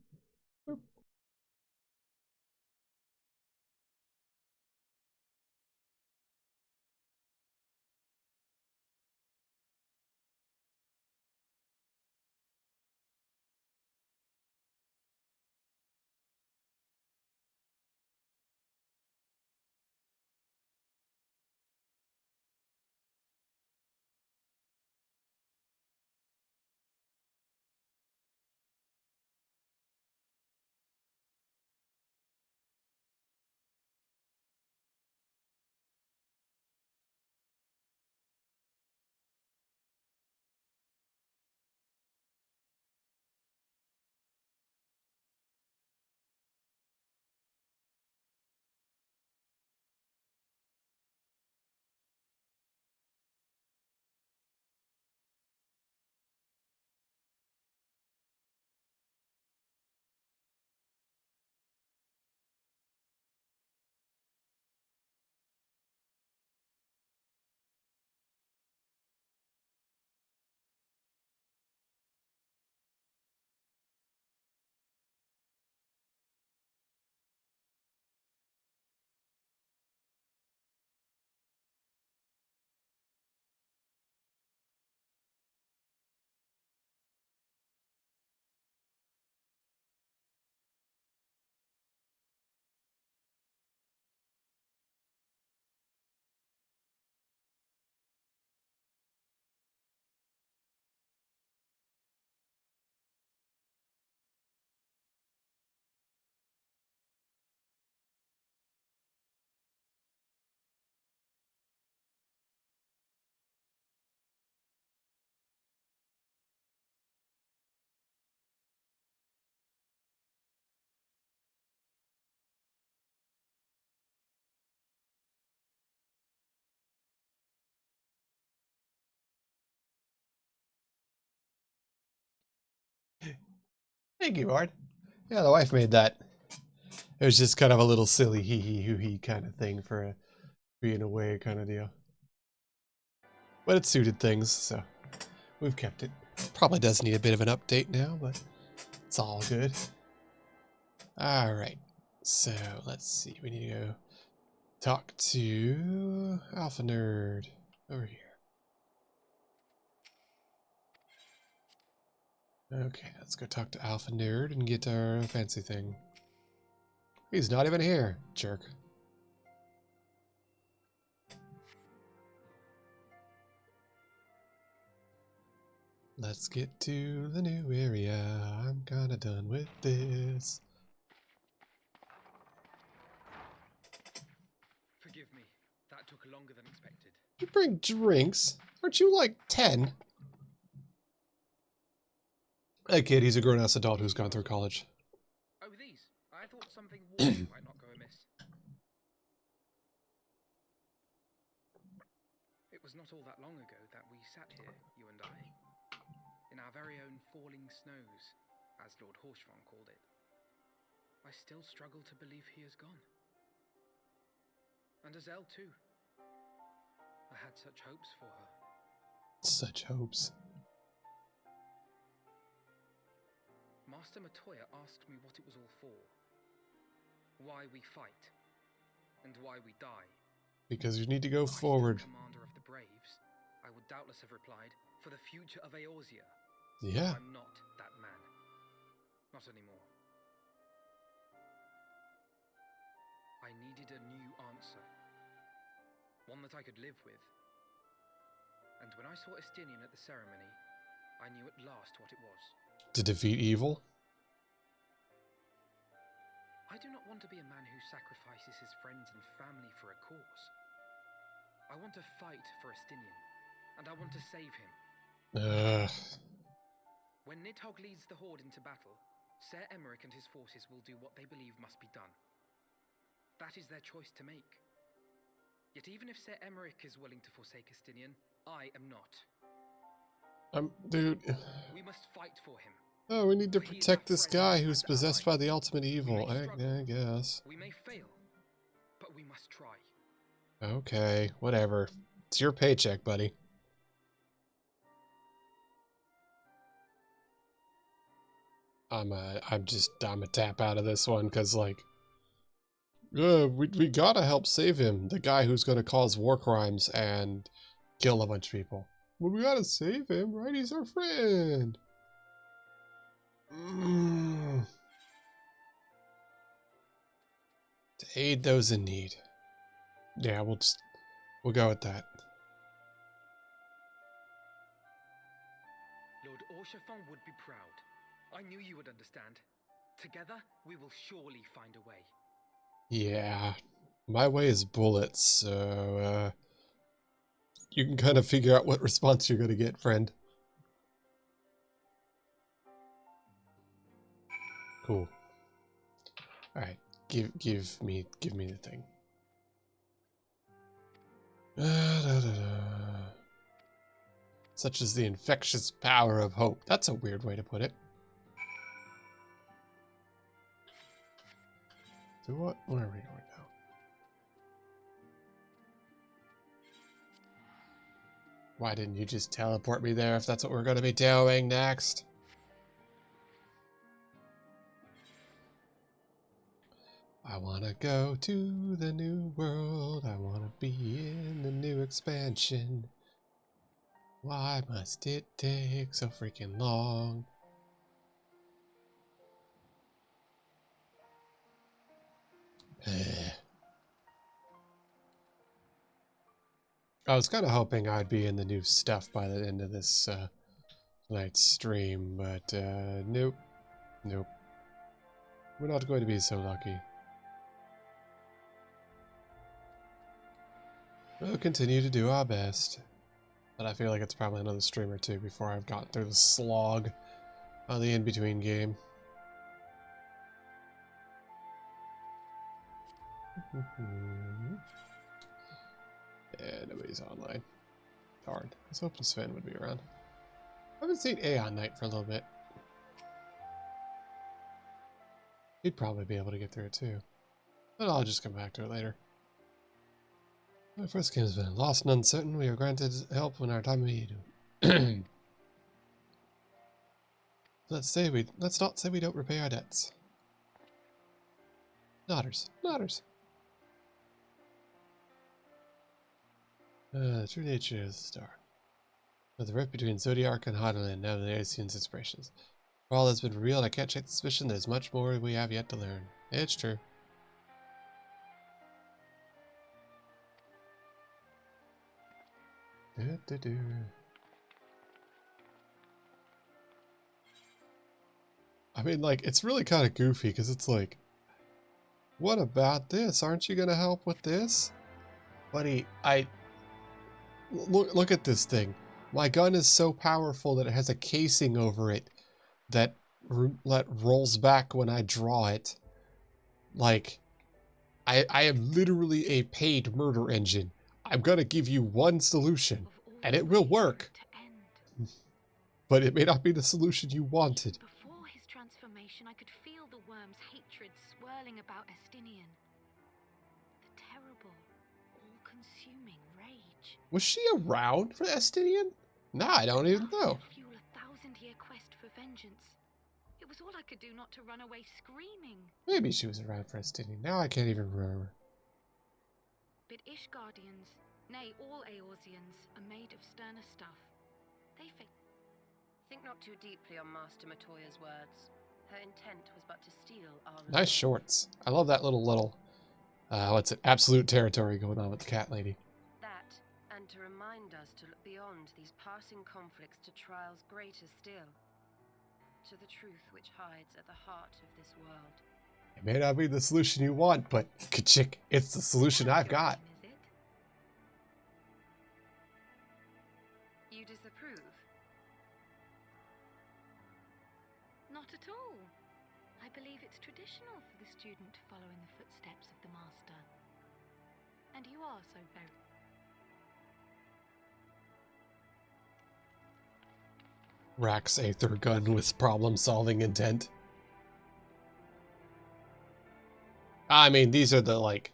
A: Thank you, Art. Yeah, the wife made that. It was just kind of a little silly hee-hee hoo-hee kind of thing for a being away kind of deal. But it suited things, so we've kept it. Probably does need a bit of an update now, but it's all good. Alright, so let's see. We need to go talk to Alpha Nerd over here. Okay, let's go talk to Alpha Nerd and get our fancy thing. He's not even here, jerk. Let's get to the new area. I'm kinda done with this.
L: Forgive me. That took longer than expected.
A: You bring drinks? Aren't you like 10? Hey kid, he's a grown-ass adult who's gone through college.
L: Oh, these. I thought something warm might not go amiss. It was not all that long ago that we sat here, you and I, in our very own falling snows, as Lord Horshfon called it. I still struggle to believe he is gone. And Azelle too. I had such hopes for her.
A: Such hopes.
L: Master Matoya asked me what it was all for. Why we fight. And why we die.
A: Because you need to go forward.
L: Commander of the Braves, I would doubtless have replied, for the future of Eorzea.
A: Yeah.
L: I'm not that man. Not anymore. I needed a new answer. One that I could live with. And when I saw Estinian at the ceremony, I knew at last what it was.
A: To defeat evil?
L: I do not want to be a man who sacrifices his friends and family for a cause. I want to fight for Estinian, and I want to save him. When Nidhogg leads the Horde into battle, Ser Emmerich and his forces will do what they believe must be done. That is their choice to make. Yet even if Ser Emmerich is willing to forsake Estinian, I am not.
A: Dude.
L: We must fight for him.
A: Oh, we need to protect this guy who's possessed by the ultimate evil. I guess.
L: We may fail, but we must try.
A: Okay, whatever. It's your paycheck, buddy. I'm a tap out of this one because like, we gotta help save him. The guy who's gonna cause war crimes and kill a bunch of people. Well, we gotta save him, right? He's our friend. To aid those in need. Yeah, we'll go with that.
L: Lord Orshafon would be proud. I knew you would understand. Together, we will surely find a way.
A: Yeah, my way is bullets, so you can kind of figure out what response you're gonna get, friend. Cool. All right, give me the thing. Such is the infectious power of hope. That's a weird way to put it. So what? Where are we going now? Why didn't you just teleport me there if that's what we're going to be doing next? I want to go to the new world. I want to be in the new expansion. Why must it take so freaking long? I was kind of hoping I'd be in the new stuff by the end of this night's stream, but nope. Nope. We're not going to be so lucky. We'll continue to do our best. But I feel like it's probably another stream or two before I've gotten through the slog of the in-between game. Yeah, nobody's online. Darn. I was hoping Sven would be around. I haven't seen Aeon Knight for a little bit. He'd probably be able to get through it too. But I'll just come back to it later. My first game has been lost and uncertain. We are granted help when our time of need. Let's not say we don't repay our debts. Nodders. The true nature of the star. But the rift between Zodiac and Heidelin now the Aesion's inspirations. For all that's been revealed, I can't shake the suspicion there's much more we have yet to learn. It's true. I mean, like, it's really kind of goofy because it's like, what about this? Aren't you gonna help with this? Buddy, look at this thing. My gun is so powerful that it has a casing over it that rolls back when I draw it. Like, I am literally a paid murder engine. I'm gonna give you one solution, and it will work. But it may not be the solution you wanted.
C: Before his transformation, I could feel the worm's hatred swirling about Estinian. The terrible, all-consuming rage.
A: Was she around for Estinian? Nah, I don't even know.
C: Fuel a 1,000-year quest for vengeance. It was all I could do not to run away screaming.
A: Maybe she was around for Estinian. Now I can't even remember.
C: But Ishgardians, nay, all Eorzeans, are made of sterner stuff. They
N: Think not too deeply on Master Matoya's words. Her intent was but to steal our
A: Nice shorts. I love that little, what's it, absolute territory going on with the cat lady.
N: That, and to remind us to look beyond these passing conflicts to trials greater still. To the truth which hides at the heart of this world.
A: It may not be the solution you want, but ka-chick, it's the solution I've got.
N: You disapprove?
C: Not at all. I believe it's traditional for the student to follow in the footsteps of the master. And you are so very...
A: Rack's Aether gun with problem-solving intent. I mean, these are the, like...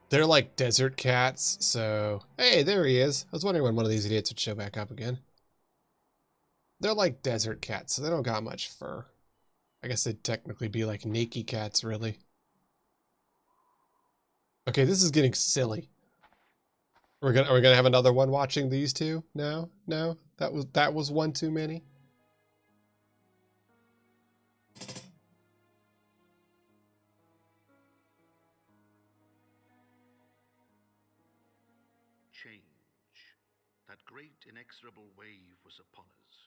A: They're like desert cats, so... Hey, there he is. I was wondering when one of these idiots would show back up again. They're like desert cats, so they don't got much fur. I guess they'd technically be like naked cats, really. Okay, this is getting silly. Are we gonna have another one watching these two? No? No? That was one too many?
I: Change. That great inexorable wave was upon us,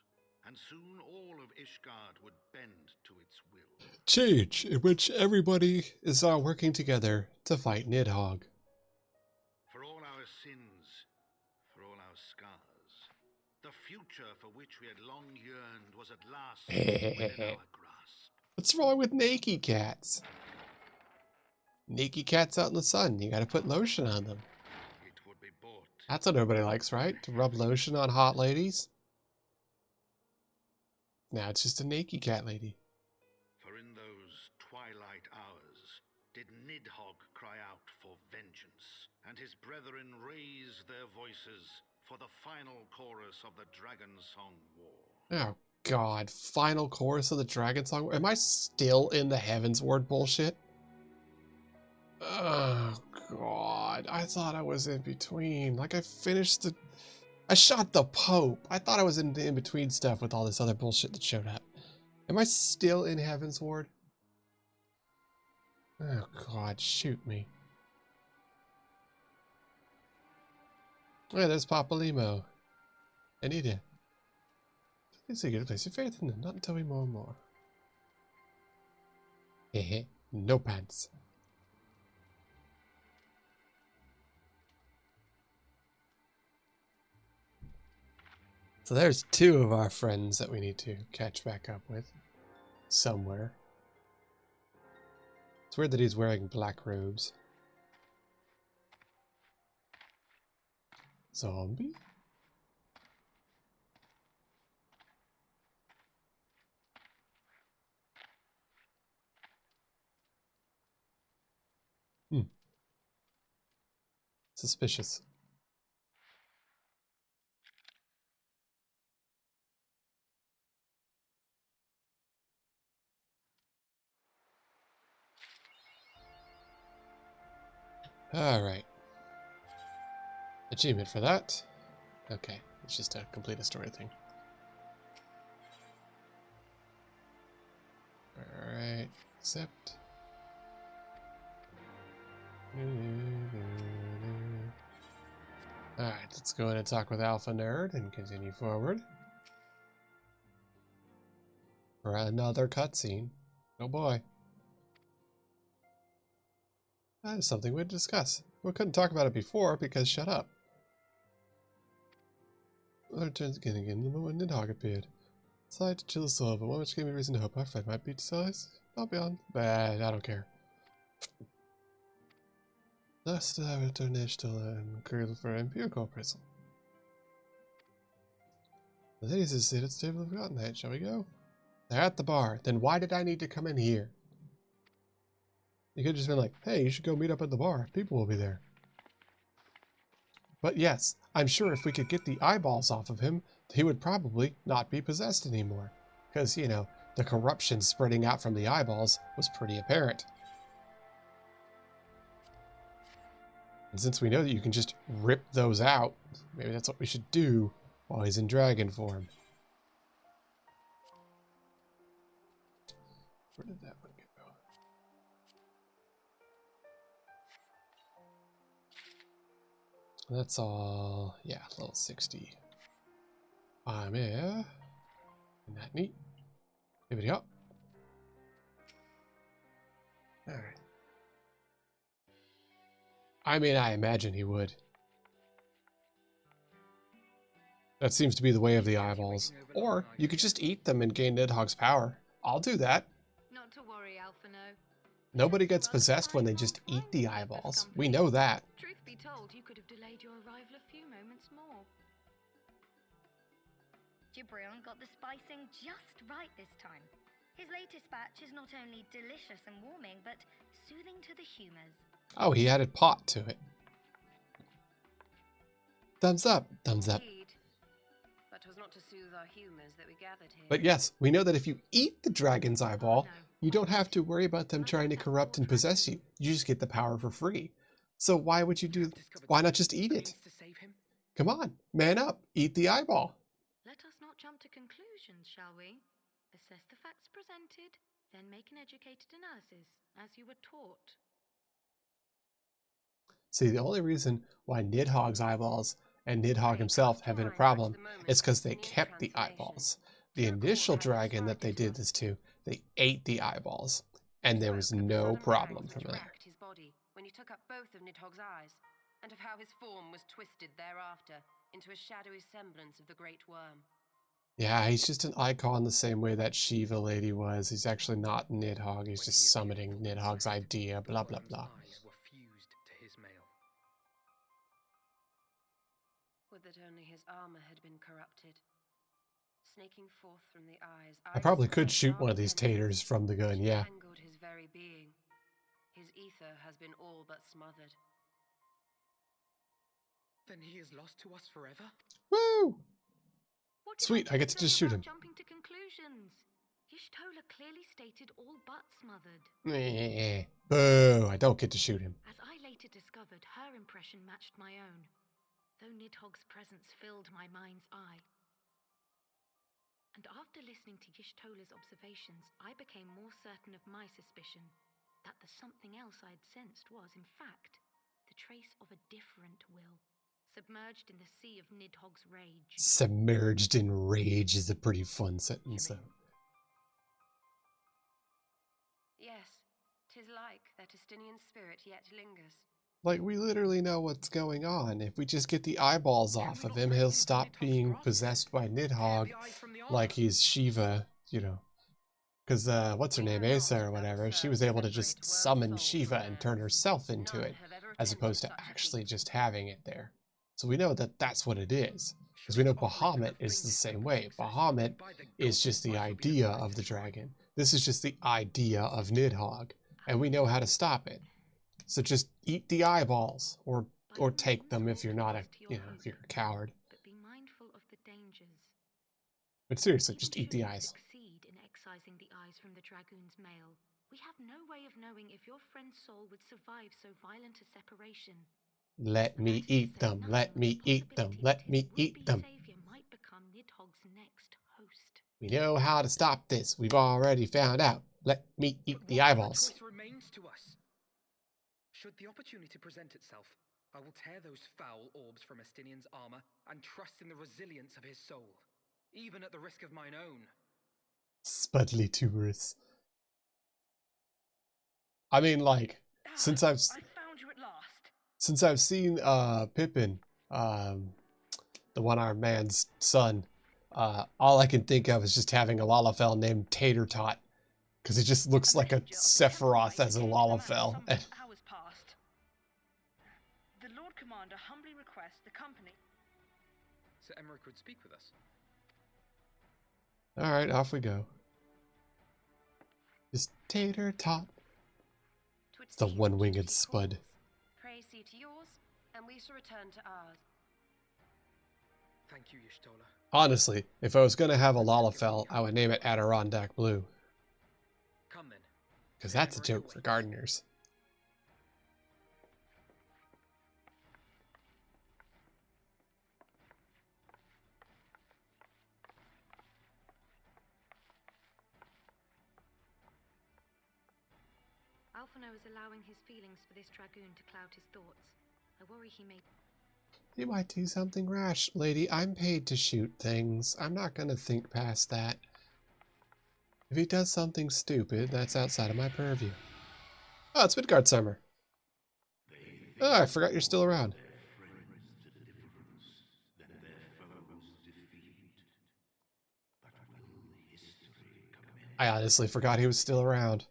I: and soon all of Ishgard would bend to its will.
A: Change, in which everybody is working together to fight Nidhogg.
I: For all our sins, for all our scars, the future for which we had long yearned was at last within our grasp.
A: What's wrong with naked cats? Naked cats out in the sun, you gotta put lotion on them.
I: It would be bought.
A: That's what everybody likes, right? To rub lotion on hot ladies? Now it's just a naked cat lady.
I: For in those twilight hours did Nidhogg cry out for vengeance, and his brethren raised their voices for the final chorus of the Dragon Song War.
A: Oh god, final chorus of the Dragon Song War? Am I still in the Heaven's Word bullshit? Oh god, I thought I was in between. Like I shot the Pope. I thought I was in the in-between stuff with all this other bullshit that showed up. Am I still in Heaven's Ward? Oh god, shoot me. Yeah, there's Papa Limo. Anita. Please say you to place your faith in them, not until we more and more. Hehe, no pants. So there's two of our friends that we need to catch back up with. Somewhere. It's weird that he's wearing black robes. Zombie? Suspicious. Alright. Achievement for that. Okay, it's just to complete a story thing. Alright, accept. Alright, let's go in and talk with Alpha Nerd and continue forward. For another cutscene. Oh boy. That is something we'd discuss. We couldn't talk about it before because shut up. Other turns again the moment Nidhogg appeared. Decided to chill the soul, but one which gave me reason to hope our friend might be decised. Not beyond. Bad, I don't care. Last I returned to Ishtal and cradle for empirical appraisal. The ladies have stayed at the table of forgotten night. Shall we go? They're at the bar. Then why did I need to come in here? You could have just been like, hey, you should go meet up at the bar. People will be there. But yes, I'm sure if we could get the eyeballs off of him, he would probably not be possessed anymore. Because, you know, the corruption spreading out from the eyeballs was pretty apparent. And since we know that you can just rip those out, maybe that's what we should do while he's in dragon form. Where did that one go? That's all, yeah, level 60. I'm here. Isn't that neat? Give it up. Alright. I mean, I imagine he would. That seems to be the way of the eyeballs. Or you could just eat them and gain Nidhogg's power. I'll do that.
C: Not to worry, Alphino.
A: Nobody gets possessed when they just eat the eyeballs. We know that.
C: Truth be told, you could have delayed your arrival a few moments more.
J: Jibrion got the spicing just right this time. His latest batch is not only delicious and warming, but soothing to the humors.
A: Oh, he added pot to it. Thumbs up, thumbs up.
N: But 'twas not to soothe our humors that we gathered here.
A: But yes, we know that if you eat the dragon's eyeball, you don't have to worry about them trying to corrupt and possess you. You just get the power for free. So why would you do? Why not just eat it? Come on, man up, eat the eyeball.
C: Let us not jump to conclusions, shall we? Assess the facts presented, then make an educated analysis, as you were taught.
A: See, the only reason why Nidhogg's eyeballs and Nidhogg himself have been a problem is because they kept the eyeballs. The initial dragon that they did this to, they ate the eyeballs, and there was no problem from there.
N: His body when you took up both of Nidhogg's eyes, and of how his form was twisted thereafter into a shadowy semblance of the great worm.
A: Yeah, he's just an icon the same way that Shiva lady was. He's actually not Nidhogg. He's just summoning Nidhogg's idea, blah, blah, blah.
N: Would that only his armor had been corrupted. Snaking forth from the eyes,
A: I probably could shoot one of these taters from the gun, yeah.
N: Tangled his very being. His ether has been all but smothered.
L: Then he is lost to us forever?
A: Woo! Sweet, I get to just shoot him.
C: Jumping to conclusions. Y'shtola clearly stated all but smothered.
A: Boo, I don't get to shoot him.
C: As I later discovered, her impression matched my own, though Nidhogg's presence filled my mind's eye. And after listening to Y'shtola's observations, I became more certain of my suspicion that the something else I'd sensed was, in fact, the trace of a different will, submerged in the sea of Nidhogg's rage.
A: Submerged in rage is a pretty fun sentence, though.
N: Yes, 'tis like that Estinian spirit yet lingers.
A: Like, we literally know what's going on. If we just get the eyeballs off of him, he'll stop being possessed by Nidhogg like he's Shiva, you know. Because, what's her name, Asa or whatever, she was able to just summon Shiva and turn herself into it, as opposed to actually just having it there. So we know that that's what it is. Because we know Bahamut is the same way. Bahamut is just the idea of the dragon. This is just the idea of Nidhogg. And we know how to stop it. So just eat the eyeballs, or or take them if you're not a, if you're a coward.
C: But be mindful of the dangers.
A: But seriously,
C: Even
A: just eat
C: should
A: the
C: you
A: eyes.
C: succeed in excising the eyes from the dragoon's mail, we have no way of knowing if your friend's soul would survive so violent a separation.
A: Let me eat them. Let me eat them. Let me eat them.
C: Savior might become Nidhogg's next host.
A: We know how to stop this. We've already found out. Let me eat the eyeballs.
L: Choice remains to us. Should the opportunity present itself, I will tear those foul orbs from Estinian's armor and trust in the resilience of his soul, even at the risk of mine own.
A: Spudly tuberous. I mean, like, since I've
K: found you at last.
A: Since I've seen Pippin, the one-armed man's son, all I can think of is just having a Lalafell named Tater Tot, because he just looks like a Sephiroth as a Lalafell.
K: Hours passed. The Lord Commander humbly requests the company.
L: Sir Emmerich would speak with us.
A: All right, off we go. Just Tater Tot. It's the one-winged spud.
N: Pray see to yours, and we shall return to ours.
L: Thank you, Y'shtola.
A: Honestly, if I was going to have a Lalafell, I would name it Adirondack Blue.
L: Come then.
A: Because that's a joke for gardeners.
C: Alphino is allowing his feelings for this dragoon to cloud his thoughts. I worry he may...
A: He might do something rash. Lady, I'm paid to shoot things. I'm not going to think past that. If he does something stupid, that's outside of my purview. Oh, it's Midgard Summer. Oh, I forgot you're still around. I honestly forgot he was still around.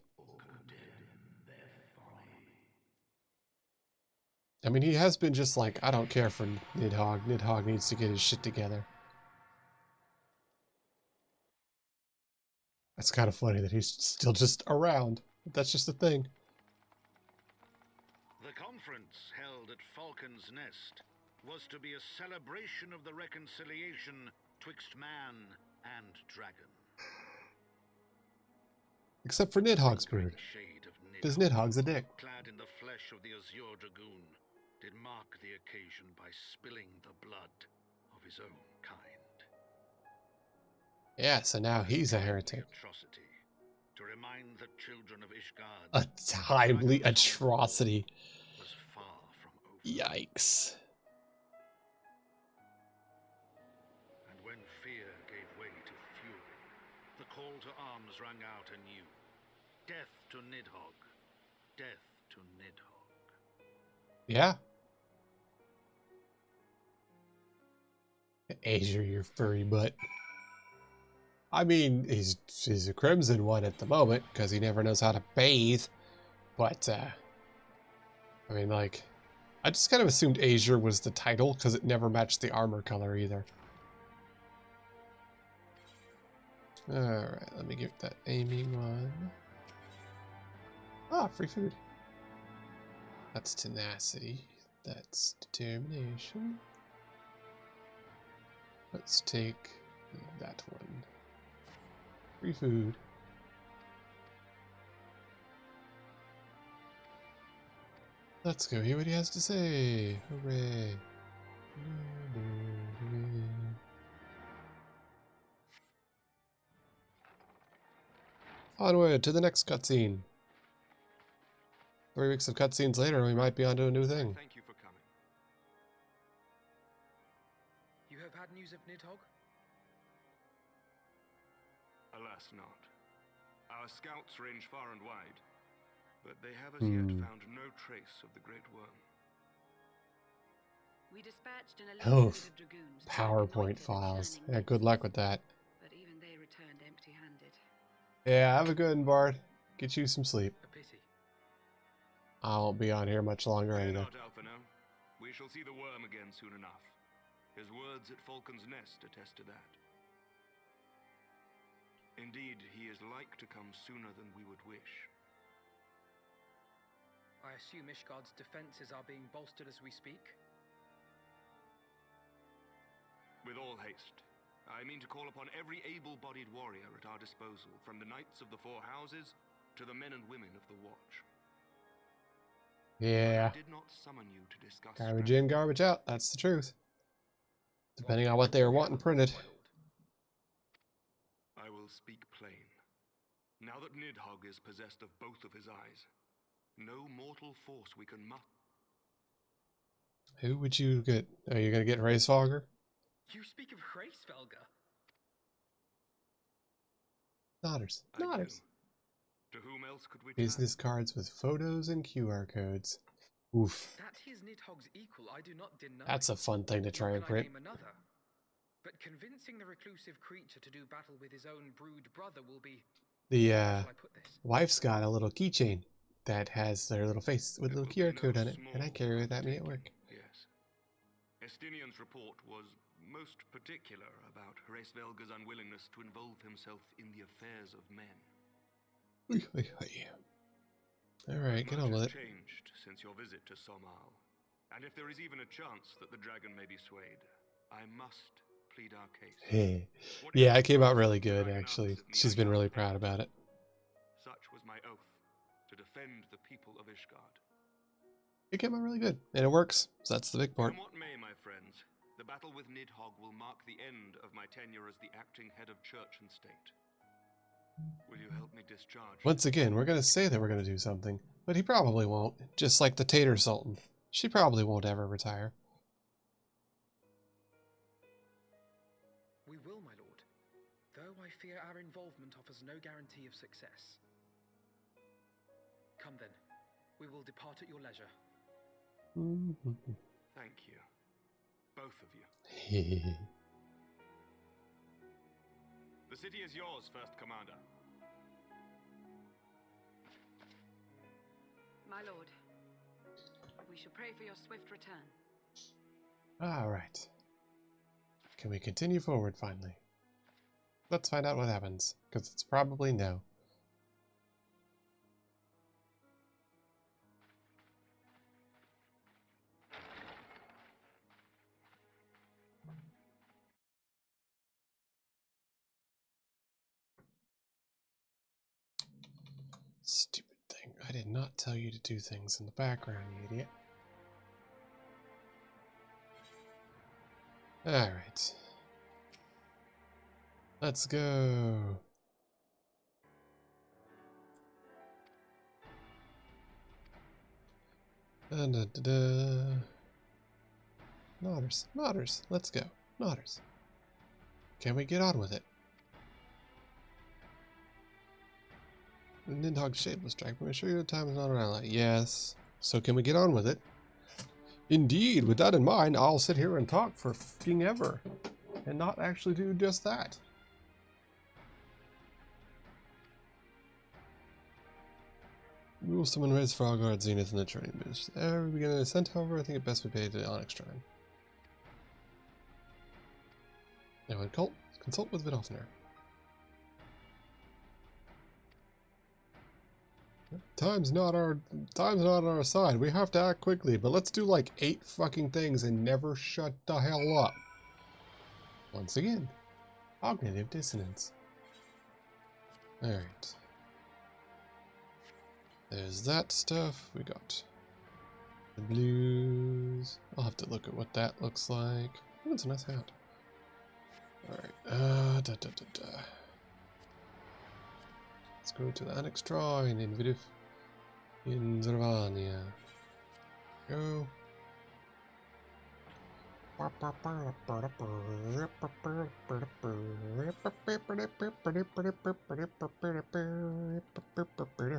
A: I mean, he has been just like, I don't care for Nidhogg. Nidhogg needs to get his shit together. That's kind of funny that he's still just around. But that's just a thing.
I: The conference held at Falcon's Nest was to be a celebration of the reconciliation twixt man and dragon.
A: Except for Nidhogg's brood. Because Nidhogg's a dick.
I: Clad in the flesh of the Azure Dragoon, did mark the occasion by spilling the blood of his own kind.
A: Yeah, so now he's a heretic.
I: Atrocity, to remind the children of Ishgard.
A: A timely atrocity.
I: Was far from over.
A: Yikes.
I: And when fear gave way to fury, the call to arms rang out anew. Death to Nidhogg. Death to Nidhogg.
A: Yeah. Azure, your furry butt. I mean, he's a crimson one at the moment, because he never knows how to bathe. But, I mean, like, I just kind of assumed Azure was the title, because it never matched the armor color either. Alright, let me give that aiming one. Ah, free food. That's tenacity. That's determination. Let's take that one. Free food. Let's go hear what he has to say. Hooray. Onward to the next cutscene. 3 weeks of cutscenes later, we might be onto a new thing.
F: Thank you for coming.
L: You have had news of Nidhogg?
F: Alas not. Our scouts range far and wide, but they have as yet found no trace of the Great Worm.
N: We dispatched an elite of the dragoons.
A: PowerPoint files. Yeah, good luck with that.
N: But even they returned empty-handed.
A: Yeah, have a good one, Bard. Get you some sleep.
L: A pity.
A: I won't be on here much longer
F: Fear
A: either.
F: not, Alphino. We shall see the worm again soon enough. His words at Falcon's Nest attest to that. Indeed, he is like to come sooner than we would wish.
L: I assume Ishgard's defenses are being bolstered as we speak?
F: With all haste. I mean to call upon every able-bodied warrior at our disposal, from the Knights of the Four Houses to the men and women of the Watch.
A: Yeah.
F: I did not summon you to discuss
A: Garbage in, garbage out. That's the truth. Depending on what they are wanting printed.
F: I will speak plain. Now that Nidhogg is possessed of both of his eyes, no mortal force we can
A: Who would you get? Are you going to get Hraesvelgr?
L: You speak of Hraesvelgr?
A: Nodders. Nodders.
F: To whom else could we
A: Business cards with photos and QR codes. Oof.
L: That he is Nidhogg's equal, I do not deny.
A: That's a fun thing to try and print.
L: Another. But convincing the reclusive creature to do battle with his own brood brother will be...
A: The wife's got a little keychain that has their little face with a little QR code on it, and I carry it with me at work.
F: Yes. Estinian's report was most particular about Hraesvelgr's unwillingness to involve himself in the affairs of men.
A: Alright, get on with it.
F: Changed since your visit to Somal. And if there is even a chance that the dragon may be swayed, I must plead our case.
A: Hey. Yeah, it came out really good, actually. She's been really proud about it.
F: Such was my oath, to defend the people of Ishgard.
A: It came out really good, and it works, so that's the big part.
F: Come what may, my friends, the battle with Nidhogg will mark the end of my tenure as the acting head of church and state. Will you help me discharge?
A: Once again, we're going to say that we're going to do something, but he probably won't, just like the Tater Sultan. She probably won't ever retire.
L: We will, my lord, though I fear our involvement offers no guarantee of success. Come then, we will depart at your leisure.
F: Thank you. Both of you. The city is yours, First Commander.
D: My lord, we shall pray for your swift return.
A: Alright. Can we continue forward finally? Let's find out what happens, because it's probably no. Stupid thing. I did not tell you to do things in the background, you idiot. Alright. Let's go. Nodders. Nodders. Let's go. Nodders. Can we get on with it? Nidhogg's shapeless strike, but I'm sure your time is not around. Like, yes. So can we get on with it? Indeed, with that in mind, I'll sit here and talk for fucking ever. And not actually do just that. We will summon Hraesvelgr at Zenith in the training booth. There we begin an ascent, however, I think it best we pay to the Onyx Shrine. Now consult with Vidofnir. Time's not on our side. We have to act quickly, but let's do like 8 fucking things and never shut the hell up. Once again, cognitive dissonance. Alright. There's that stuff. We got the blues. I'll have to look at what that looks like. Oh, it's a nice hat. Alright. Let's go to the Onyx Shrine in Zervania. Go.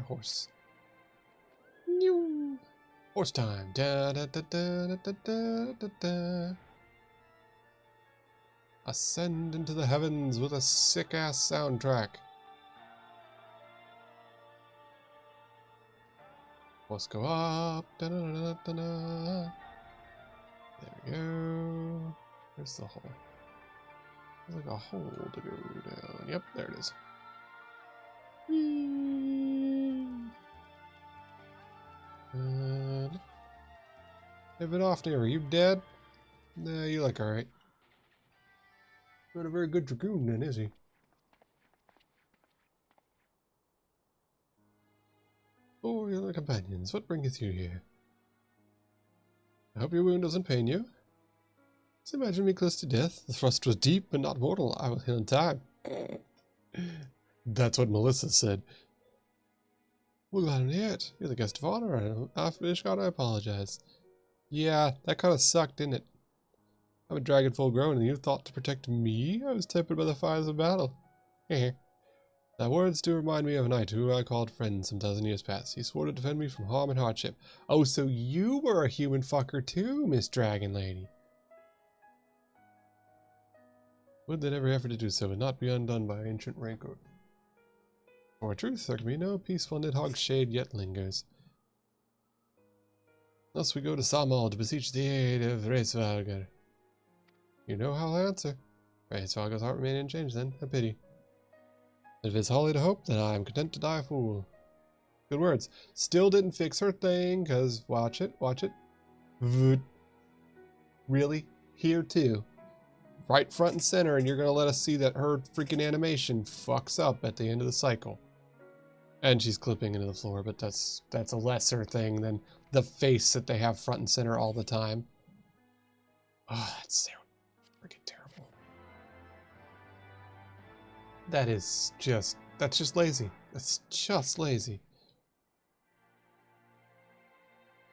A: Horse. Horse time. Da, da, da, da, da, da, da, da. Ascend into the heavens with a sick-ass soundtrack. Horse go up. Da, da, da, da, da. There we go. Where's the hole? There's like a hole to go down. Yep, there it is. Hey, Vidofnir, are you dead? Nah, you look alright. Not a very good dragoon then, is he? Oh, your companions, what bringeth you here? I hope your wound doesn't pain you. Just imagine me close to death. The thrust was deep, but not mortal. I will heal in time. That's what Melissa said. Well, glad I'm here. You're the guest of honor. After Ishgard, I apologize. Yeah, that kind of sucked, didn't it? I'm a dragon full grown, and you thought to protect me? I was tempered by the fires of battle. Heh. Thy words do remind me of a knight who I called friend some 1,000 years past. He swore to defend me from harm and hardship. Oh, so you were a human fucker too, Miss Dragon Lady. Would that every effort to do so would not be undone by ancient rancor. For truth, there can be no peaceful Nidhogg shade yet lingers. Thus we go to Samal to beseech the aid of Reisvalgar. You know how I'll answer. Reisvalgar's heart remained unchanged then, a pity. If it's holly to hope, then I am content to die a fool. Good words. Still didn't fix her thing, cause watch it. Really? Here too. Right front and center, and you're gonna let us see that her freaking animation fucks up at the end of the cycle. And she's clipping into the floor, but that's a lesser thing than the face that they have front and center all the time. Oh, that's so freaking terrible. That's just lazy. That's just lazy.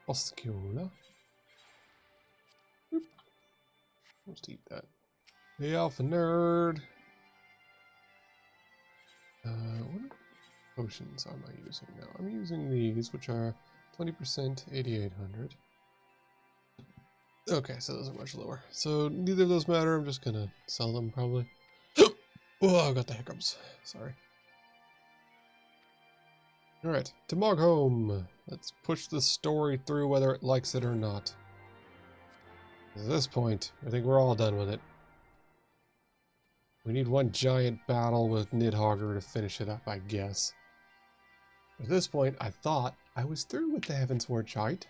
A: Oscula. Let's eat that. The alpha nerd. What potions am I using now? I'm using these, which are 20%, 8,800. Okay, so those are much lower. So neither of those matter. I'm just gonna sell them probably. Oh, I got the hiccups. Sorry. Alright, to Moghome. Let's push the story through whether it likes it or not. At this point, I think we're all done with it. We need one giant battle with Nidhogg to finish it up, I guess. At this point, I thought I was through with the Heavensward chart.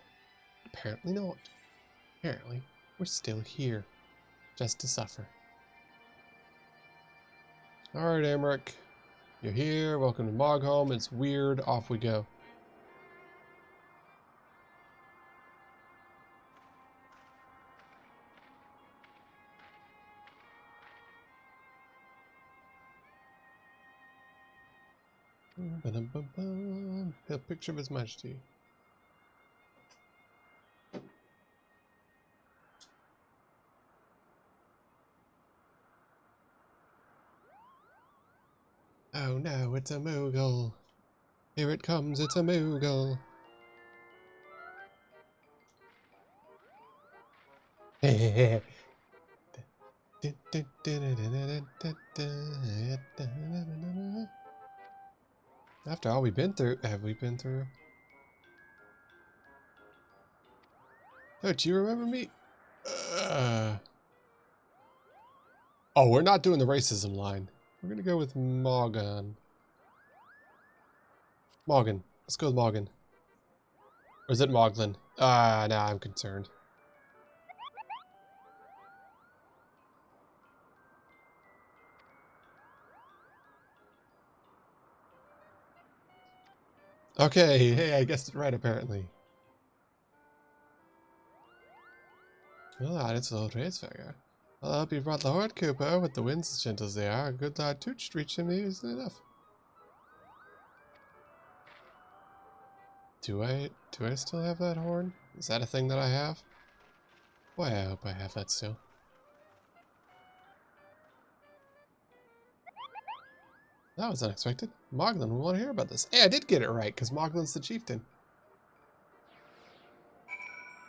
A: Apparently not. Apparently, we're still here. Just to suffer. Alright, Emmerich. You're here. Welcome to Moghome. It's weird. Off we go. A picture of His Majesty. Oh no, it's a Moogle. Here it comes, it's a Moogle. After all we've been through, have we been through? Oh, do you remember me? Oh, we're not doing the racism line. We're gonna go with Morgan. Morgan. Let's go with Morgan. Or is it Moglin? Now I'm concerned. Okay, hey, I guessed it right apparently. Well, it's a little race figure. Well, I hope you brought the horde, Cooper. With the winds as gentle as they are, a good tooch to reach him isn't enough. Do I still have that horn? Is that a thing that I have? Boy, I hope I have that still. That was unexpected. Moglin will want to hear about this. Hey, I did get it right, because Moglin's the chieftain.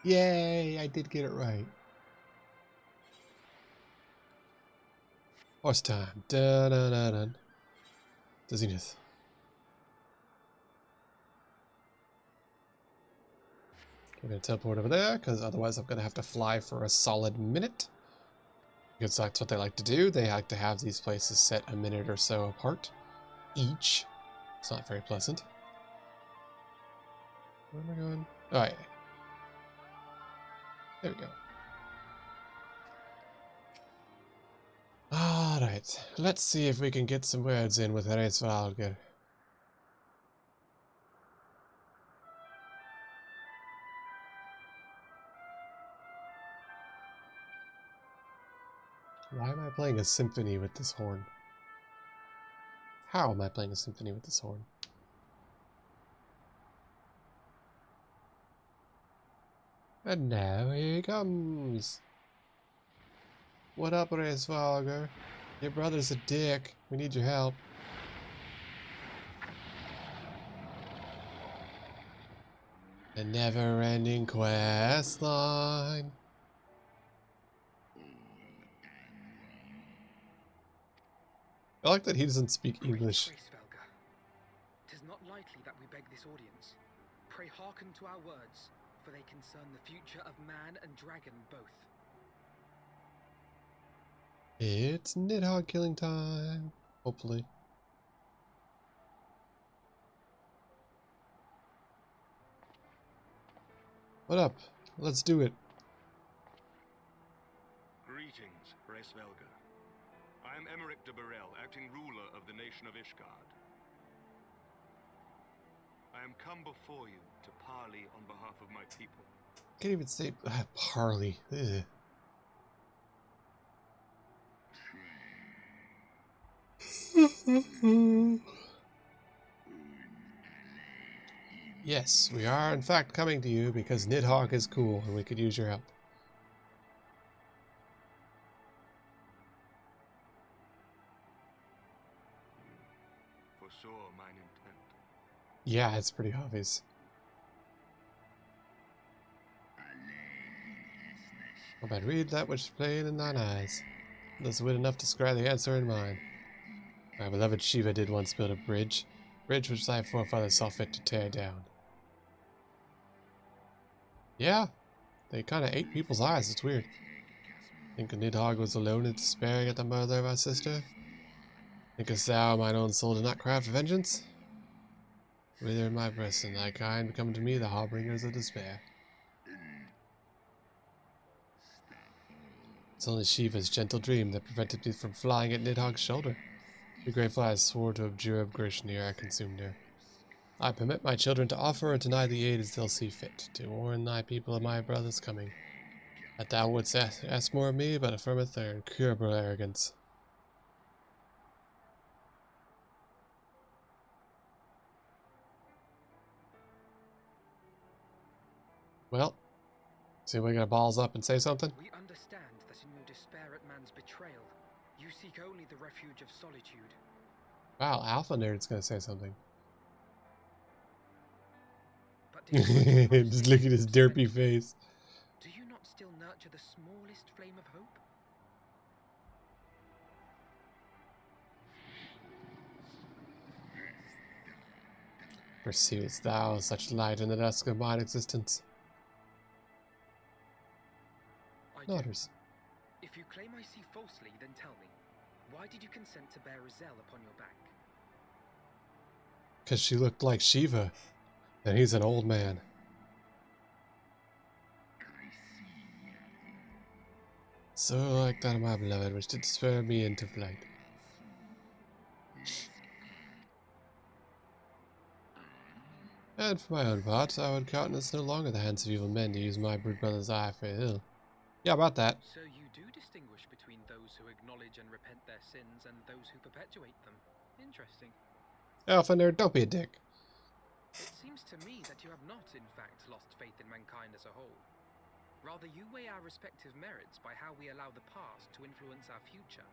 A: Yay, I did get it right. Horse time. Dun dun dun dun. The Zenith. We're going to teleport over there, because otherwise I'm going to have to fly for a solid minute. Because that's what they like to do. They like to have these places set a minute or so apart each. It's not very pleasant. Where am I going? Oh, yeah. There we go. Alright, let's see if we can get some words in with Reisvalger. Why am I playing a symphony with this horn? How am I playing a symphony with this horn? And now here he comes! What up, Reisvalger? Your brother's a dick. We need your help. A never-ending quest line. I like that he doesn't speak English.
L: Tis not lightly that we beg this audience. Pray hearken to our words, for they concern the future of man and dragon both.
A: It's Nidhogg killing time. Hopefully. What up? Let's do it.
F: Greetings, Reisvalger. I am Emmerich de Burrell, acting ruler of the nation of Ishgard. I am come before you to parley on behalf of my people.
A: Can't even say parley. Ugh. Yes, we are in fact coming to you because Nidhogg is cool and we could use your help.
F: Foresaw mine intent.
A: Yeah, it's pretty obvious. Oh, but read that which is plain in thine eyes. Thus wit enough to scry the answer in mine. My beloved Shiva did once build a bridge which thy forefathers saw fit to tear down. Yeah, they kind of ate people's eyes. It's weird. Think Nidhogg was alone in despairing at the murder of our sister? Thinkest thou mine own soul did not cry for vengeance? Wither in my breast and thy kind become to me the harbingers of despair. It's only Shiva's gentle dream that prevented me from flying at Nidhogg's shoulder. Be grateful I swore to abjure abjuration ere I consumed her. I permit my children to offer or deny the aid as they'll see fit, to warn thy people of my brother's coming. That thou wouldst ask more of me, but affirmeth their incurable arrogance. Well, see if we got balls up and say something?
L: We understand that in your despair at man's betrayal, you seek only the refuge of solitude.
A: Wow, Alpha Nerd's gonna say something.
L: But
A: just look at his derpy face.
L: Do you not still nurture the smallest flame of hope?
A: Perceivest thou such light in the dusk of mine existence? Daughters.
L: If you claim I see falsely, then tell me, why did you consent to bear Rizel upon your back?
A: Because she looked like Shiva, and he's an old man. So like that of my beloved, which did spur me into flight. And for my own part, I would countenance no longer the hands of evil men to use my brood brother's eye for ill. Yeah, about that.
L: So you do distinguish between those who acknowledge and repent their sins and those who perpetuate them. Interesting.
A: Alpha Nerd, don't be a dick.
L: It seems to me that you have not, in fact, lost faith in mankind as a whole. Rather, you weigh our respective merits by how we allow the past to influence our future.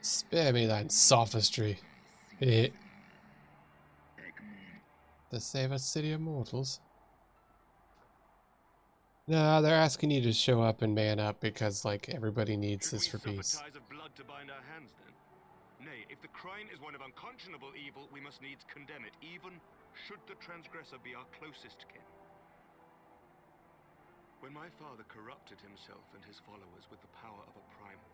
A: Spare me thine sophistry. To save a city of mortals. No, they're asking you to show up and man up because, like, everybody needs this for peace.
F: Ties of blood to bind our hands, then? Nay, if the crime is one of unconscionable evil, we must needs condemn it, even should the transgressor be our closest kin. When my father corrupted himself and his followers with the power of a primal,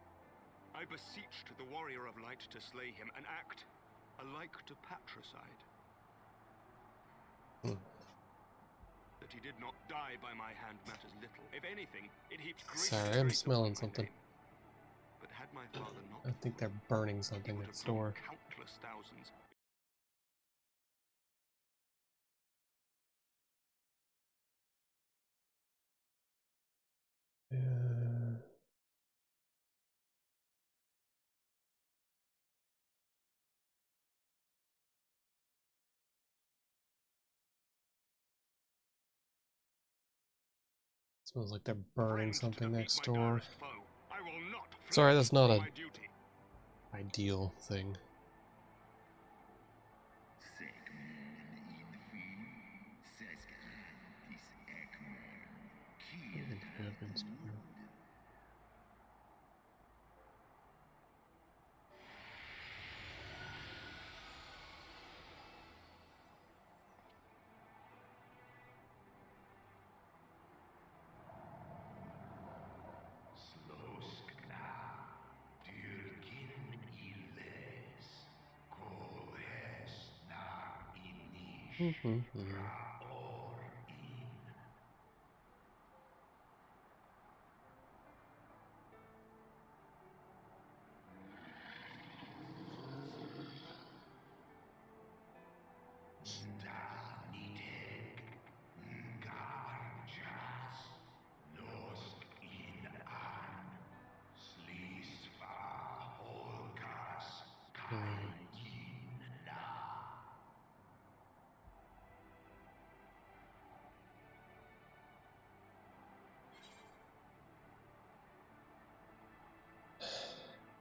F: I beseeched the warrior of light to slay him, an act alike to patricide. That he did not die by my hand matters little. If anything, it heaps great
A: Sorry, I'm smelling something.
F: But had my father not,
A: I think they're burning something next door.
F: Countless thousands.
A: Smells like they're burning something next door. Sorry, that's not an ideal thing. It happens.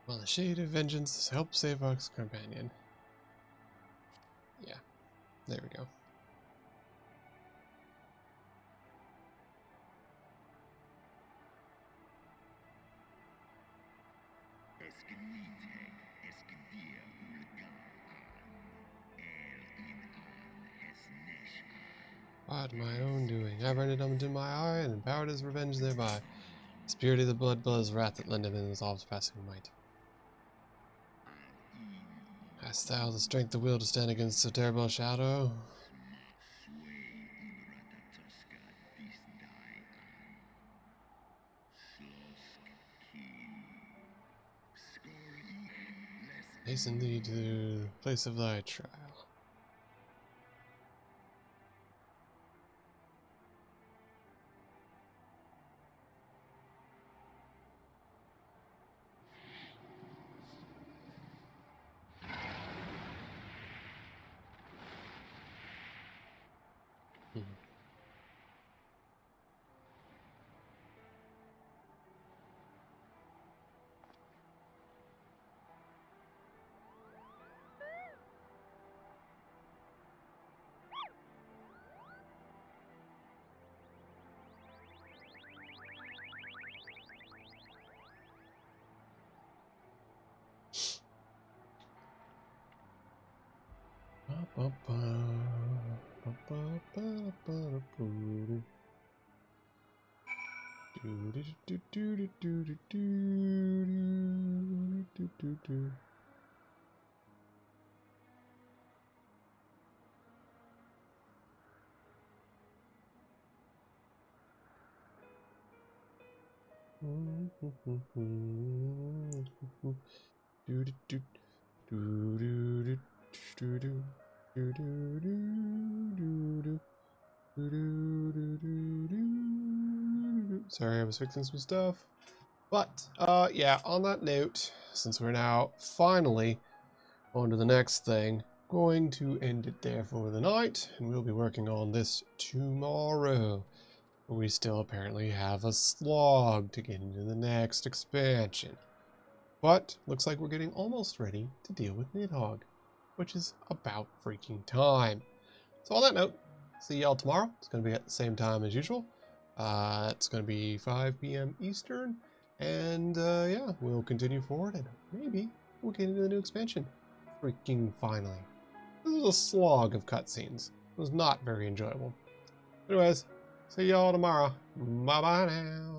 A: Well, the shade of vengeance helps save our companion. Yeah, there we go. By my own doing, I rendered him into my eye and empowered his revenge thereby. Spirit of the blood, blood's wrath that lend him in resolves passing might. Hast thou the strength of will to stand against so terrible a shadow? Hasten thee to the place of thy trial. Sorry, I was fixing some stuff. But, yeah, on that note, since we're now finally on to the next thing, going to end it there for the night, and we'll be working on this tomorrow. We still apparently have a slog to get into the next expansion. But, looks like we're getting almost ready to deal with Nidhogg, which is about freaking time. So on that note, see y'all tomorrow. It's going to be at the same time as usual. It's going to be 5 p.m. Eastern. And yeah, we'll continue forward and maybe we'll get into the new expansion. Freaking finally. This was a slog of cutscenes. It was not very enjoyable. Anyways, see y'all tomorrow. Bye-bye now.